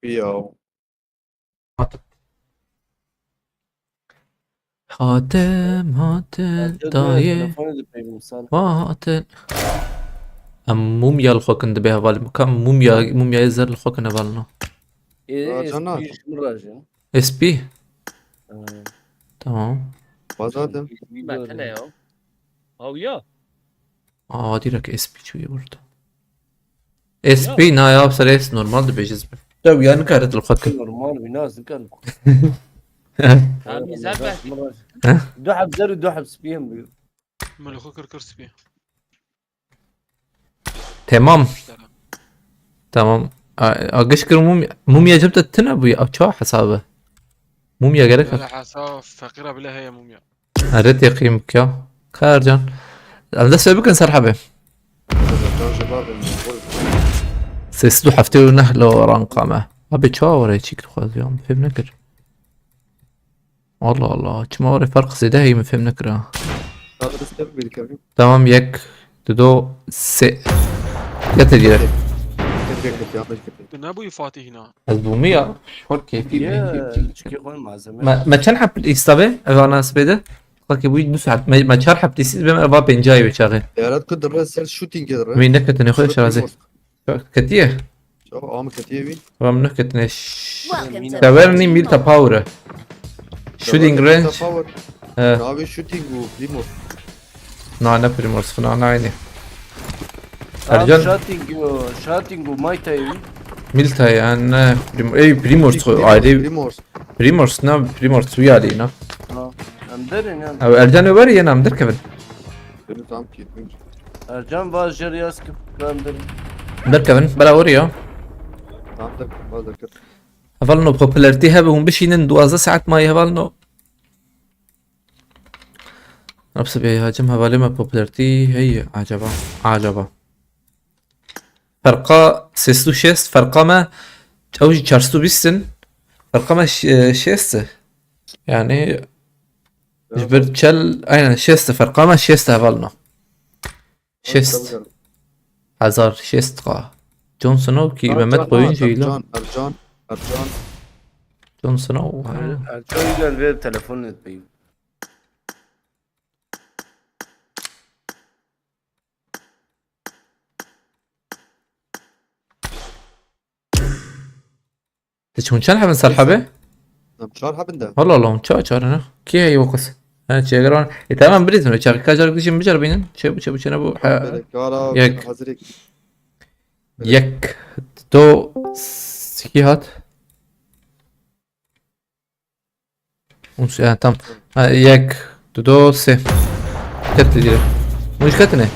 ياو هاتم الجود دایه بيه تليفون البي مثال. هاتل ام موميا الخوكن دبيها بالي مكان موميا يزر الخوكن بالنا إيه جنات. إيش مراجع. اس بي تمام بازادم بعد هلا يا او يا دي لك اس بي شوية برضه اس بي نا يا بصر اس نورمال دبي جذبه طيب يعني كانت الخوكن نورمال بناس كان. عم يزعل دوحب زر ودوحب سبيهم. ملكو كركرس بيه تمام تمام اقشكر موميا جبت التنبي او شو حسابه موميا لا قالك حساب فقيرة بلا هي موميا ريت يقيمك يا خارجان انا سبب كان سرحبه كان شباب المقول سيسدو حفتي نهلو رانقامه ابي تشاور هيك تخوز يوم فهم نكر والله كما وري فرق زي ده هي فهم نكر هذا بس كيف بالكريم تمام يك تدو سي قتل لك كيف يعمل كيف نابو يفاتي هنا البومية شو كيفي يا شكي خوي مع زمان. ما كان حب يستبه انا سبيده قالك يبوي دوس ما كان حب تسيب ما بينجاي بشاغل يا ريت كنت الرئيس شوتينج كده مين نكتني خوي شرازي كتيه شو عامل كتيبي وام نكتني Welcome to تاورني PUBG ميلتا Mobile. باورا شوتينج رينج نابي شوتينج وبريمور نانا بريمورس نانا عيني ارجان شاتينج وماي تايوي. ميلتا يعني بريمورس عادي بريمورس بريمورس نا بريمورس ويالي نا امدرين يعني. او ارجان يبري انا مدر كفن كنت عم كيف ارجان باجر ياسكب امدرين. مدر كفن بلا وريا عندك ما ذكر هفلنو بوبولاريتي هبهم بشينن دوازة ساعات ما يهفلنو نفس بيهاجم هفالي ما بوبولاريتي هي عجبا فرقا سيستو شيست فرقا ما اوجي چارستو بيستن فرقا ما شيست يعني جبرت شل اين شيست فرقا ما شيست هفلنو شيست هزار شيست قا جون سنو كي ممت قوين جيلا ارجان جون سنو ارجان قال بيه بتليفون البي. تشون شان حبن سرحبه مشار حبنده والله چا انا كي هي وقص انا چيغران تمام بريد انه چاك كاجر ديشن بجر بينن چه نبو يك. حضرتك يك دو سكيهات ونس تمام يك دو سي كتل دي مش كتنه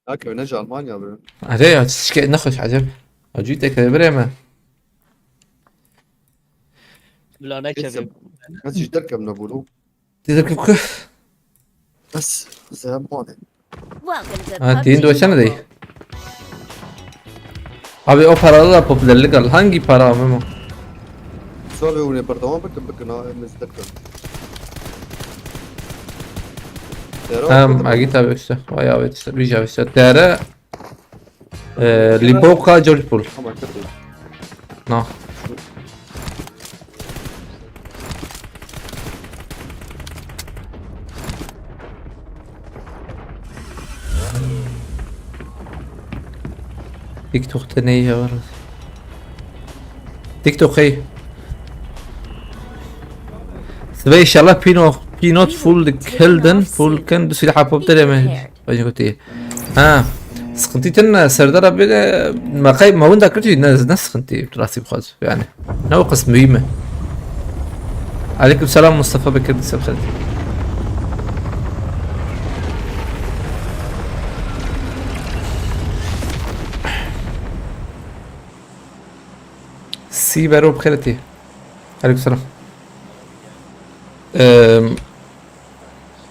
اوكي نرجع المانيا برو هذا تشكي نخش عجب اجيتك بريمه لا نكذب بس ايش تركب نقولوا تذكر كيف بس زي ماني Welcome to تين PUBG دو شنو دي Mobile. ابي او paralar popüler legal hangi para memo سوالي وني بردوان بكنا مستقبل اجيت ابي işte vay abi işte bir cevap işte tere Lipovka Georgepol no تيك توك تنية ورا تيك توك هي سبي ان شاء الله بينوت فول كيلدن فول كان دوسي لحا بوبتر ما باجي قلت ايه سخنتي تنا سردار بدا ما قايب ما وين ذاكرتي ناس سخنتي براسي بخاز يعني نوقس مهمة. عليكم السلام مصطفى بكر بسبب خالتي. سي بارو بخيرتي. عليكم السلام.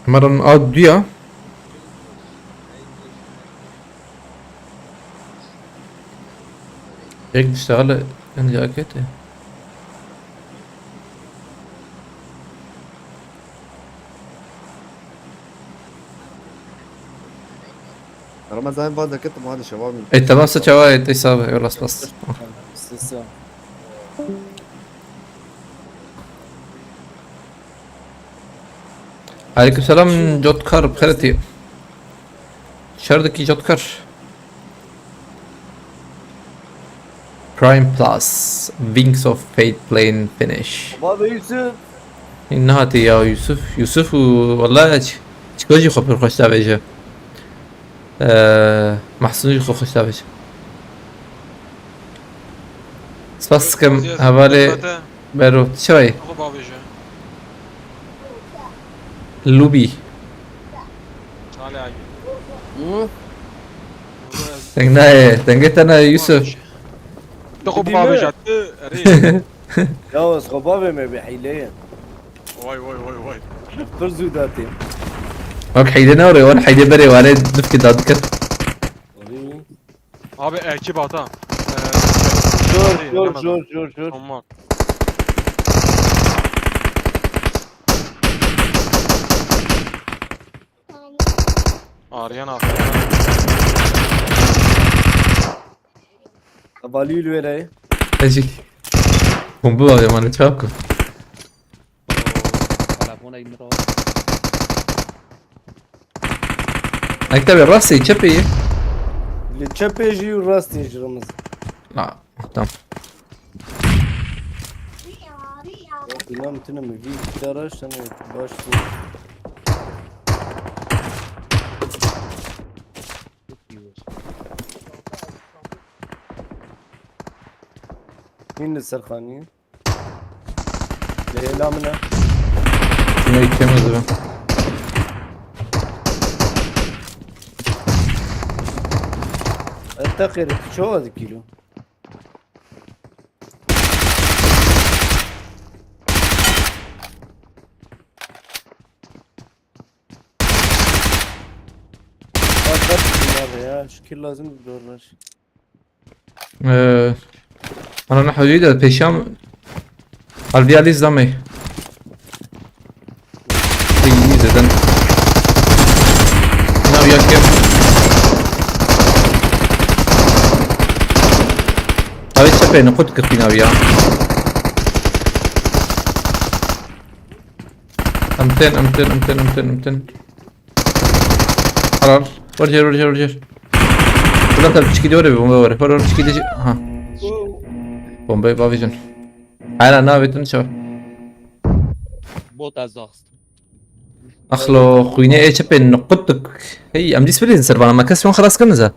مرة ديا هيك تشتغل انا جاكيت رمضان بعد كنت مع هذا الشباب انت بس تشوي انت يساوي يلا بس استسلام. عليكم السلام جوتكار بخيرتي. شردكي جوتكار برايم بلس Wings of Fate plane finish. بابا يوسف نهاتي يا يوسف والله تشكوجي خبر خوش تابعجه محسوني خوش تابعجه سباس كم هوالي برو شوي خب باویجه لوبي تعالى عادي تنجيت انا يوسف خب باویجه اري يا بابا ما بحيلين واي واي واي واي فرزو داتي وك حيدنا وري وانا حيدي بري وانا نفكي دادكر abi ekip ata شور Tamam. Aryan abi. بالي الولاي اجي بومبو يا مان تشاكو اكتب الراسي تشبي اللي تشبي يجي والراس تيجي رمز لا تمام نام تنم في دارش انا باش مين السرخانية؟ ليه لا منها؟ ما يكمل زمان التقير شو هذا كيلو؟ يا شكل لازم تدورش انا نحو جيدة بيشام الفياليز دمي إنجليزي دن ناو يكيم هاي تشبه نقود كفي ناويا امتين حرار ورجر كلها انت بتشكي دوري بومبي ورا بتشكي دي ها بومبي بافيجن انا ناوي شو بوت ازاخست اخلو خويني ايه تشبه نقودك هي ام دي سبرين سربانا ما كسبون خلاص كنزه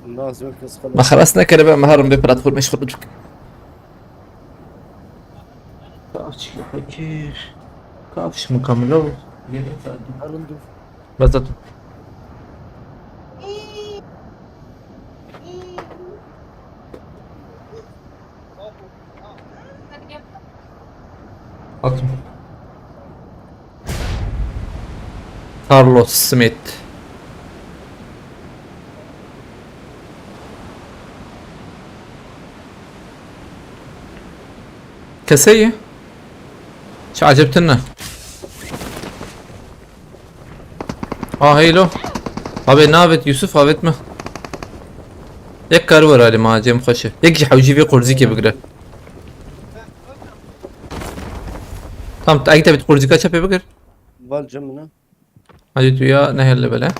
الناس يمكن ما خلصنا كده بقى مهار مبيبر ادخل مش خرجك كافش مكملو بس كارلوس سميث كسية شو عجبتنا هيلو هابي نابت يوسف هابت ما يك كارور علي ما جيم خوشه يك حوجي في قرزيكي بقرا تام تايت بت قرزيكا شبي بقر بالجمنا هاجت ويا نهي اللي بلا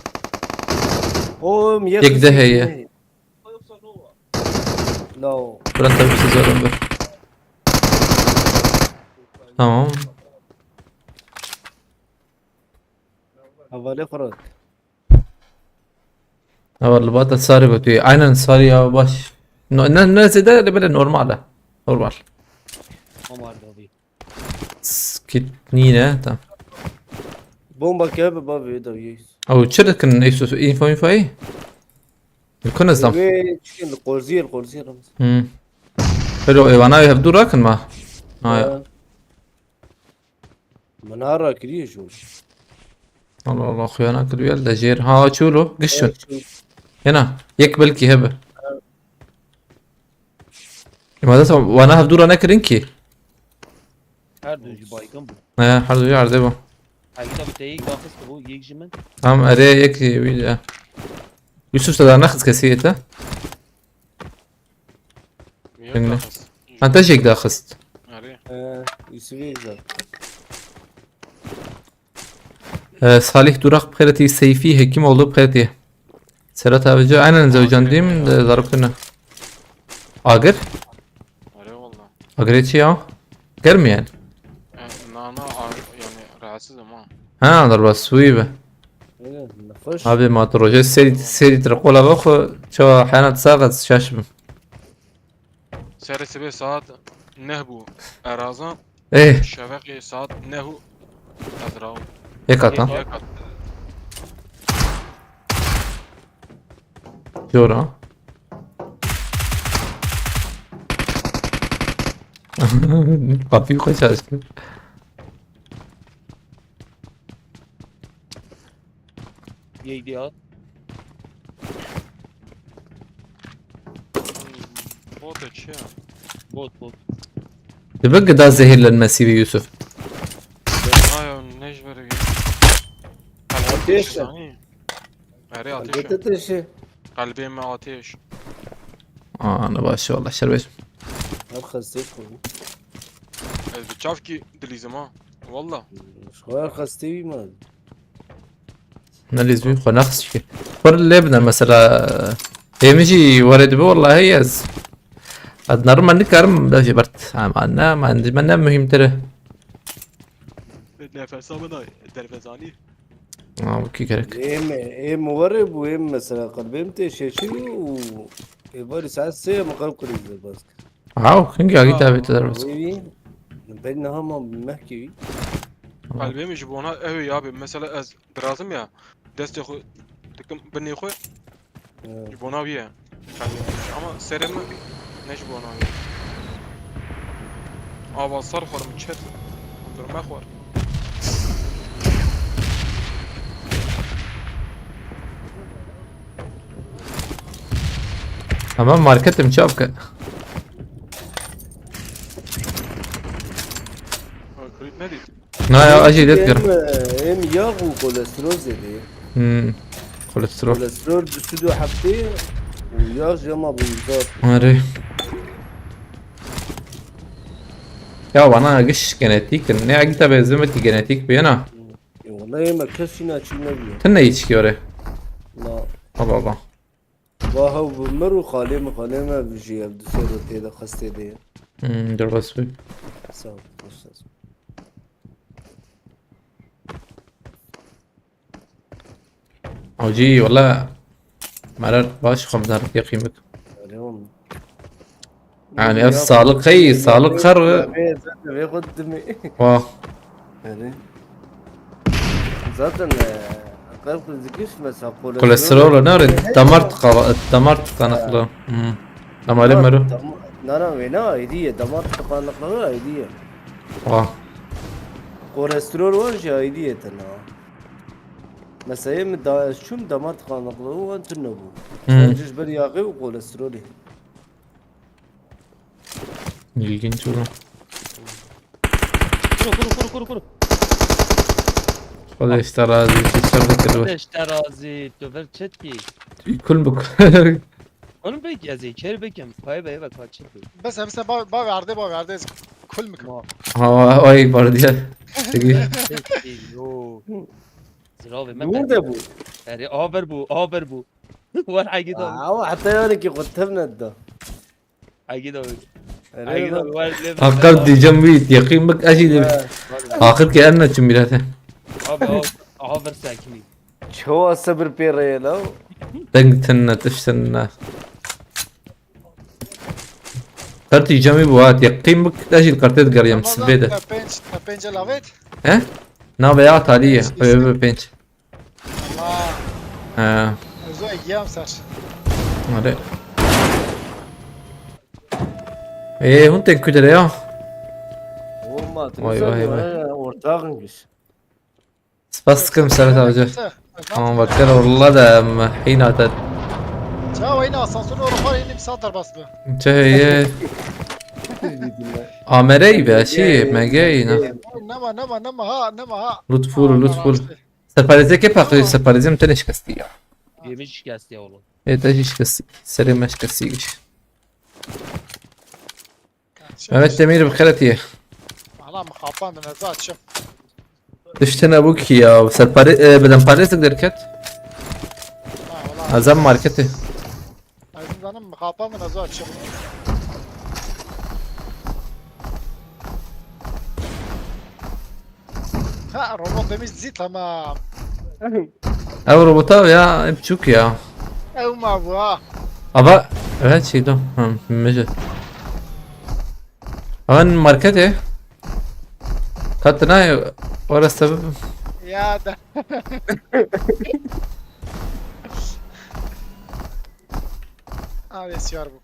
او يك ده هي لا ولا انت بس زودهم به. تمام. حوالي فرد والله بعد صار بتوي عينا صار يا باش الناس ده اللي بلا نورمال نورمال عمر دافي سكتنينا تا بومبا كيف بابي ده يس او تشركن ايسو info اي يكون الزم القرزية رمز حلو ايه وانا يهبدو راكن ما يا منارة كريه شو الله الله اخوي انا اكل ويا جير ها تشولو قشن هنا يقبل كي هبه ماذا وانا هبدو انا كرينكي هر دو جباي كم بو ايه حرد يعرض به حقيقة بتاعي باخذ كبو يك جمن هم اري يكي ويا يوسف تدا ناخذ كاسيته مية انت ايش يقدر اخذت أري يسوي ذا صالح دورق بخيرتي سيفي هكيم oldu بخيرتي سرات أبجا أنا زوجان ديم ضربتنا أجر أري والله أجريتشي كرم يعني نانا يعني راسي ما ها ضربة سويبة نفش أبي ما تروج سيري ترقولا بخو شو أحيانا تساقط شاشم سعر سبي ساعات نهبو أرازان إيه شبكة ساعات نهو أزراو يكاتا يكت جورا قافي خوش أشكال يك ديات بوت شيء بوت تبقى دا زهير للمسيبي يوسف هاي نجبر عطيش. أري عطيش قلت قلبي ما عطيش أنا باشا والله شربت ارخص تيكون بتشاف كي دلي زمان والله شو ارخص تي ما نالي زوي خو نخس شي ور اللي ابن المسألة يمشي ورد بي والله هيز قد نرمى نكرم ده جبرت عنا ما عندي منا مهم ترى نفس مناي التلفزيوني اوكي كرك ايه مورب وايه مثلا قلبي شيشي و يبغى ساعات سي مقام كريز بس هاو كنجي اجي تابي تدرس وي بيننا هم بنحكي قلبي مش بونا اوي يابي مثلا از درازم يا دست خو تكم بني خو يبونا بيه اما سرم نش بونا بيه اه صار خور متشت ما خور امام ماركت مشابكة كريت نادي نا اجي دتقر ام ياغ وكوليسترول زيادة كوليسترول كوليسترول بسدو حبتين وياغ جمع بيزات ماري يا وانا قش جينيتيك اني اجي تابي زمتي جينيتيك بينا والله ما كشنا شي نبي تنا يشكي وري لا الله الله وهو بمرو خالي ما بيجي يبدو سيرو تيدا خستي دي دربس بي سام استاذ او جي والله مرر باش خمدار يقيمك اليوم يعني الصالق خي صالق خر بياخد دمي واه يعني ذاتا قلب زكيش مسا كوليسترول نار دمرت قنقله لما لمرو لا وينا ايديه دمرت قنقله ايديه واه كوليسترول وجه ايديه تنا مسا يم شو دمرت قنقله هو انت النبو جيش برياقي وكوليسترولي يلقين شورو كرو خذ اشترى زي تشرب كده ليش ترازي توفر تشتكي كل بك اون بيك يا زي كير بكم باي باي بك تشتكي بس همسه با verdi كل مكان ها اي بارديا تجي يو زراوي ما مين ده ابو؟ يعني اوفر بو وين حاجي ده حتى يونك يقتلنا ده اكيد اكيد عقب diyeceğim bir yakayım bak aşıydı. Akır ki anne cümlete. abi over sakini. شو الصبر بيري لو Dengtenne tefsenne. Kart diyeceğim bu at yakayım bak aşıydı kartet gariyam sibede. Pence lavet. He? Ne be ya taliye. Öyle penç. Allah. Ha. Özo egiyam ser. Hadi. Hun tenküder ya. والله Vay, vay, vay. ortağınmış. Spastıkım Serhat Avcı. Ama bakar orla da حين atat. Ciao yine asansör oraya yine bir saat bastı. Çeye. Amerey be şey megayina. Nema ha. Lütful. Separize ke pakı separizm teneş kasti ya. Yemiş şikayet ya oğlum. Etaj kasti. Serimeş kasti iş. Mehmet Demir bخيرتي. Allah mı kapan da ne açım. Düştene bu ki ya. Bedem Paris'e derket. Ha valla. Azam marketi. Azizanım mı kapan da ne açım. Ha robot demiş zil tamam. Ev robota ya buçuk ya. Evma bu ha. Ama evet şeydi. Mece. Aman marketi. Katına orası Ya da. Abi esiyor bu.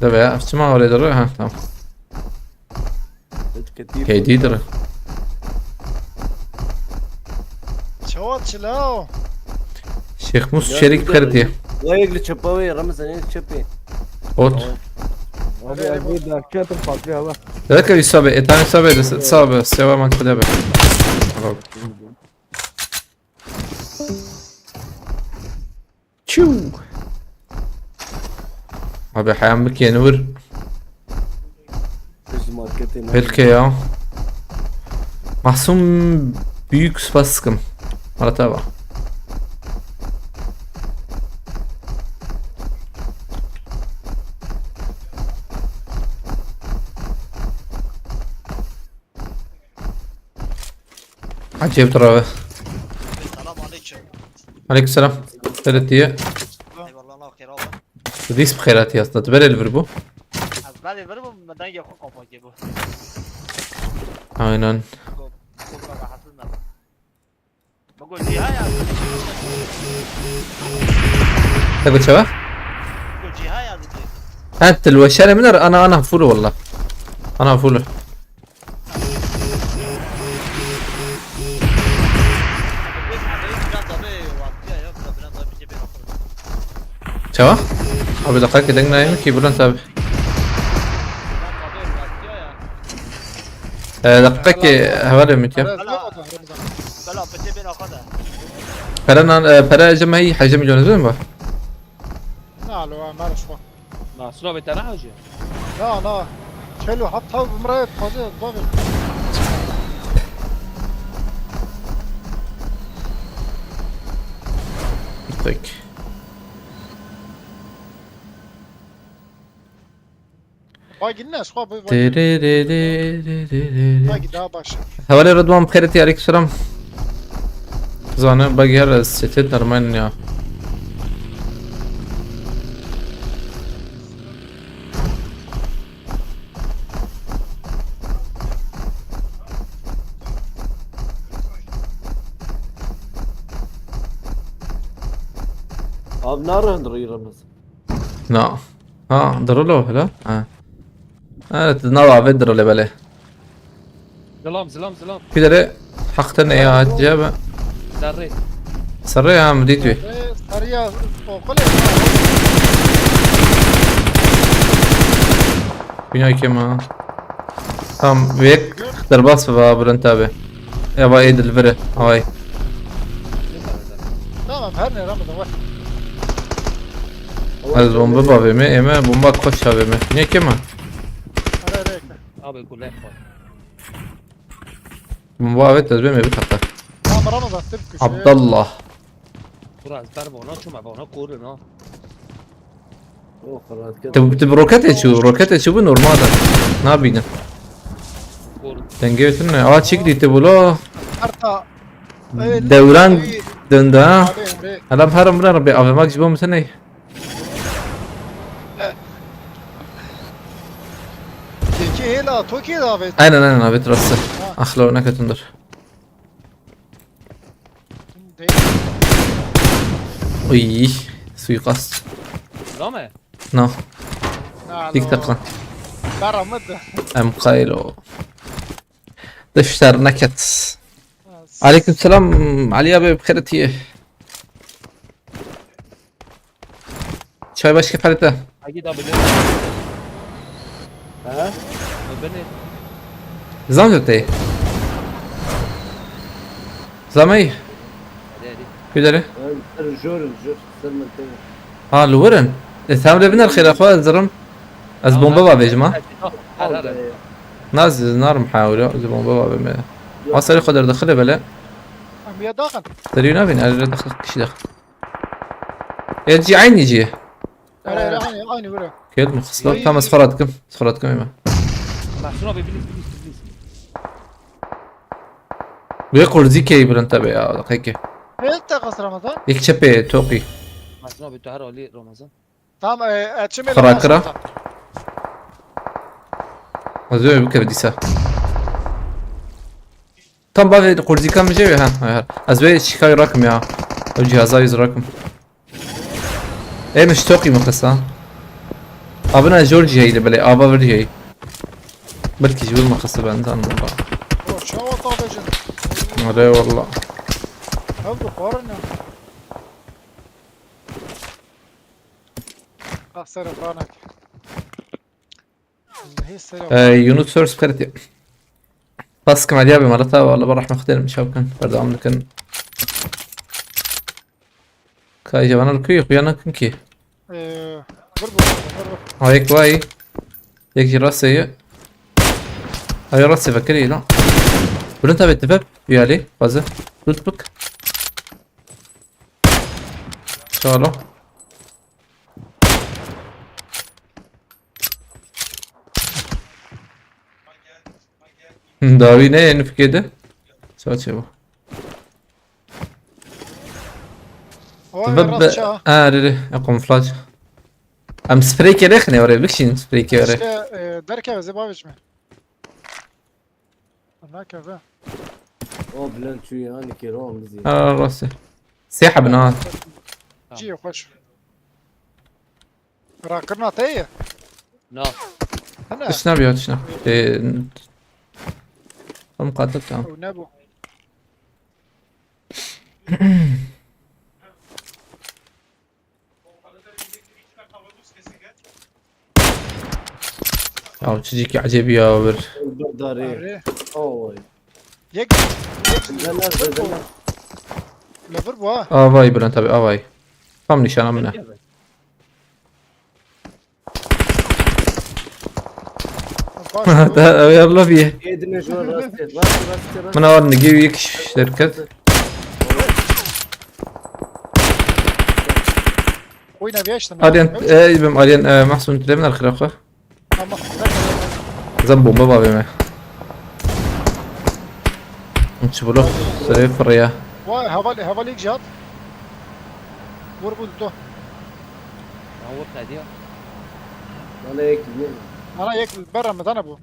da be ya. Çima oraya doğru ha tamam. KD'dir. Çok çilo. Şeyh Mus şerik bخيرتي. ويقلي تشبوي رمزان ايه تشبي Ot. Abi abi darkatım patlıyor hava. ذاك يصاب تاني صاب سوا ما تدبر. Çuu. Abi hayamlık yenur. Biz markete Belki ya. Mahsum büyük spaskım. Marata bak. Acayip tarafı. Aleykümselam. Evet diye. Dis بخيرات يا اسطى تبري الفربو aynen تبغى شباب انت الوشارة منر انا هفوله والله انا هفوله شباب ابي دقائق دقنا يمك يقولون تابع دقائق هوالي متيا para جمعي حاجة مليون زين بقى لا لو ما شو. ما صنع بتناجي. لا شيلو حطها بمراية فاضية ضابط. طيب باقي الناس خو باقي تيريريريريريري. ده باش. هوالي رضوان بخيرتي عليك السلام زانه باقي هلا ستة درمان يا Abi nereden duruyor Ramazan? لا ها درولو لا تنوع بدرو اللي بالي سلام كده حقتنا يا جابه سري سريها مديتوي سريع وقل بيناي كما تمام ويك درباس في برنتابه يا با ايد الفره هاي تمام هرني رمضان واحد. از بومبا بابي مي اما بومبا خوش شابه مي ني كما هلا ريك. ابي يقول لك بومبا بيت تزبي بتحقق تمام رمضان تبكي. عبد الله براز دربونا شو ما بونا كورنا او خلاص كده تب روكت شو نورمال نابينا تنجيتنا شكلي تبولا حرتا دوران دندا عليهم ليه هلا بهرم ربي افا ماكس بوم سنه كيكي هلا توكي دافت انا بترسل اخلو انك تندر اي سويقاس رامي نو تيك تاك برا مدة ام قايلو دفتر نكت عليكم السلام علي ابي بخيرتي شاي باش كيف حالته اكيد ابي ها بني زامتي زامي كده الجور سلمى تاني الورن ثامن بنا الخير اخويا زرم از بومبا بيجما ناز نار محاولة از بومبا بما وصل قدر دخله بلا هم يا داخل ترينا بين على دخل كش دخل يجي عين يجي انا عيني ورا كيد مخصلات كم صفراتكم يما محسون ابي بليز بليز بيقول زي كي بلنتبه يا دقيقة انت قصر رمضان يكشبه توقي محسون ابي تعرف لي رمضان تمام اتشمل فراكرة وزوي بك بدي سا tam bavi qurzi kam جاي ها از بي شكاي رقم يا الجهاز رقم ايه مش توقي مخصا ابنا جورجي هي اللي بلي ابا ورجي هي بلكي جبل مخصا بانتان والله شو طابج لا والله هبدو قارنا اخسر فرانك هي السلام يونت سورس بخيرتي بس كما ديابي مرتها والله بروح مختلف مش كان برضه عمل كان كاي جوانا الكوي خويانا كنكي بربو هيك واي هيك راسي هاي راسي فكري لا بلنتا بيتفق يالي فازه لوتبك شالو داوي ne في كده شو بب ري اقوم فلاش ام سبريكي رخني وري بكشين سبريكي وري دركه زبابش مه انا كذا او بلان شو يعني كيرون مزيان راسي سيحة بنات جي خوش راكرنا تيه لا انا ايش نبي ايش نبي ام قاتلتهم ونبو او تجيك عجيب يا ور البرداري اوه يك لا لا لا لفربو ها باي بلان تبي باي قام نشان منه يلا فيه يدنا شو راسي من اول نجيب يكش شركة وين ابيش اريان يبم اريان محسن تلمنا الخير اخوه زنبو ما بابي ما نشوف له سريع فريا هفاليك جهات وربو تو هو بتاع انا هيك انا يك برا مدان ابو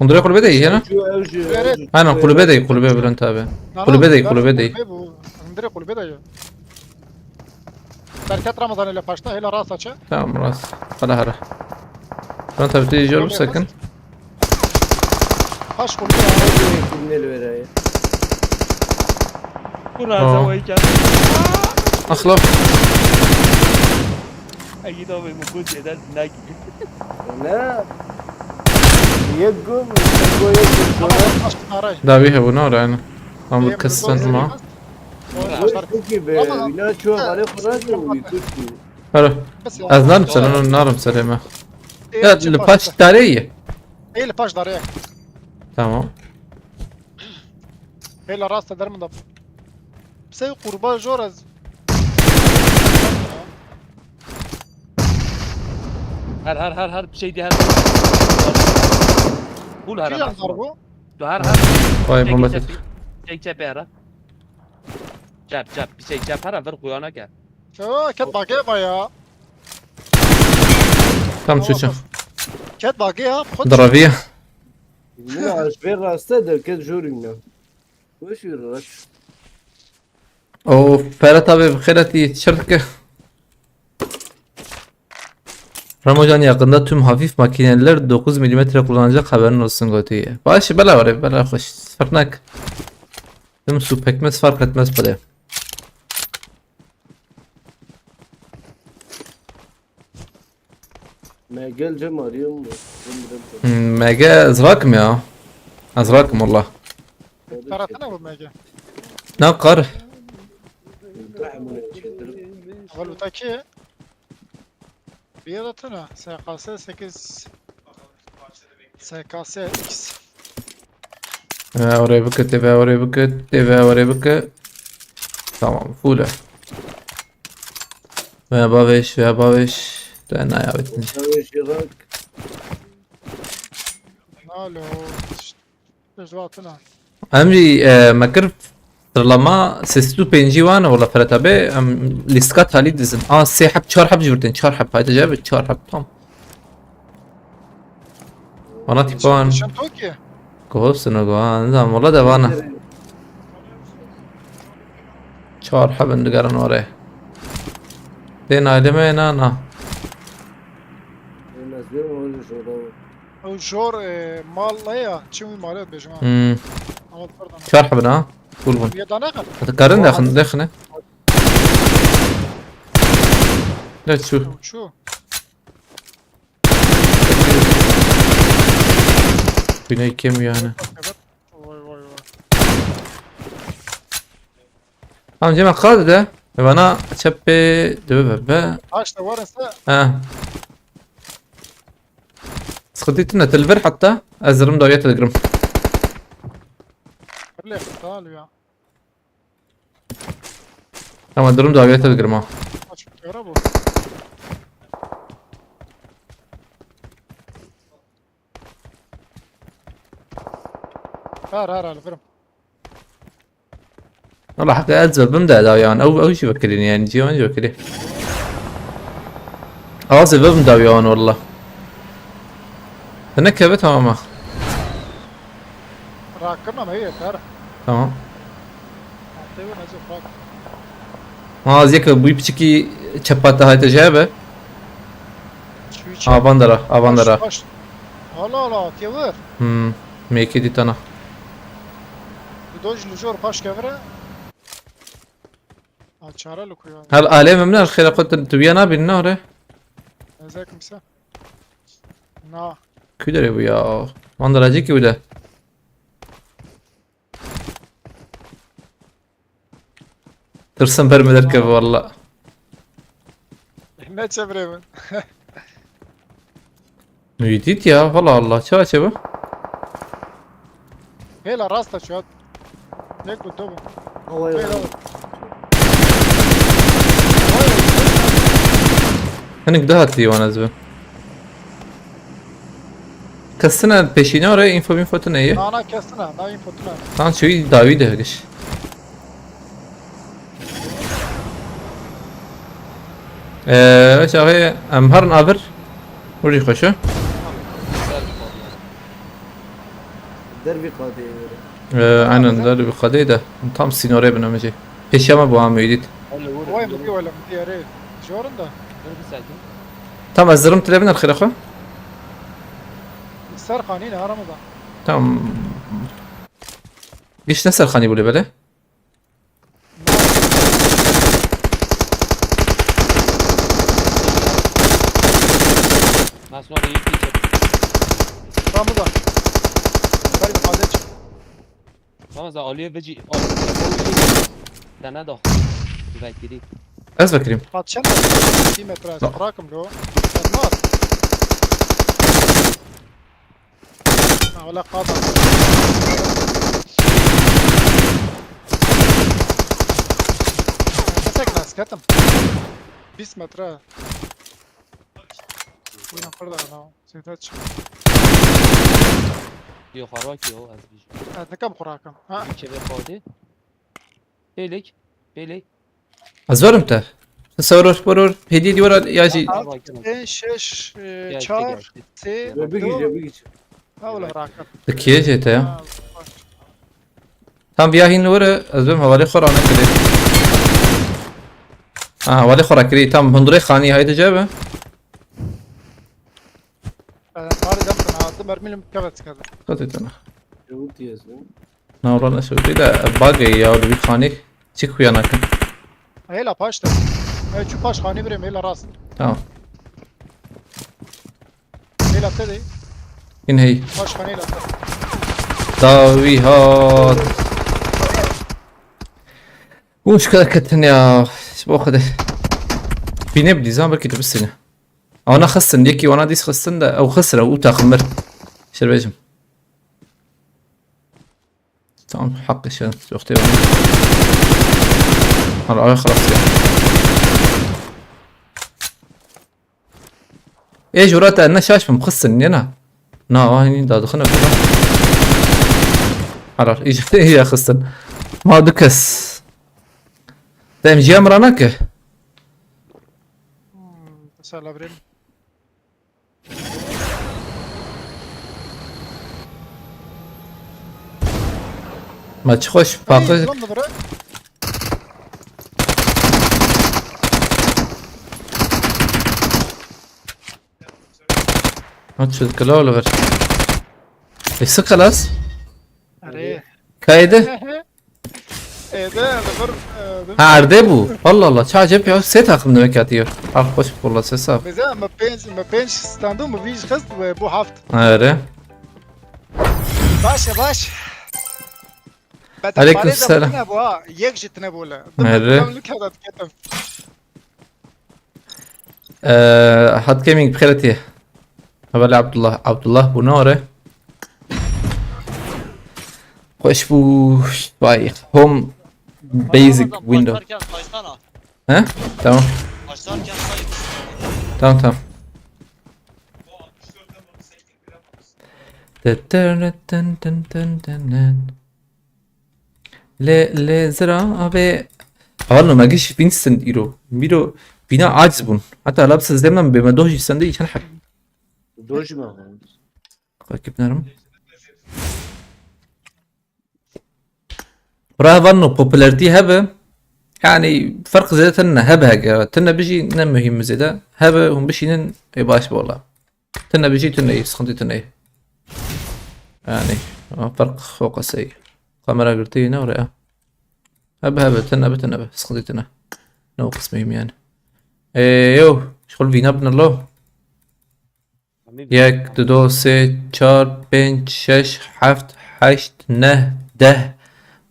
انظر يقول بدي هنا شو اوجي انا قول بدي بلان تابع قول بدي ندري قول بدي بركات رمضان اللي فاشته هلا راسها شا تمام راس خلا هلا انت بتيجي جرب سكن فاش قول من الولايه كنا سوي كان اخلف اكيد ابي موجود جدال ناقي لا يقوم يقوم دا بيها ابو نور انا عم بكسر معه لا شو عليه خراج ويكشف حلو اذنان بسلام النار مسلمة يا الباتش التارية ايه اللي فاش داريك تمام هي اللي راسها درمضة بسي قربان جورز هر bir şey diye her. Bul her Ki her. yanlar bu. Her. Vay bomba tek. Çek her. Çap bir şey çap her ver kuyana gel. Ket bakıya baya. Tam çocuğum. Ket bakıya. Draviye. من عشبين راسته ده كده جورينا وش يرك O Ferhat abi bخيرati şarkı. Ramazan yakında tüm hafif makineler 9 mm kullanacak haberin olsun Goti'ye. Başı bela var bela hoş. Farknak. Tüm su pekmez fark etmez bile. ما قال جمال يوم Mega azrakım ya. Azrakım valla. Taratana bu mege. Ne kar? Aval utaki. Bir yaratana. SKS 8. SKS X. Ve oraya bakıt ve oraya bakıt ve oraya bakıt. Tamam full. Ve babeş ve babeş. Da ne yaptın? وش يرك Alo. Rızvatına. Emri mekir sıralama sesli penci var ne valla Ferhat abi liskat hali dizin. Aa sehap çar hap jurten çar hap haydi cevap çar hap tam. Bana tipan Şan Toki. kohsun o gohan zam valla devana. Çar hap indigaran oraya. Den aileme na. الناس بيهم ولا شو O jor mal ne ya? Çimi malet bejma. Ama pardon. Çar hap na. Full bun. Bir tane kadar. Karın dakhne. Ne şu? Şu. Güney kim yani? Vay vay vay. Tamam Cemal kaldı da. Bana çöpe dövbe. Haşta varsa اه سخديتنا تلفر حتى ازرم دوية تلجرم birlik tal ya. تمام درم دوية تلجرم Açık yara bu. Har alırım. والله حق ازل بمدا داوي يعني او شي بكرين يعني جيوان جو كده اوازل بمدا ويان والله تنكبه تمام Rakırma mı iyi tar. تمام Atıyor nasıl bak. ما زيك بوي بشكي çapata هاي تجابه Şu içi. اباندرا Baş. Allah Allah tevir. ميكي دي تنا Doj lujor baş kevre. Açara lukuyor. هل آلي من الخير قلت تبيانا بالنار Ezek misal. Na. كده bu ya ماندرا جيكي وده ترسم برمي تركب والله Ne çevremin. جديد يا والله والله شو شبه Hela rasta şu an. Ne kutu bu? الله Hela. يرحمه هنك دهاتي وانا زبن كسنا peşine oraya info infotun iyi. Nana kestin ha. Na infotuna. Tamam şöyle davi de geç. شاهي امهرن ابر وري خوشو دربي قاضي aynen ده بقديده tam sinore بنمجي peşama bu amiydit. Vay mı diyor öyle mi diye re. Jorun da. Dur bir sakin. Tamam ازرم تلبنا الخير اخو Ser kanine haramıza. tamam ايش نسال خاني بولي بله Nasıl oraya ilk geçer. Ramıza. Bari bir kadet çık. Tamam za Aliye veci. Tane daha. Güvekleri. az بكريم Patşen. 2 metre. Bırakım lo. Elmar. Ha valla kadar. Tek nas katam. 20 metre. وين فردا انا سيتاتش يو خراكي هو از بيجي هذا كم خراكم ها بيجي بخودي بيلك بيلك از ورم ته تصور برور هدي دي ورا ياجي 2 6 4 3 بيجي هاولا راكم كي جيت يا tam viahin ورا از بهم حوالی خورا نکرد حوالی خورا کری tam هندره خانی هاي تجابه طاري دمتنا هذا مرمي مكبت كذا خطيت انا قلت يا زلمه نورا نسوي كده باقي يا ولد خاني تشيك ويانا كان هي لا باشتا هي شو باش خاني بريم هي لا راس تمام هي لا ابتدي ان هي باش خاني لا داوي هات ومشكلة كتن يا شبو خده في نبدي زمان بركي تبسنه او انا خسن يكي وانا ديس خسن ده او خسر او تاخمر شربيجم تمام حقي شو اختي وانا خلاص يا ايه جوراتا انا شاش مخسن انا نا هاني دا دخلنا كده حرار ايش هي خسن ما دكس تايم جي امرانك تسال بريم ما تخش باقي ما تشوف كلا ولا غير ايش خلاص اريه كايده ايه ده بر ها عردبو والله الله شو عجب يا سيت اخذ من مكاتير عارف خوش والله سيسا ميزان ما بينش ستاندو ما فيش خست بو حافظ اره باشا باش عليكم السلام. ابوها يكجت نبولا مرة. لك هذا تكتب حد جيمنج بخيرتي هبل عبد الله بونورة خوش بو بايخ هوم بيزك ويندو ها تمام تمام ل زرا ابي والله ما جيش فينسنت ايرو ميرو بينا عاجز بون حتى لابس دايما بما دوجي سندي عشان حق دوج ما كيف نرم براه ظنوا بوبولاريتي هبه يعني فرق زيادة تنا هبه تنا بيجي نم مهم زيادة هبه هم بيجي نن يباش والله تنا بيجي تنا يسخنتي تنا يعني فرق فوق السي كاميرا قلتينا ورئة هبه تنا سخنتي تنا نو قسمهم يعني يو شغل فينا ابن الله یک دو سه چار پنج شش هفت هشت نه ده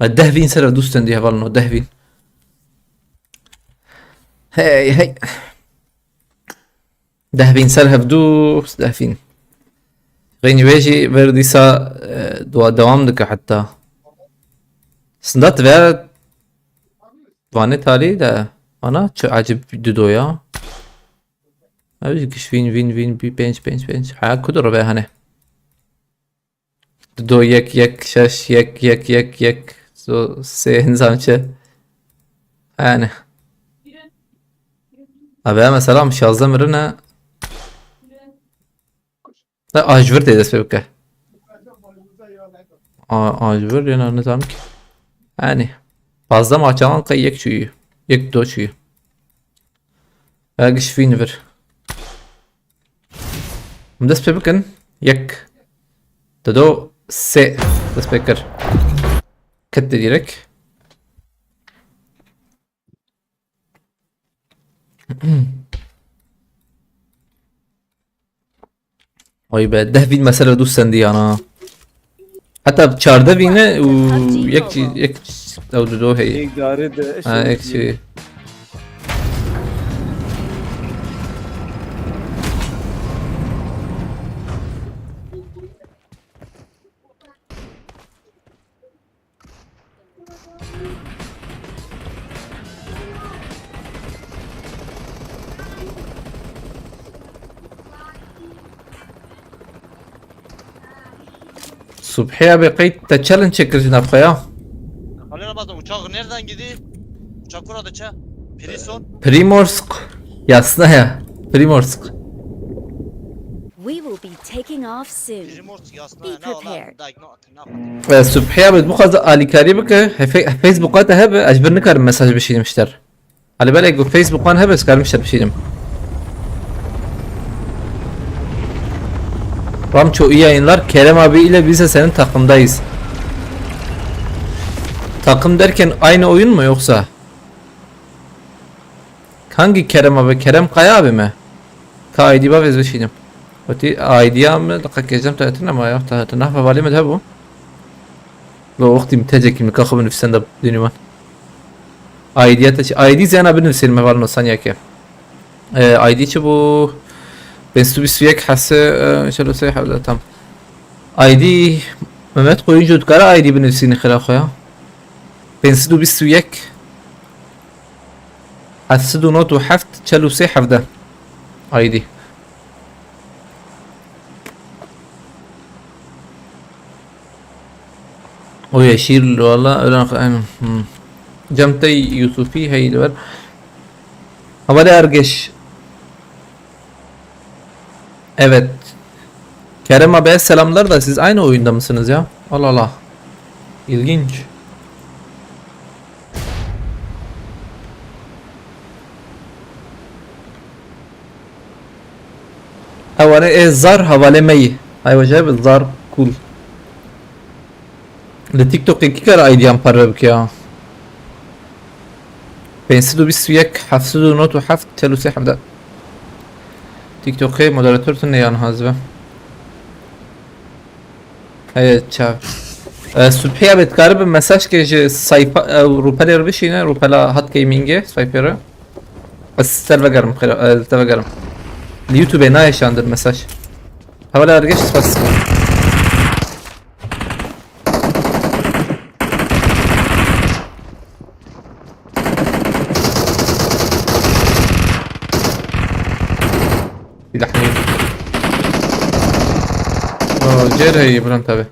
ما ده وین سر دوستن دی هوال نو ده وین هی ده وین سر هف دوست ده وین غيني بيجي بردي سا دوام دك حتى سندات بيا واني تالي ده انا چه عجب دودويا أبي كش فين بي بنش حياة كدر بها هنا دو يك شاش يك سو سه نظام چه يعني أبي مثلا مش عازم رنا لا أجبر تيجي بك أجبر يعني نظامك يعني fazla mı açalım kay yek çuyu yek do çuyu أجش فين ver das bebekken يك تدو سي das beker كت direkt وای به 10 وین مثلا دوستن دی انا حتی 14 وینه و یک دو هی یک داره ده یک چی Subhi abi kayıt da challenge çekirsin abi ya. Ali Ramazan uçak nereden gidiyor? Uçak burada ça. Prison. Primorsk. Yasnaya. Primorsk. We will be taking off soon. Primorsk yasna Be ne ola. prepared. Ne Subhi abi bu kadar alikari bak. Facebook'ta hep acbirni karım mesaj bir şey demişler. Ali belki Facebook'tan hep eskarmışlar bir şeyim. Ramço iyi yayınlar. Kerem abi ile biz de senin takımdayız. Takım derken aynı oyun mu yoksa? Hangi Kerem abi? Kerem Kaya abi mi? Ta ID ba vezve şeyim. Oti ID'ya mı? Dakika gezeceğim tahtına ama ya tahtına havale mi bu? Lo vakti mitecek kimi kakı nefsen de dünüman. ID'ya taşı. ID ziyana bir nefselim mevalin o saniye ki. ID çi bu بنستو بسويك حاسه شلو سيح ولا تم ID ممات خوي جود كرا ID بنفسيني خلا خويا بنستو بسويك حسدو نوت وحفت شلو سيح ده ID ويشير والله انا جمتي يوسفي هي الور هذا ارجش. Evet. Kerem abiye selamlar da siz aynı oyunda mısınız ya? Allah Allah. İlginç. Havale zar havale meyi. Hay vacayip zar cool. Le TikTok 2 kere ID'm parvek ya. Pensidu bisviyek hafsudu notu haft telusi havda. TikTok'e moderatörtün ne yani hazve? Evet çav. Subhiye betkarı bir mesaj ki sayfa rupeler bir şeyine rupela hat gaming'e sayfara. Serve garım serve garım. YouTube'e ne yaşandır mesaj? Havalı argeç spas. لحنين جير هي بلا انتبه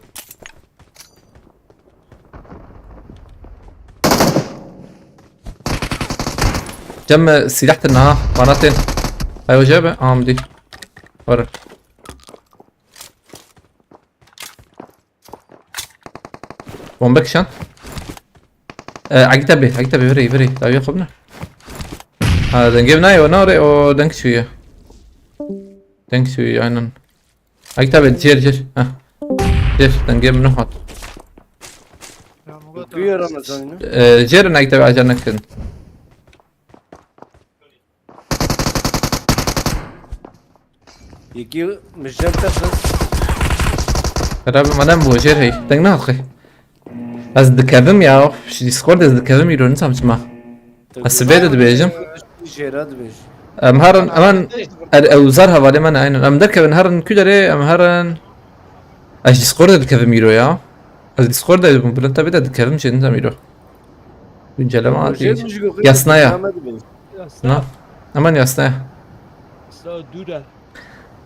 جم سلاح النها مرتين ايوه جابه دي ورا بومبك شان عقتبه بري طيب ياخذنا هذا نجيب ناي وناري ودنك شويه Denk şu aynen. Ay tabi cer. Ha. Cer denge bunu hat. Bakıyor Ramazan'ı. Cer ay tabi ajanak kin. Yeki müşem tasın. Rabi madem bu cer hey. Denk ne hakı. Az dikavim ya. Şu Discord az dikavim yürüyün samçma. Asbede de bejim. Şerad beş. هرن أمان أوزارها بعد ما أنا عين أم دركب هرن كدري أم هرن أش ديسكورد دكفي ميرو يا أش ديسكورد بلنتا بيدا دكفي مش أنت ميرو بنجلما ياسنايا نا أمان ياسنايا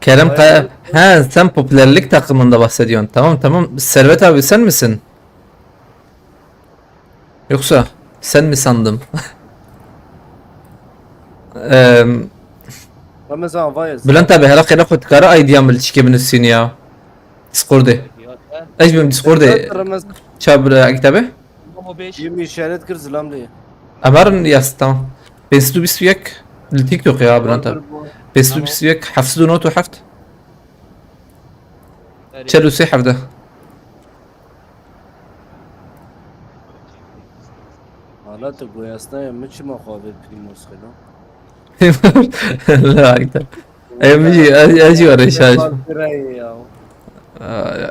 Kerem Kaya ha sen popülerlik takımında bahsediyorsun. Tamam. Servet abi sen misin? Yoksa sen mi sandım? Ramazan vayız. بلنتا بهلا خير اخذ كارا اي ديام الشيكي من السينيا ديسكوردي ايش بهم ديسكوردي Ramazan. شاب كتابه 20 işaret kır zılam diye. امرن ياس تمام بيستو بيسويك التيك توك يا بلنتا بيستو بيسويك حفظوا نوت وحفت شالوا سيحف ده Halat bu yasnaya mıçı muhabbet primos khelo. لا اكتر اجي ورا الشاشه Ya.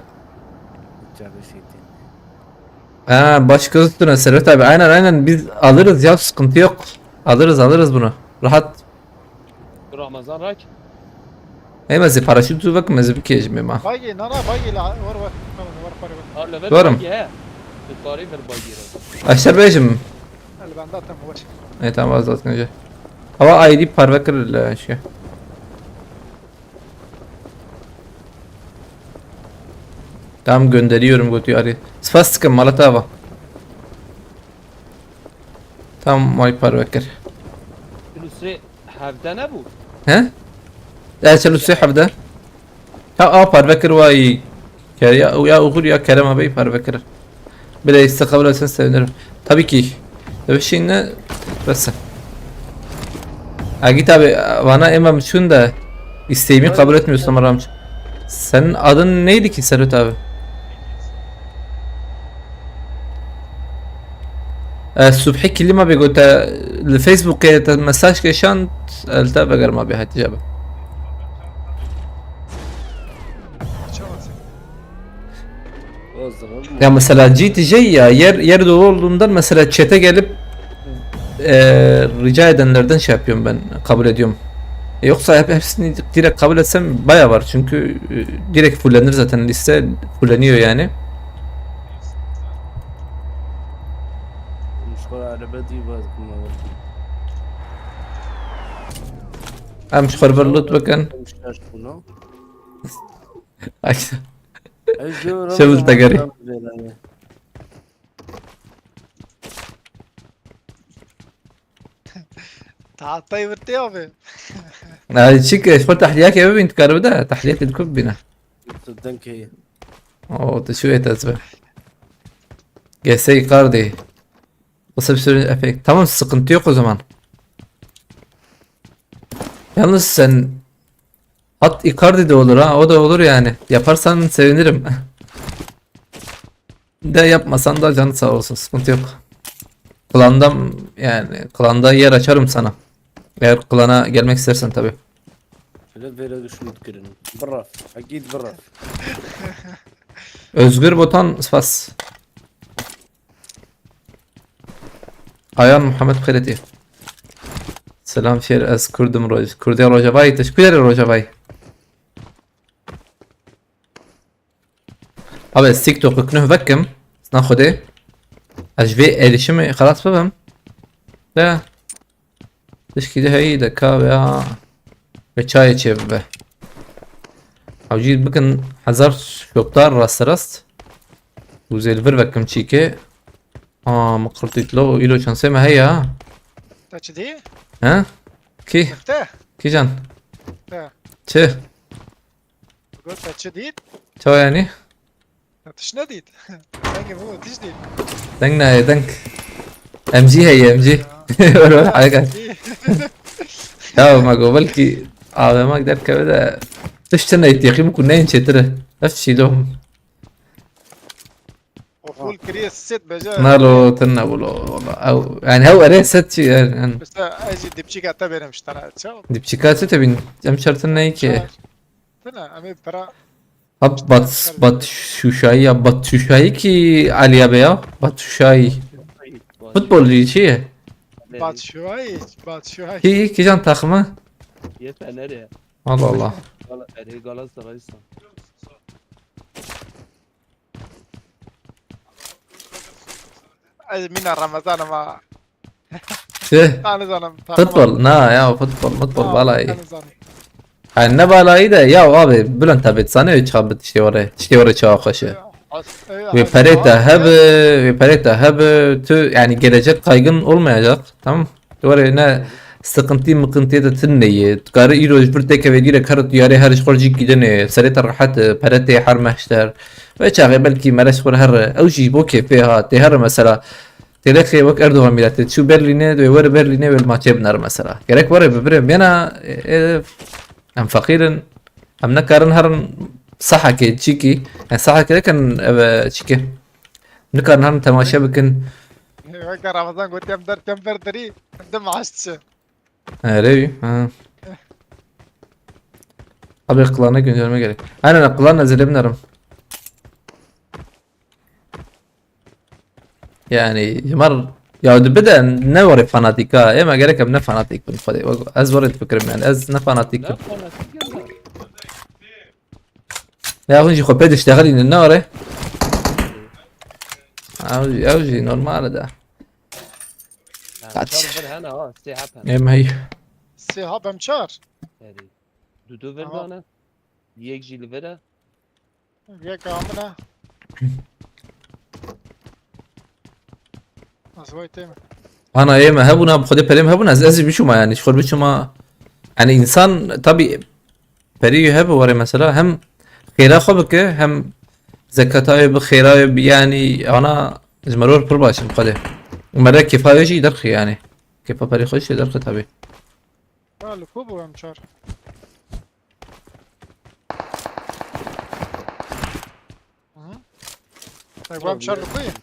Ha başka üstüne Servet abi aynen biz alırız ya sıkıntı yok alırız bunu rahat Ramazan rak. ايمزي باراشوت بك مزي بكيج ما باقي نانا باقي لا ور قريبا. Varım. الطريق الباقي. aşağı bejim اللي بعندها تم وش. اي tamam az önce hava ID parvakır şey Tamam gönderiyorum Gotiyari. Spastika Malatava. Tamam Mike Parvekir. Nusret hafta ne bu? He? Ya çelu hafda. Ha Parvekir vay. Ya Uğur ya Kerem abi Parvekir. Bile istekabül etsen sevinirim. Tabii ki. Tabii şey ne? Bas. Agit abi bana emam şun da isteğimi kabul etmiyorsun ama Ramç. Senin adın neydi ki Serhat abi? الصبح كلمة بقول الفيسبوك مساج كشان التابع غير ما بها تجابة O zaman ya mesela GTJ ya yer dolu olduğundan mesela chat'e gelip rica edenlerden şey yapıyorum ben kabul ediyorum. Yoksa hepsini direkt kabul etsem baya var çünkü direkt fullenir zaten liste fulleniyor yani. مشكلة على بدي بازكم Hem şu خربرلوت bakın. مش شنو؟ شغل تقري. تعطي ورتي abi. شيك شغل تحليات يا بنت انت كارو ده تحليات الكوب بنا. صدقني هي اوه تشويه تزبه. GS Icardi. Nasıl bir sürü efekt. Tamam sıkıntı yok o zaman. Yalnız sen at Icardi de olur ha o da olur yani. Yaparsan sevinirim. De yapmasan da canı sağ olsun sıkıntı yok. Klandan yani klanda yer açarım sana. Eğer klana gelmek istersen tabi. لا فيلا شو تكرن بالرف اكيد بالرف Özgür Botan Sfas. Ayhan Muhammed Kıreti. Selam şer az kurdum roj. Kurdiya rojavay. Teşekkür ederim rojavay. Abi TikTok كنه بكم ناخده اجفي erişimi خلاص بفهم ده تشكيله هي ده كابا بچاي چبه او جيت بكن حذر شوكتار راست راست وزيلفر بكم تشيكي ما قلت له إلو شانسي ما هي Taç değil. ها كي Köfte. كي جان Ha. تشه Gol taçı değil. شو يعني Atış ne değil. Hangi bu atış değil. دنقنا يا دنك ام جي هي ام جي ولا حاجه يا ما قبلكي ما اقدر كذا تشتنا يتيقي ممكن نين شتره نفس لهم O full kriye set beca. نالو تنابلو والله او يعني هو اري ست شي يعني Mesela acı dipçik atta benim işte. Çal. دي بشيكات تبين ام شرطنا هيك Tına ama para. اب بات شو شاي اب بات شو شاي كي عليا بيا بات شو شاي فوتبول لي شي Bat şu ay. Bat şu ay. كي جان تاخمه Yeter nereye? الله الله Galatasaray'san. Acı mina Ramazan ama. شو Tanı zanım. فوتبول نا يا فوتبول فوتبول بالاي Tanı zanım. يعني بالاي ده يا ابي بلن تابت سنه يتخبط تشتي ورا تشا خشه ve pareta hebe yani gelecek kaygın olmayacak tamam doğru ne sıkıntı da tınneyi karı iroz bir tek ve dire karı yare her şorji gidene sereta rahat pareta har mahşer ve çağı belki maraş kur her اوجي بوكي فيها تهر مثلا تلاقي وقت اردوغان ميلاد شو برلينه دو ور برلينه والماتش بنر مثلا gerek var ببرم بينا ام فقيرا ام نكرن هرن صح كي تشيكي يعني صح كده كان تشيكي نكرن هرن تماشا بكن Bakın Ramazan gote hem der temperderi hem de maaşçı. ريبي abi klana gönderme gerek. Aynen klan nazile binirim. Yani مر يا بدا نوري فاناتيكا اما gerek ابن فاناتيك بالفضي از ورد فكرم يعني از نه فاناتيك Ne fanatik ya? يا اخي خو بيد اشتغلي من النار اوجي نورمال ده Çar ver hana ha. Sehap hana. اما هي Sihab hem çar. Dudu ver Tamam. bana. Yek jili ver. Ye kamına. از وای تیم انا ايما هبونا بخدي بريم هبونا از بشوما يعني شغل بشوما يعني انسان طبي بري هب وري مثلا هم خيرا خبك هم زكاتاي بخيراي يعني انا زمرور برباش بخدي مرة كيفاية شي درخي يعني كيفا بري خوش درخي طبي لکوب و همچار طيب همچار لکویه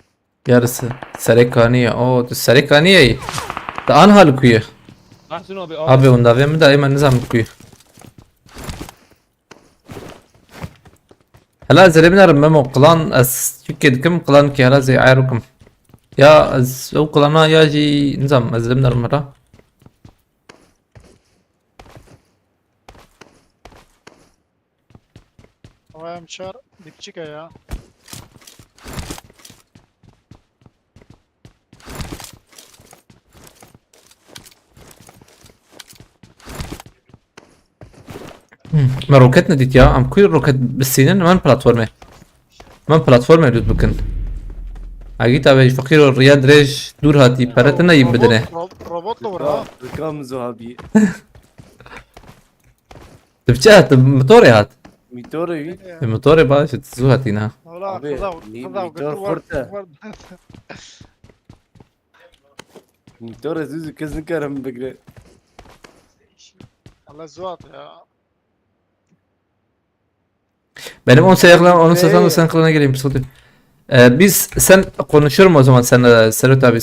يارس سريكانية او السريكانية اي ده انها لكوية احسن ابي ابي وندافي من دائما نظام لكوية هلا زلمنا رممو قلان اس شكد كم قلان كي هلا زي عايركم يا از او قلانا يا جي نظام زلمنا رمرا و همچار دیپچیکه یا ما روكتنا ديت يا ام كل روكت بالسنين من بلاتفورمه من بلاتفورمه يدوت بكن اجيت ابي فقير الرياض ريج دور هاتي برتنا يبدنه روبوت لو ورا رقم زهابي تبجات موتوري هات ميتوري الموتوري باش تزو هاتينا ولا أبي، خذا ميتور وقدر فرطة. ميتوري زوزو كز نكرم بقرا الله زوات ya. Benim 10 sayıkla onun satan sen kılına geleyim psikote. Biz sen konuşurum o zaman sen Serhat abi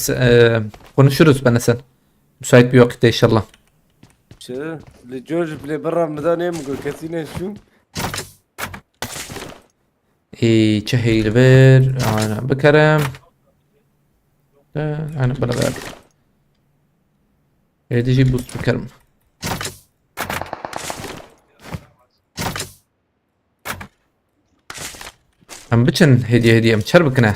konuşuruz ben sen. Müsait bir vakitte inşallah. شو لجورج بلي برا رمضان يمكن كاتينا شو شهيل بير انا بكرم انا بلا بير هيدي بوست بكرم ام بچن هدي ام تشربكنا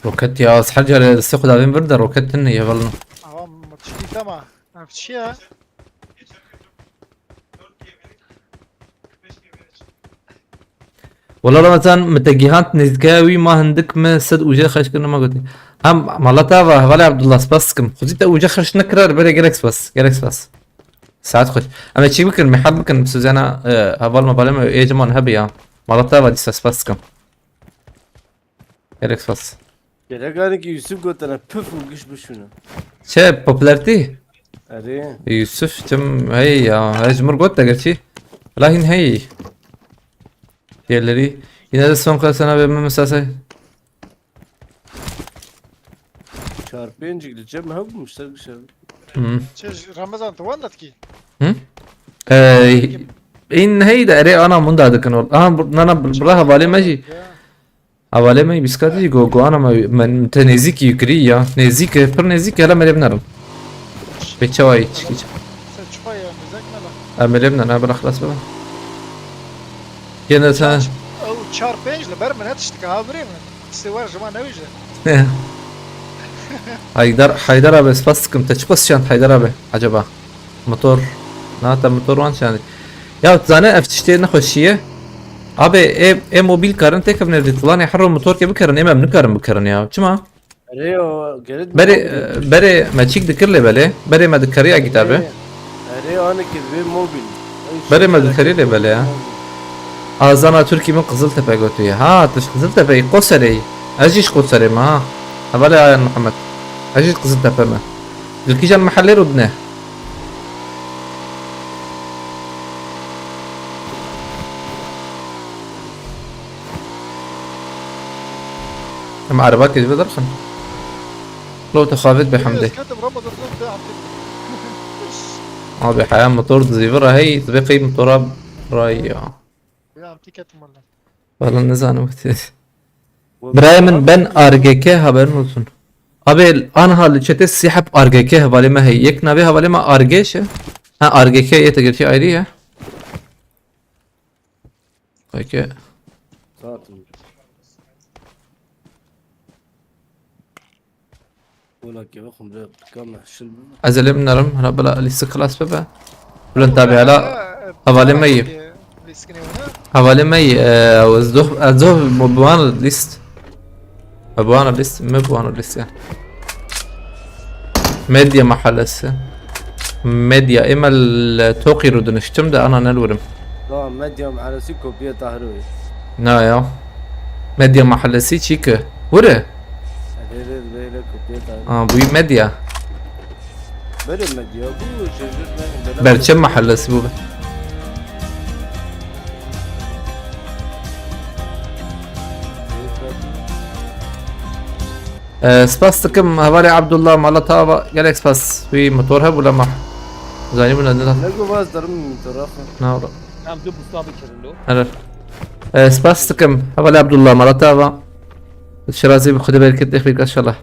روكت يا حجر السوق دابين بردا روكت يا بلنا Avam mutşki tamam. Nefçi ya. والله لو مثلا متجهات نزكاوي ما هندك ما سد وجه خش كنا ما قلت هم مالتا ولا عبد الله سباسكم خذيت وجه خش نكرر بلا جالكس بس ساعات خش اما تشي بكن محل بكن بس انا هبال ما بالما ايه جمان هبيا مالتا ودي سباسكم جالكس بس كده كان كي يوسف قلت انا بف وقش بشنو شي بوبولاريتي اري يوسف تم هي هاي جمر قلت قلت لكن هي diğerleri yine de son klasına verme mesajı. شاربين جيك الجيم هب مشترك شاب Çiz Ramazan tuvandat ki. إن هيدا أري أنا من ده كانوا أنا براها بالي ماشي حوالي ما يبسكاتي جو أنا من تنزيك يكري نزيك بر نزيك هلا مريم نرم بتشوي تشكي Sen çıkay ya mizak ne la. مريم أنا بلا خلاص بقى يلا سان O çar pençle bermen etiştik haberi mi? Sever zaman ne vijde? حيدر أبي سباسكم تشبس شان حيدر أبي عجبا موتور ناتا موتور وان شان يا تزاني افتشتي نخشيه أبي إيه موبيل كارن تكف نردي طلعني يحرر الموتور كيف بكرن إما بنكرن بكرن يا شما اري قلت بري ما تشيك ذكر لي بري ما ذكري كتابه اري انا كذبي موبيل بري ما ذكري لي بلي أزانا تركي من قزلتبه قلت له ها تش قزلتبه قصري أجيش قصري ما هبالي يا محمد أجيش قزلتبه ما الكيجان محلي ردناه أما عربات كذي بدرخن لو تخافت بحمده Katım Ramazan da أبي حياة موتور زيفرة هي تبقي موتورة رايا Ya amti katım valla. والله نزانه وقت برايمن بن RGK haberin olsun. Abi anha çete sihab RGK havale ma hey yek nabe havale ma RG شه ha RGK ye تقدر ayrı ya peki ولا كيف اخم كم شل أزل من نرم هلا بلا لسه خلاص بقى ولا نتابع لا havale ma yip اسكني هنا حوالي مي ازدوه بوانا ليست بوانا ليست ما بوانا ليست يعني ميديا محل هسه ميديا اما التوقي ردن اشتم ده انا نلورم لا مديم على سيكو بيه طهروي نا يا ميديا محل سي تشيك ورا هذيل بيه بيه طهروي بوي ميديا بره مديم بو شجر برشم محل سبوبه سباس تكم هوالي عبد الله مالا تابا قالك سباس في موتورها ولا ما زاني من عندنا لقوا باز درم من طرفه ناورا نعم دب صابي كرلو هلا سباس تكم هوالي عبد الله مالا تابا الشرازي بخد بالك تخفيك ان شاء الله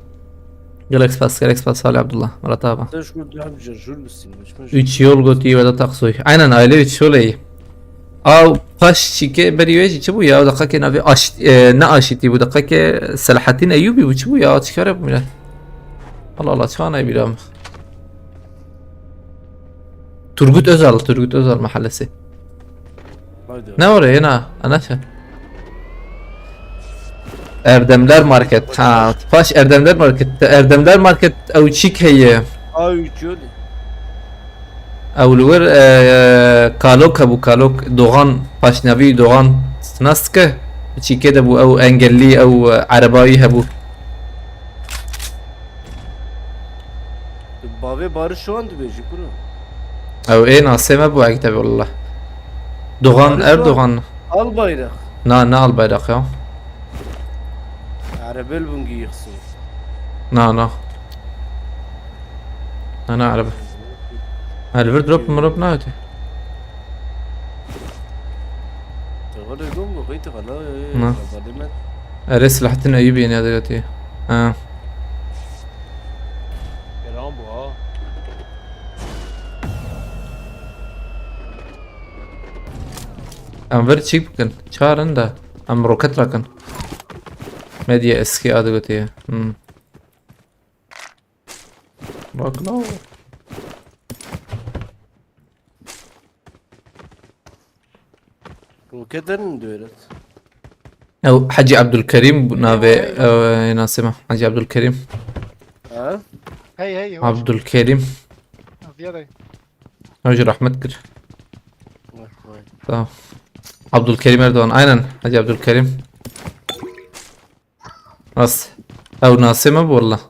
قالك سباس هوالي عبد الله مالا تابا تشكر لعب جرجول بس مش 3 yol gotiyi ve de taksoy. Aynen aile 3 yol iyi. Av paş çike beriye çibu ya dakika ki navi aş ne aşiti bu dakika ki Selahattin Eyyubi bu çibu ya çıkar bu millet. Allah Allah çana bilam. Turgut Özal mahallesi. Ne oraya ne? Anaşa. Erdemler Market. Ha, paş Erdemler Market. Erdemler Market او çik heye. Ay uçuyor. او الور كالوك ابو كالوك دوغان باشنافي دوغان ناسكه شي كده ابو او انجلي او عرباوي هبو Babi barış şu an dibeci kuru. او ايه ناسم ابو عكتب والله دوغان اردوغان Al bayrak. نا البيرق يا Arabel bungi yıksın. نا انا عربي الفير دروب مرب ناوتي تقول لهم بقيت خلاص. نعم. ارسل حتى ايوبي يعني دلوقتي كلام بو ها ام فير تشيب كن شارن ده ام روكت لكن ميديا اسكي دلوقتي روكلو وكده ندورت. او حجي عبد الكريم نافي ناسمه حجي عبد الكريم Ha? هي هو عبد الكريم زيادة رجل رحمة كر Vay vay. tamam Abdülkerim Erdoğan aynen Hacı Abdülkerim Nasıl او ناسمه والله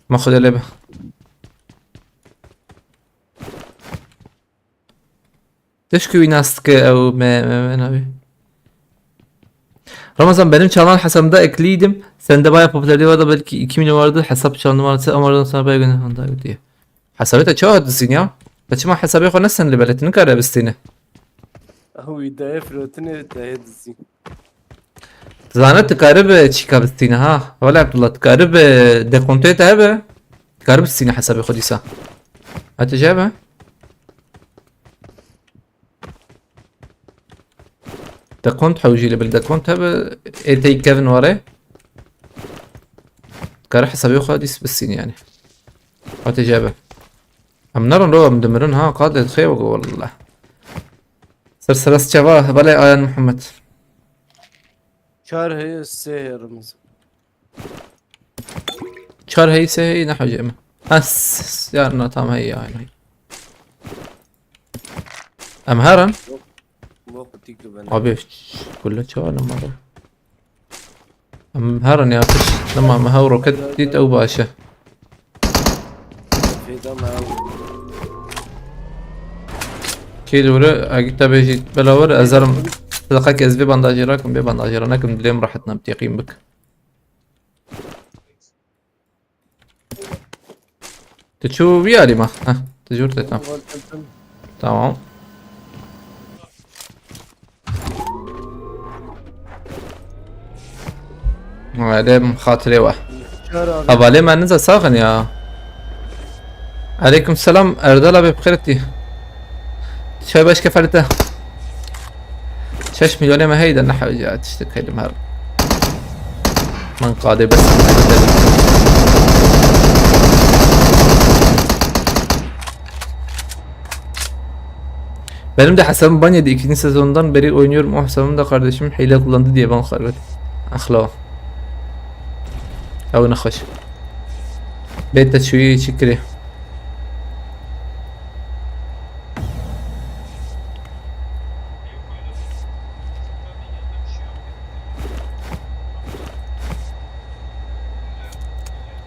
ما خذ لعبه تشكي ناستك او ما نبي Ramazan benim çalan hesabımda ekliydim. Sende bayağı popülerliği vardı belki 2 milyon vardı. Hesap çalan numarası ama oradan sonra bayağı günah andı diye. Hesabı da çok adısın ya. Kaçma hesabı koy nasıl اللي بلتني كاربستينه. هو يدعي فروتني يدعي دزين. زانت تقارب تشيكابستينه ها ولا عبد الله تقارب ديكونتي تابع تقارب السينه حسابي خديسه. هتجابه دكونت حوجي لي بالدكونت هبه ايتي كيفن وري كان حسابي خديس بالسين يعني هتجابه ام نرى لو مدمرين ها قاعدة خير والله سلسلة شباب بلا آيان محمد شهر هي السهر مثلا. شهر هي سهي نحو جيمة هس يارنا تام هي يعني ام هرن وقتي كمان. ابي كله شهر مرة ام هرن يا فش لما ما هورو كديت او باشا في دم عاوز. كيلو ورا اجيت بيجي بلا ورا ازرم لقاك از بي بانداجي راكم بي بانداجي راكم دليم راحتنا بتيقين بك تشوف بيالي ما ها تجور تمام تمام وعليم خاطري واحد شهر ابا ليه ما ننزل ساخن يا عليكم السلام اردال ابي بخيرتي شوي باش كفرته 6 مليون ما هيدا نحو جاء تشتك هيدا مهر من قادر بس Benim de hesabım ban yedi. 2. sezondan beri oynuyorum. O hesabım da kardeşim hile kullandı diye ban kaybettim. Akhla. او نخش بيت شوي شكري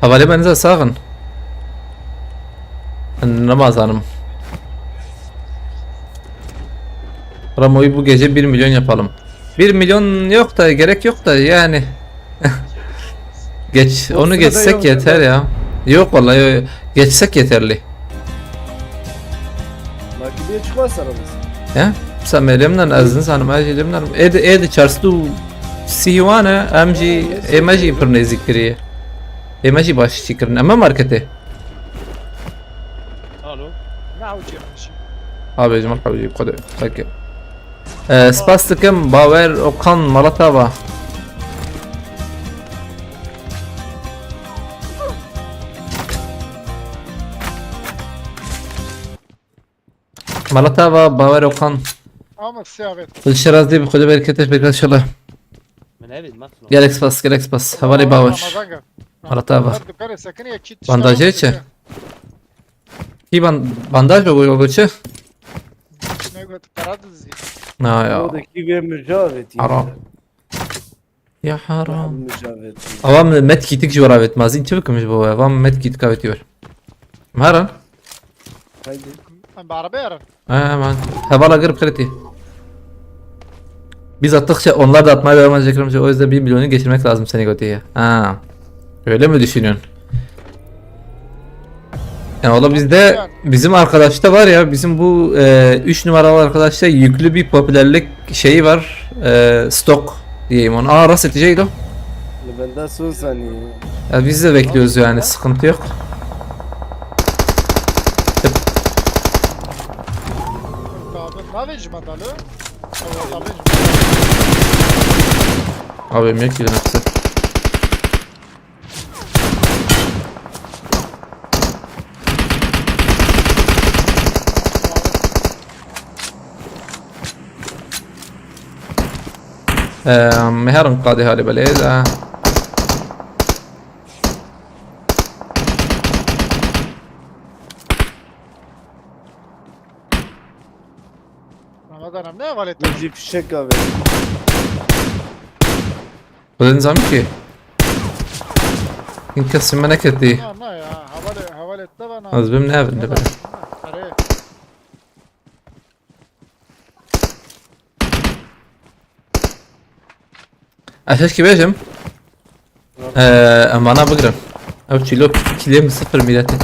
Havale benzer sağın. Ramazanım. Ramo'yu bu gece 1 milyon yapalım. 1 milyon yok da gerek yok da yani. Geç onu geçsek yeter ya. Yok vallahi yok. Geçsek yeterli. Makine'ye çıkmaz aramız. Ya sen melemden azdın sanım acilimden. Ed çarstu siywana amji emaji pırne zikriye. Emaji baş çıkırın ama markete. الو نعود يمشي. Abi cuma kabul kadar. Peki. Spastikim Baver Okan Malatava. Malatava Baver Okan. Ama siyavet. الشراز دي بخد بركتش بركتش ان شاء الله. من هذه المقصله جالكس باس حوالي باوش. Malatava. Dükkanı sakın ya kit. Bandajı içe. Ki bandaj mı bu göçü? Ne göt karadız. Ha ya. Oradaki bir mücavet. Haram. Ya haram. Mücavet. Avam met kitik جوراvet مازين تبكمش بو avam met kit kavetiyor. Maran. Haydi. Ben bir araba yarım. Man. Havala girip kriti. Biz attıkça onlar da atmaya devam edecekler. O yüzden 1 milyonu geçirmek lazım seni götüye. Ha. Öyle mi düşünüyorsun? Yani o da bizde bizim arkadaşta var ya bizim bu 3 numaralı arkadaşta yüklü bir popülerlik şeyi var. Stok diyeyim onu. Aa rast edeceğiydi o. Benden son saniye. Ya biz de bekliyoruz yani sıkıntı yok. Abi ne vecim adalı? Evet abi. Abi yemek yiyor hepsi. مهرن قاضي هالي بليزة Ramazanım ne var etti? Necip Fişek abi. وده نظام كي ينكسر منكتي Ne ya havalı etti bana. أزبم نابل نبل Araya. أشاش كي بيجم أما أنا بقرا أو تشيلو كليم صفر ميلاتي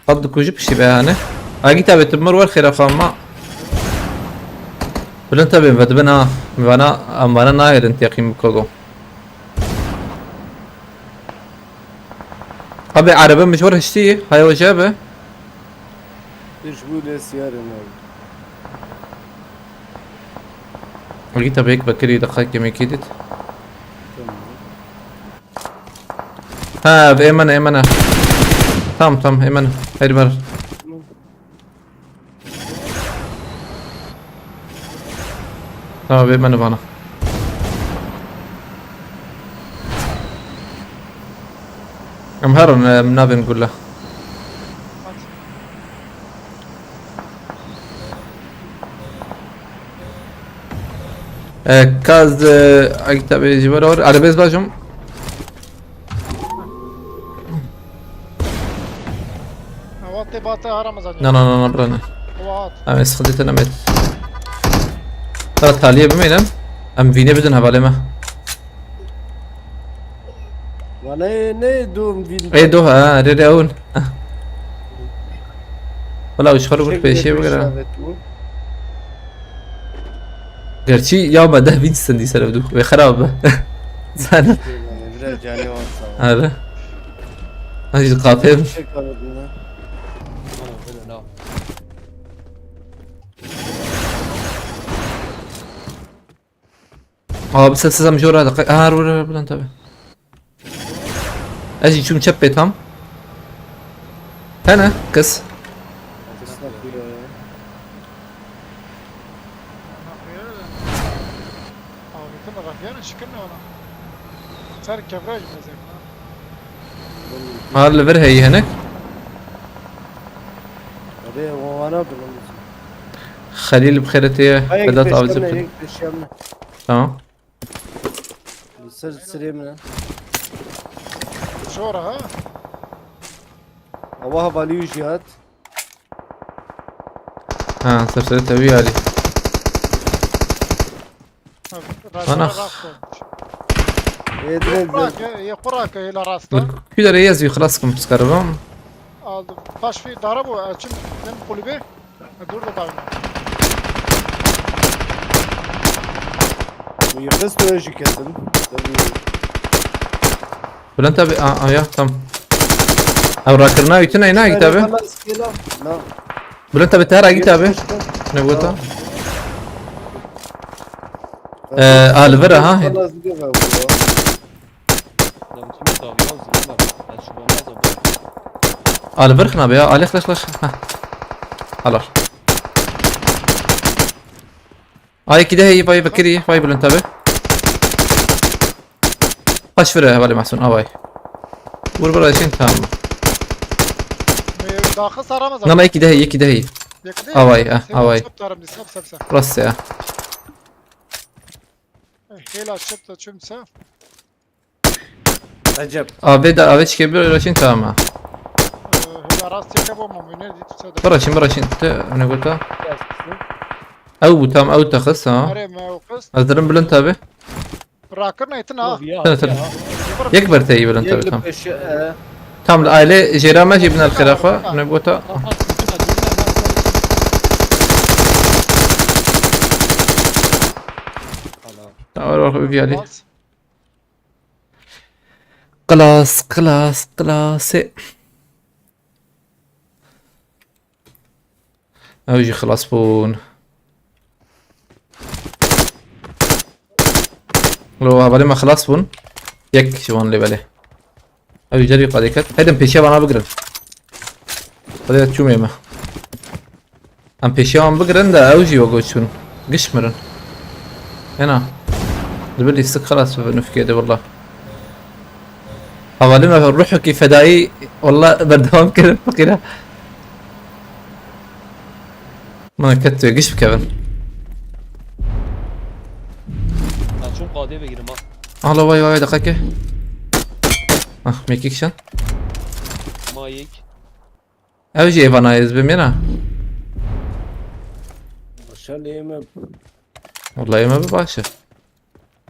قد كوجب شي بهانه أجي تابي تمر والخير خامة بلن تابي بدبنا مبانا أما أنا ناير انت يقيم بكوغو أبي عربي مشوار هشتي هاي وجابه Düşbüyle siyarım abi. أجي تابي هيك بكري دقائق كمية كيدت ها بإيمانة تام إيمانة هاي المرة تمام بإيمانة بانا مهرن منابي نقول له كاز أكتب جبار على بيز باجم Havati batı Ramazan. لا برنا Havat. أنا استخديت أنا ميت ترى تالية بمينم أم فيني بدون هبالي Bana ne doğum gün? اي دوها ريدي اون والله وش خلوا في شيء وغيره gerçi ya ما ده فينستن دي سلف دو خراب سنة Biraz cani olsa. هذا هاي القافيم Fişek abi buna. اه بس اساسا مجور هذا روح بلا انتبه اجي شو مشبي تام هنا كس Kısnak ya. سر كفراج مزيك هذا الليفر هي هناك ابي وانا بلوز خليل بخيرتي هيك بدأت عاوز بيشمنا أبتل. هيك بيشمنا تمام سر سريمنا شورة ها الله باليو جهات ها سرسلت أبي علي أنا يدري قراك يقراك الى راستا كده رياز خلاصكم تسكربهم باش في ضربوا اشم من قلبي ادور ضاوي ويخستو ايش كتن ولا أنت يا تم أو راكرنا يتنا هنا كتابه لا ولا أنت بتهرع كتابه نبغى ليفر ها لو تموت أبيض زلمة أشوف أنا ليفر خنا بيا علي خلاص ها خلاص كده هي باي بكري باي ولا أنت به قاش فرق بالي محسون باي وربرا شين تمام داخل صار رمضان نما كده هي باي باي راس يا هيلا شبت شمسة عجب بيدا أبيش كبير ولا شين تمام هيلا راستي كابو مؤمنين دي تصدق براشين أنا قلتها أو تام أو تخص مريم وقص أزرم بلن تابه راكرنا يتنا يكبر تي بلن تابه تام يقلب ايش تام العائلة جيرامة جبنا الخلافة نبغى اروح في عليه خلاص اوجي خلاص بون لو هبالي ما خلاص بون يك شوان اللي بالي او جري قاديكت هيدم بيشيا انا بقرن قاديكت شو ميمه ام بيشيا ام بقرن دا اوجي وقوشون قشمرن هنا دبلي السك خلاص نفكي ده والله حوالينا نروح كيف فدائي والله بردوام كده فكده ما كنت قش بكفن شو قاضي بيجري ما الله واي دقيقة ميكيك شان مايك اوجي ايفانايز بمينا عشان يما والله ما بباشا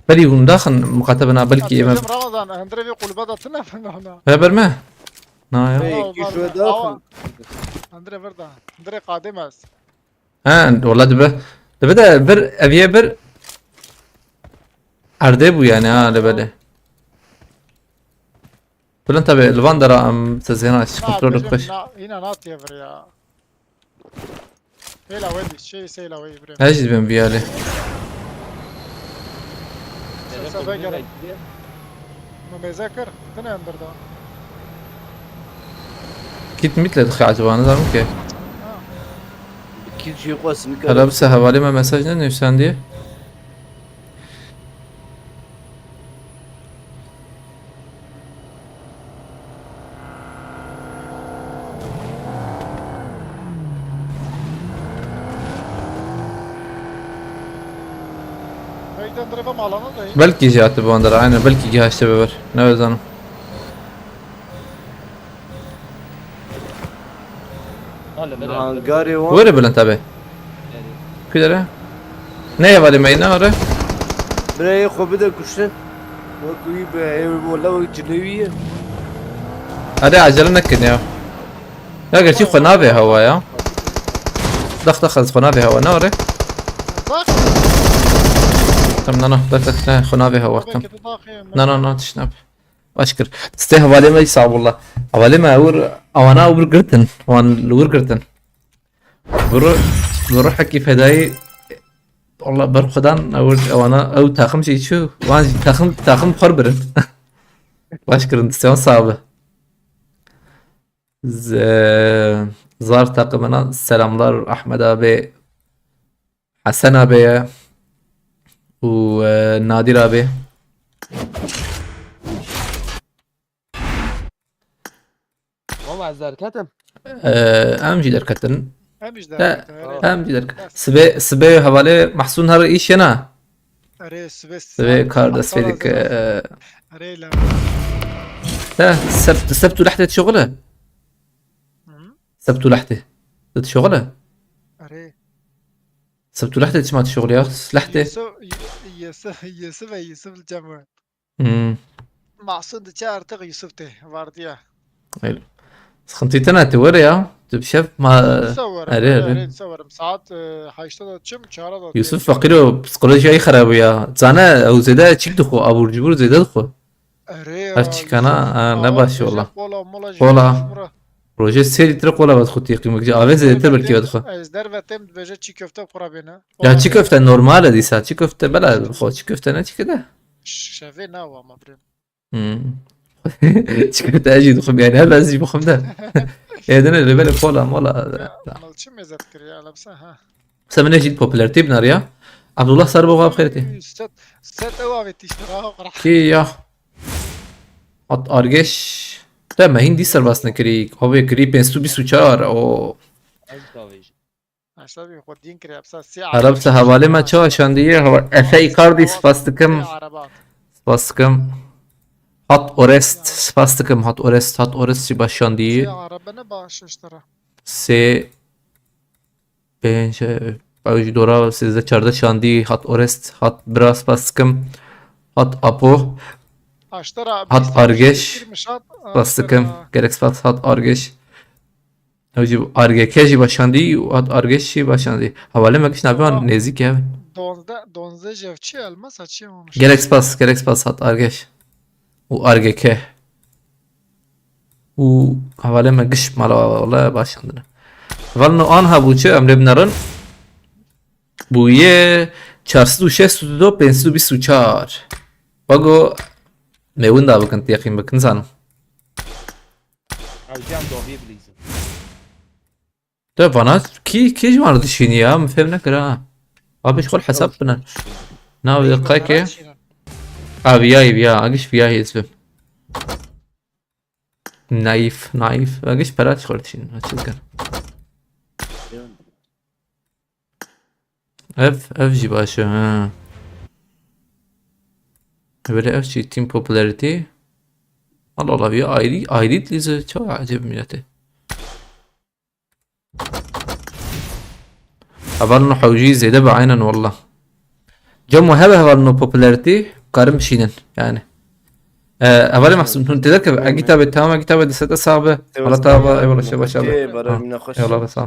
بلي هم داخل مقاتبنا بلكي ما رمضان هندري في قلبات تنفن هنا هبر ما نايا هيك شو داخل هندري بردا هندري قادم اس والله دبدا بر ابي بر اردبو يعني لبله بل انت الفاندرا ام تزيناش كنترول الخش هنا ناطي يا بريا هيلا ويدي شيء سيلا وي بريا اجد بن بيالي ما بيذاكر تنا اندر ده كيت مثل دخي عجبانه زعما كيف كل شيء قوس هلا بس حوالي ما مساج نيشان دي هيدا اندر مالنا ده بلكي جات بوندر عينه بلكي جهاز شبابر نوزانو هانغاري وان وين بلن تابع كده نيه بالي ما يناره بري خو بدا كشن وكوي والله جنويه هذا عجل نكن يا قال شوف قنابه هوا يا ضغط اخذ قنابه هوا نوره تم نانا ضغط قنابه هوا تم نانا تشنب اشكر تستهب علي ما يصعب والله علي ما اور او انا اور قرتن وان لور قرتن بروح كيف هداي والله برخدان او انا او تاخم شي شو وان تاخم خربرن باشكر استيان صعبه زار takımına selamlar Ahmet abi, Hasan abi ve Nadir abi. ما مع الزركتم ام جي دركتن همش لا در ام جي درك سبي حواله محسون هر ايش انا اره سبس سبي كار دست فيدك اره لا لا سبتو لحتة شغله سبتو لحتة شغله اره سبتو لحتة سمعت شغل يا لحتة يوسف الجمع امم معصود چه ارتق يوسف ته وارديه حلو خنتيتنا توري يا تبشف ما تصور اره تصور ساعات حاجته تشم چهارة يوسف فقيرو بسيكولوجيا اي خراب يا زانا او زيدا تشيك دخو ابو الجبور زيدا دخو اره هرچی كانا نباش والله والله والله روجه سيري ترق ولا بدخل تيقي مكجي اوه زيدا تر بلكي بدخل از در وتم بجه چی كفته قرابينه يا تشي كفته نورمال دي ساعة تشي كفته بلا بخو تشي كفته نا تشي كده شافي ناوا ما بريم تشي كفته اجي دخل يعني هلا ازي بخم ده يا دنا اللي بالي فولا مولا مال چه مزت كري على بس ها سمنا جيت بوبولاريتي بناريا عبد الله صار بوغا بخيرتي ست اوه تشتراه قرح كي يا ات ارگش ده ما هندي سر بس نكري هو كري 524 او اشتبي خودين كري ابسا سي عرب حواله ما چه شاندیه هو افای کاردی سپاستکم هات اورست چی باشاندیه عربنا باش اشترى سه پنج باوی دورا 13 شاندی هات اورست هات براس باستکم هات اپو اشترى هات ارگش باستکم گرکس باست هات ارگش اوجی ارگکه باشاندی و هات ارگش چی باشاندی حواله مکش نبیان نزدیکه 12 جفچی الماس چی اون گرکس باس هات ارگش و ارگکه و حواله مکش مالا والله باشاندنه ولنو آنها بوچه امر بنرن بویه 462 524 بگو میون دا بکن تیقیم بکن زانو عجام دوبي بليز ده بنات کی جوار دشینی یا مفهم نکره آبش خول حساب بنا ناو دقیقه بیا اگش بیایی اسم نایف اگش پرات خورتشین چیز کن اف جی باشه ها böyle اف جی تیم پوپولاریتی الله بیا آیدی لیزه چه عجب میلته أظن حوجي زيادة بعينا والله جم وهبه أظن بوبولاريتي قارن بشينن يعني أولي محسوب أنت ذاك أجيتها بالتمام أجيتها بدساتة صعبة ولا تابا أي والله شباب يلا بس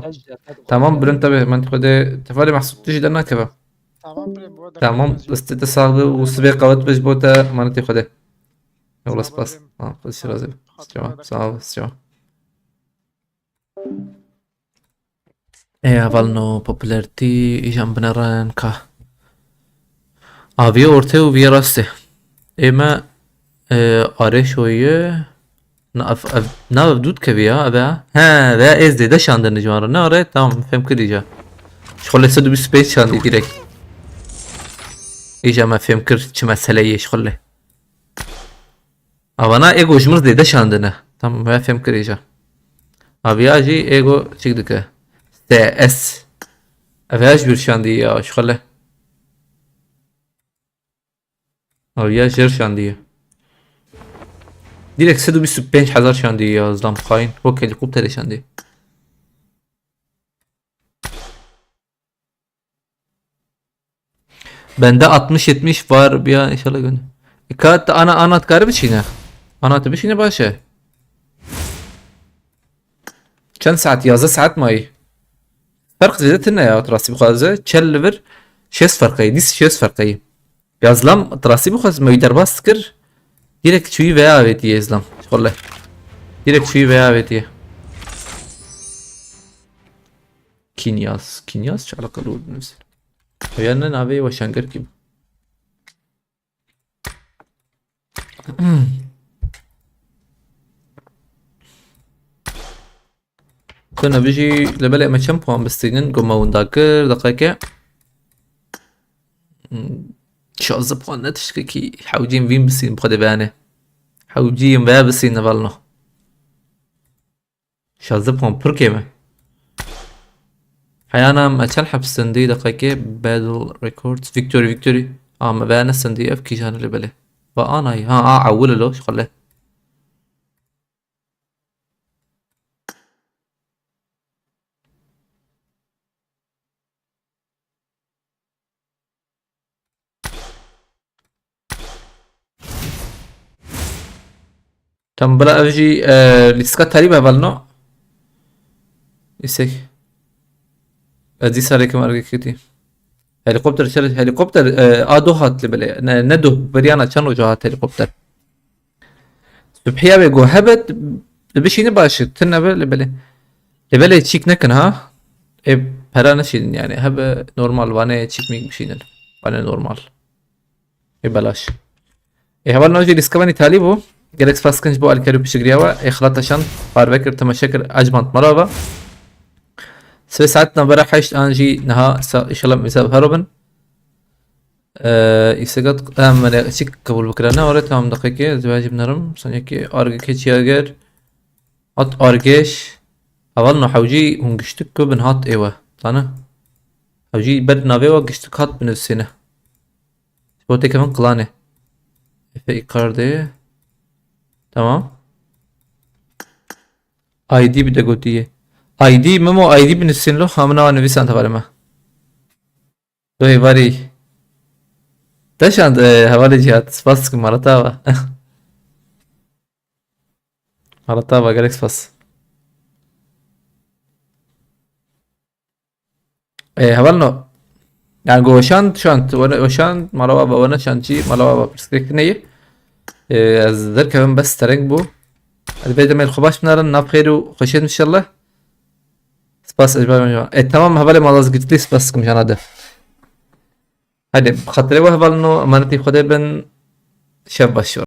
تمام برنتبه ما أنت خده تفعلي محسوب تيجي دنا كذا تمام دساتة صعبة وسبي قوات بس بوتا ما أنت خده يلا بس بس لازم استوى اولنو پوپولارتی ایجام بنران که آوی ارته و وی راسته اما آره شویه نه دود که بیا ها و از دیده شانده نجواره نه آره تمام فهم کردی جا شخله 125 شانده دیرک ایجا ما فهم کرد چه مسئله یه شخله اوانا ایگو جمرز دیده شانده نه تمام ما فهم کردی جا آوی آجی ایگو چک دکه اس افاش برشاندي يا ايش خله او يا جر شاندي ديريك 125 حزار شاندي يا زلام خاين اوكي الكوبتر شاندي bende 60-70 var bir an inşallah gün. Kat ana tkar بشينه انا تبشينه باشا كم ساعة يا ساعات ماي فرق زيادتنا يا تراسي بخازه چل ليفر 6 فرقي ديس 6 فرقي yazlam تراسي بخاز ما يدر باستكر direkt çuyu veya avetiye yazlam والله direkt çuyu veya avetiye كينياس شو علاقة له بنفس ويانا نابي وشانكر كيب كنا بيجي لبلع ما كم بوان بستينن قوما ونداكر دقيقة شو الزبطان نتشكي حوجين فين بسين بخد بانه حوجين بها بسين نبالنا شازبهم بركي ما حيانا ما تشلحب السندي دقيقة بادل ريكوردز فيكتوري ما بيانا السندي اف كيشان اللي بلي فانا هي عول له شغله تم بلا افجي لسكات تقريبا بالنوع يسك ادي ساري كم ارجع كتير هليكوبتر شرت هليكوبتر دوهات لبلي ندو بريانا كانوا جوهات هليكوبتر سبحيا بيجو هبت بشي نباش تنا لبلي تشيك نكن ها برانا شين يعني هب نورمال وانا تشيك ميك بشينن وانا نورمال بلاش هبال نوجي ديسكفاني تاليبو جالكس فاس كنج بو الكاريو بشجرياوا اخلاط شان فاربكر تمشكر اجمنت مرابا سوي ساعتنا برا حيش انجي نها ان شاء الله مساب هربن يسقط من شيك قبل بكرنا وريت هم دقيقه زواج بنرم سنيكي ارجي كيتشياجر ات ارجيش اولنا حوجي هنجشتك بنهات ايوه طانا حوجي بد نافيوا جشتك هات بنفسنا بوتي كمان قلانه في كاردي تمام اي دي بدي قوتيه اي دي ممو اي دي بنسين له همنا نفيس انت بالما دوي باري تاش عند هوالي جهات سباسك مرتابة مرتابة جالكس فاس هوالنو يعني جو شانت وشانت ملوابا وانا شانتي ملوابا برسكريكنية از ذلك كمان بس ترنجبو الفيديو ما الخباش منارن ناب خيرو خشيت ان شاء الله سباس اجبار تمام هبالي مالز قلت لي سباس كم هذا هذا خاطري وهبال انه امانتي خدي بن شاب بشور